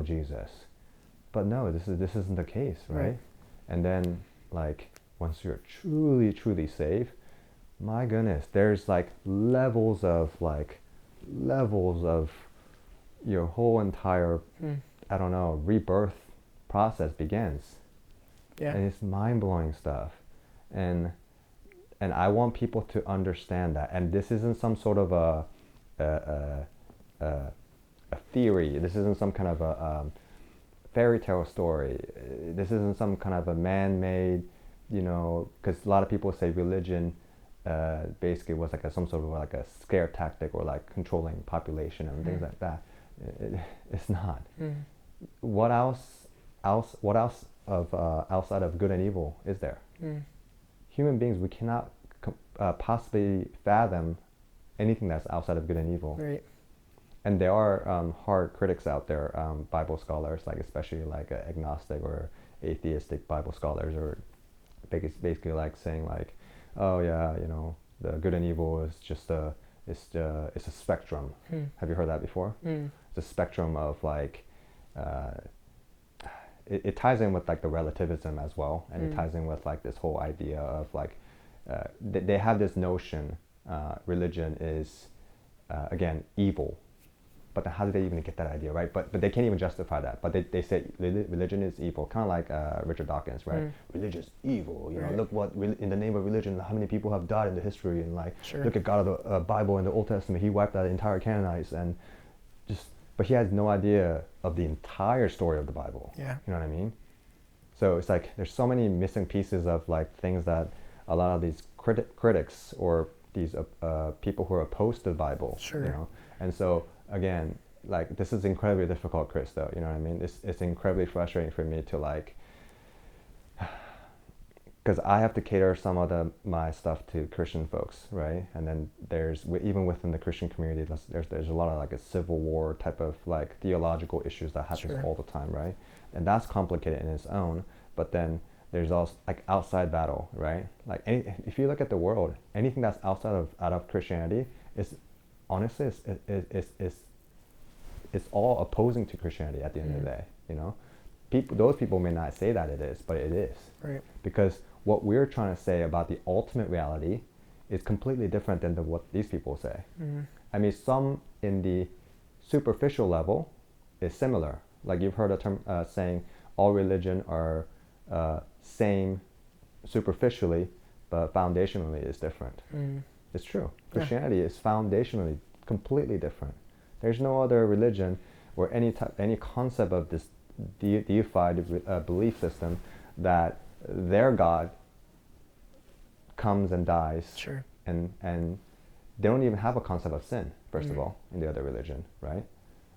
Jesus, but no, this isn't the case, right? And then like once you're truly saved, my goodness, there's like levels of your whole entire rebirth process begins. And it's mind-blowing stuff, and I want people to understand that. And this isn't some sort of a theory. This isn't some kind of a fairy tale story. This isn't some kind of a man-made, because a lot of people say religion basically was like some sort of like a scare tactic or like controlling population and things like that. It's not. What else of outside of good and evil is there? Human beings, we cannot possibly fathom anything that's outside of good and evil. Right. And there are hard critics out there, Bible scholars, like especially like agnostic or atheistic Bible scholars, or basically like saying like, oh yeah, the good and evil is just it's a spectrum. Have you heard that before? It's a spectrum of like. It ties in with like the relativism as well, and it ties in with like this whole idea of like they have this notion religion is again evil, but then how did they even get that idea, right? But they can't even justify that. But they say religion is evil, kind of like Richard Dawkins, right? Religion is evil. Look what in the name of religion, how many people have died in the history, and like look at God of the Bible in the Old Testament, he wiped out the entire Canaanites, and just. But he has no idea of the entire story of the Bible. Yeah. You know what I mean? So it's like there's so many missing pieces of like things that a lot of these critics or these people who are opposed to the Bible. Sure. And so again, like this is incredibly difficult, Chris. Though you know what I mean? It's incredibly frustrating for me to like. Because I have to cater some of my stuff to Christian folks, right? And then there's even within the Christian community, there's a lot of like a civil war type of like theological issues that happens all the time, right? And that's complicated in its own. But then there's also like outside battle, right? Like if you look at the world, anything that's out of Christianity is honestly it's all opposing to Christianity at the end of the day. Those people may not say that it is, but it is, right? Because what we're trying to say about the ultimate reality is completely different than what these people say. I mean, some in the superficial level is similar. Like you've heard a term saying all religion are same superficially, but foundationally is different. It's true. Christianity is foundationally completely different. There's no other religion or any concept of this deified belief system that their God comes and dies, and they don't even have a concept of sin, first of all, in the other religion, right?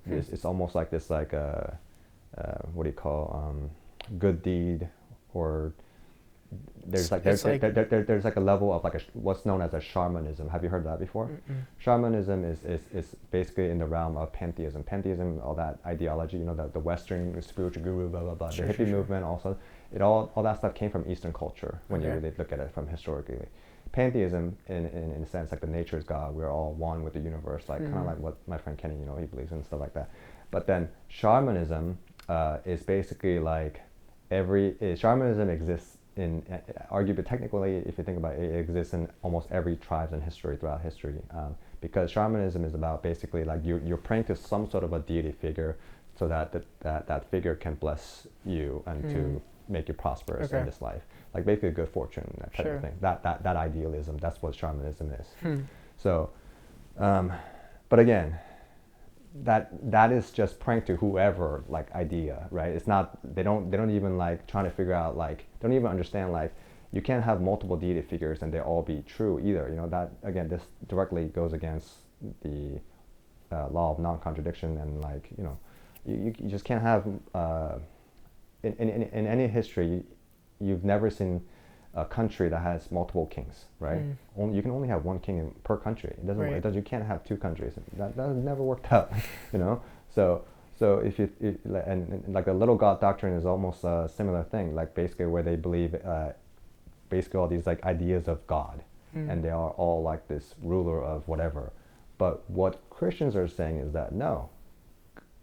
It's almost like this, like what do you call good deed, or there's like there's like a level of like what's known as a shamanism. Have you heard that before? Shamanism is basically in the realm of pantheism. Pantheism, all that ideology, the Western spiritual guru, blah blah blah. The hippie movement also. All that stuff came from Eastern culture when you really look at it from historically. Pantheism, in a sense, like the nature is God. We're all one with the universe, like kind of like what my friend Kenny, he believes in and stuff like that. But then shamanism is basically like shamanism exists arguably technically, if you think about it, it exists in almost every tribe in history throughout history, because shamanism is about basically like you're praying to some sort of a deity figure, so that figure can bless you and to make you prosperous in this life, like basically good fortune, that type of thing. That idealism, that's what shamanism is. So, but again, that is just praying to whoever, like, idea, right? It's not, they don't even like trying to figure out, like, they don't even understand, like, you can't have multiple deity figures and they all be true either. You know, that again, this directly goes against the law of non-contradiction, and like, you know, you just can't have in any history, you've never seen a country that has multiple kings, right? You can only have one king per country. It doesn't. It does. You can't have two countries. That never worked out, you know. So if and like the little God doctrine is almost a similar thing. Like basically where they believe basically all these like ideas of God, and they are all like this ruler of whatever. But what Christians are saying is that no,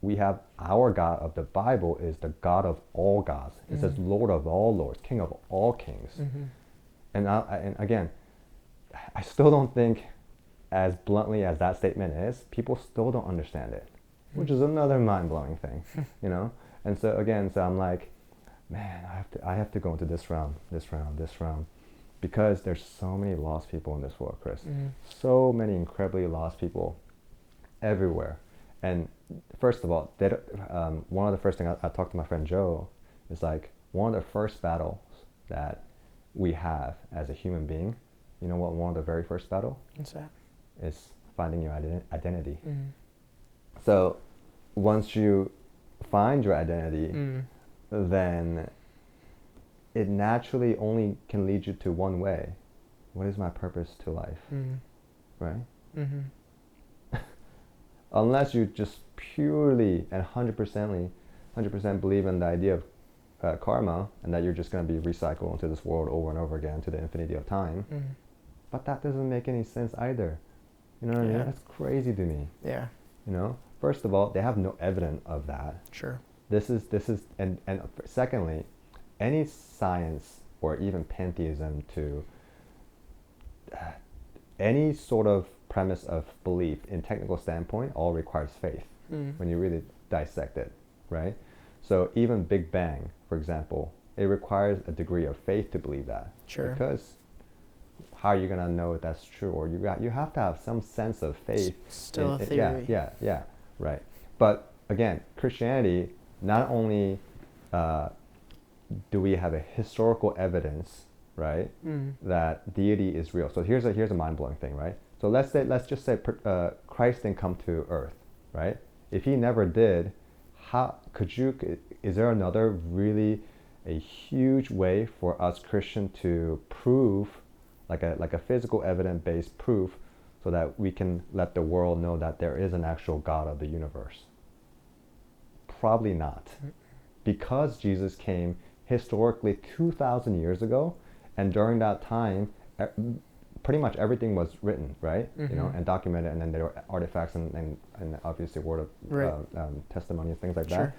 we have our God of the Bible is the God of all gods. It says Lord of all lords, King of all kings. And again, I still don't think, as bluntly as that statement is, people still don't understand it, which is another mind-blowing thing, you know? And so again, so I'm like, man, I have to go into this realm, because there's so many lost people in this world, Chris. So many incredibly lost people everywhere. And first of all, one of the first things I talked to my friend Joe is like, one of the first battles that we have as a human being, you know what one of the very first battle? What's that? Is finding your identity. So once you find your identity, then it naturally only can lead you to one way. What is my purpose to life? Right? Unless you just purely and 100% believe in the idea of karma, and that you're just going to be recycled into this world over and over again to the infinity of time. But that doesn't make any sense either. You know what I mean? That's crazy to me. Yeah. You know? First of all, they have no evidence of that. Sure. This is and secondly, any science or even pantheism to any sort of premise of belief in technical standpoint all requires faith when you really dissect it, right? So even Big Bang, for example, it requires a degree of faith to believe that. Sure. Because how are you going to know if that's true? Or you have to have some sense of faith. Still a theory. Yeah, right. But again, Christianity, not only do we have a historical evidence, right, that deity is real. So here's a mind-blowing thing, right? So let's just say Christ didn't come to earth, right? If he never did, is there another really a huge way for us Christians to prove, like a physical evidence-based proof, so that we can let the world know that there is an actual God of the universe? Probably not. Because Jesus came historically 2,000 years ago, and during that time, pretty much everything was written, right? You know, and documented, and then there were artifacts and obviously word of testimony and things like that,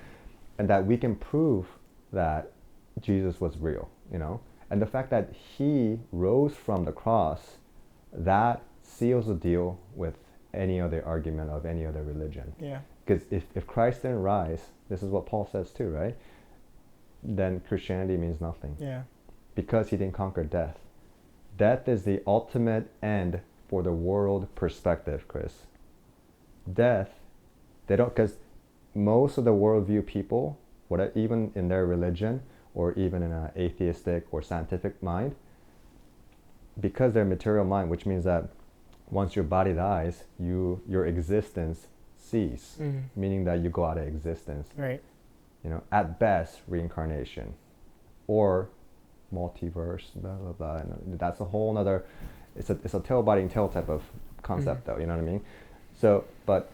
and that we can prove that Jesus was real, you know, and the fact that he rose from the cross, that seals the deal with any other argument of any other religion. Yeah. Because if Christ didn't rise, this is what Paul says too, right? Then Christianity means nothing. Yeah. Because he didn't conquer death. Death is the ultimate end for the world perspective, Chris. Death, they don't, because most of the worldview people, even in their religion or even in an atheistic or scientific mind, because they're material mind, which means that once your body dies, your existence cease, meaning that you go out of existence. Right. You know, at best, reincarnation, or multiverse, blah blah blah. And that's a whole nother. It's a tail biting tail type of concept, though. You know what I mean? So, but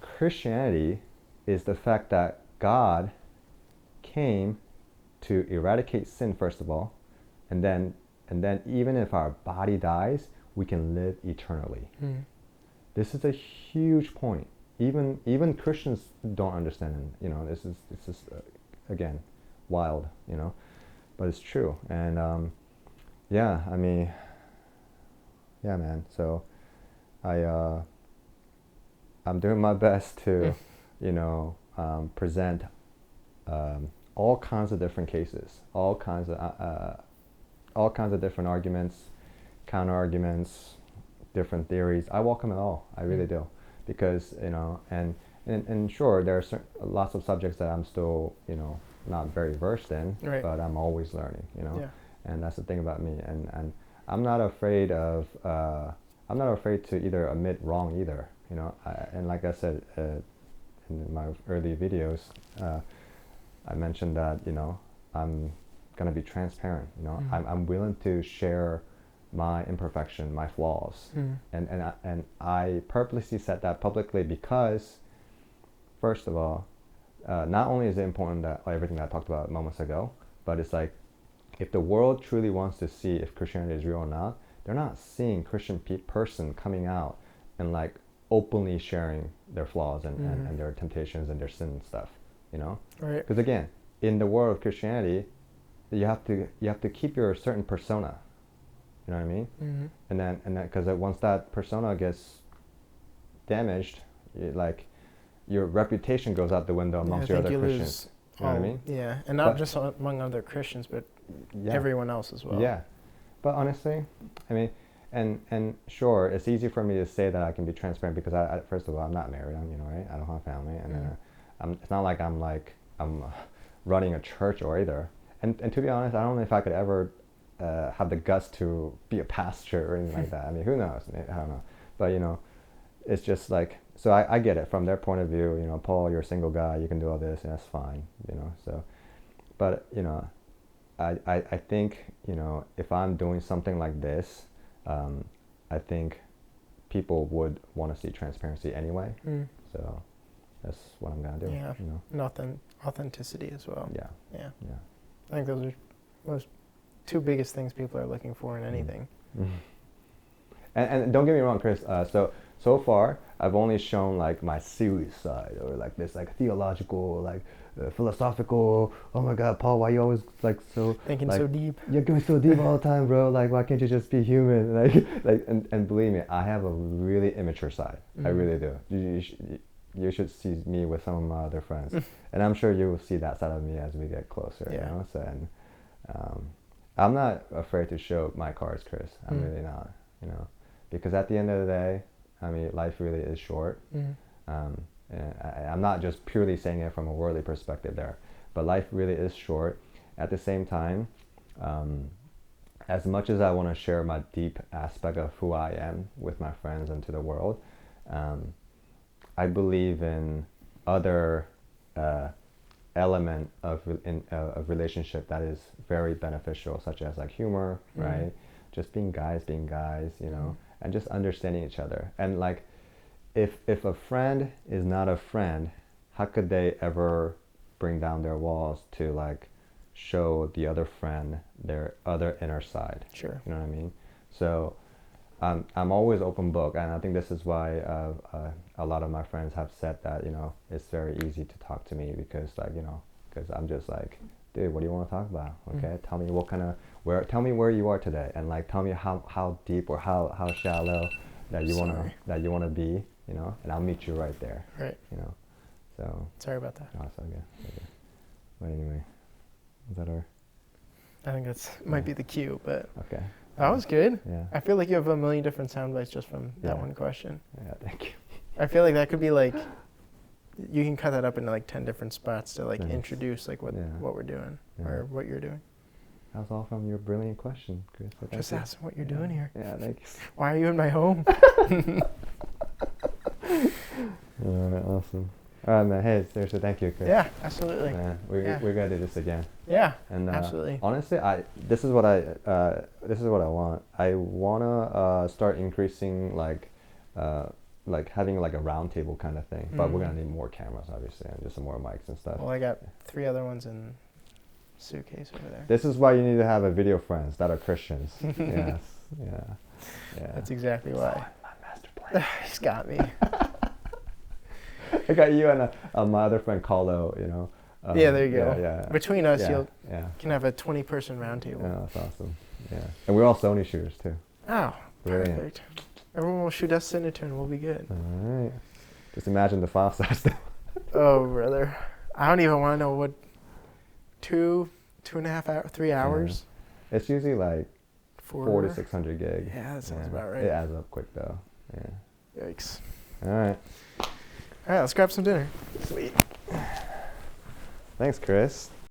Christianity is the fact that God came to eradicate sin first of all, and then even if our body dies, we can live eternally. This is a huge point. Even Christians don't understand it. You know, this is again wild. You know, but it's true. And yeah, I mean, yeah, man. So I'm doing my best to, present all kinds of different cases, all kinds of different arguments, counter arguments, different theories. I welcome it all. I really do, because and sure, there are lots of subjects that I'm still not very versed in, right. but I'm always learning. Yeah. And that's the thing about me. And I'm not afraid of to either admit wrong either. And like I said in my early videos, I mentioned that I'm gonna be transparent. I'm willing to share my imperfection, my flaws, and I purposely said that publicly because, first of all, not only is it important that everything that I talked about moments ago, but it's like, if the world truly wants to see if Christianity is real or not, they're not seeing Christian person coming out and like openly sharing their flaws and their temptations and their sin and stuff, Right. Because again, in the world of Christianity, you have to keep your certain persona, you know what I mean? Mm-hmm. And then because once that persona gets damaged, like your reputation goes out the window amongst your other Christians. You know what I mean? Yeah, and not just among other Christians, but everyone else as well. Yeah, but honestly, I mean, and sure, it's easy for me to say that I can be transparent because I first of all, I'm not married. Right? I don't have a family, and it's not like I'm running a church or either. And to be honest, I don't know if I could ever have the guts to be a pastor or anything like that. I mean, who knows? I don't know. But it's just like, so I get it from their point of view. Paul, you're a single guy, you can do all this, and that's fine. So, but I think if I'm doing something like this, I think people would want to see transparency anyway. So that's what I'm gonna do. Yeah, and authenticity as well. Yeah. I think those are most two biggest things people are looking for in anything. And don't get me wrong, Chris. So far, I've only shown like my serious side, or like this like theological, like philosophical. Oh my God, Paul, why you always like so thinking like, so deep? You're going so deep all the time, bro. Like, why can't you just be human? And believe me, I have a really immature side. I really do. You should see me with some of my other friends, and I'm sure you will see that side of me as we get closer. Yeah. So, and I'm not afraid to show my cards, Chris. I'm really not. Because at the end of the day, I mean, life really is short. And I'm not just purely saying it from a worldly perspective there, but life really is short. At the same time, as much as I want to share my deep aspect of who I am with my friends and to the world, I believe in other element of relationship that is very beneficial, such as like humor, right? Just being guys, and just understanding each other. And like, if a friend is not a friend, how could they ever bring down their walls to like show the other friend their other inner side? Sure. You know what I mean? So I'm always open book, and I think this is why a lot of my friends have said that it's very easy to talk to me because because I'm just like, dude, what do you want to talk about? Okay, tell me tell me where you are today, and like tell me how deep or how shallow that you wanna be, and I'll meet you right there. Right. So. Sorry about that. No, it's okay. But anyway, is that our? I think that's might be the cue, but. Okay. That was good. Yeah. I feel like you have a million different sound bites just from that one question. Yeah, thank you. I feel like that could be like, you can cut that up into like 10 different spots to like introduce like what we're doing or what you're doing. That was all from your brilliant question, Chris. Just asking what you're doing here. Yeah, thank you. Why are you in my home? Alright, awesome. All right, man. Hey, seriously, thank you, Chris. Yeah, absolutely. Man, we're gonna do this again. Yeah, and absolutely. Honestly, this is what I want. I wanna start increasing like having like a round table kind of thing. But we're gonna need more cameras, obviously, and just some more mics and stuff. Well, I got 3 other ones in suitcase over there. This is why you need to have a video friends that are Christians. Yes. Yeah. That's exactly why. My master plan. He's got me. I got you and my other friend Carlo, Yeah, there you go. Yeah. Between us, you can have a 20-person round table. Yeah, that's awesome. Yeah, and we're all Sony shooters too. Oh, brilliant. Perfect. Everyone will shoot us Signature and we'll be good. All right. Just imagine the file size though. Oh, brother. I don't even want to know what 2.5 hours, 3 hours. Yeah. It's usually like 400 to 600 gig. Yeah, that sounds about right. It adds up quick though. Yeah. Yikes. All right. All right, let's grab some dinner. Sweet. Thanks, Chris.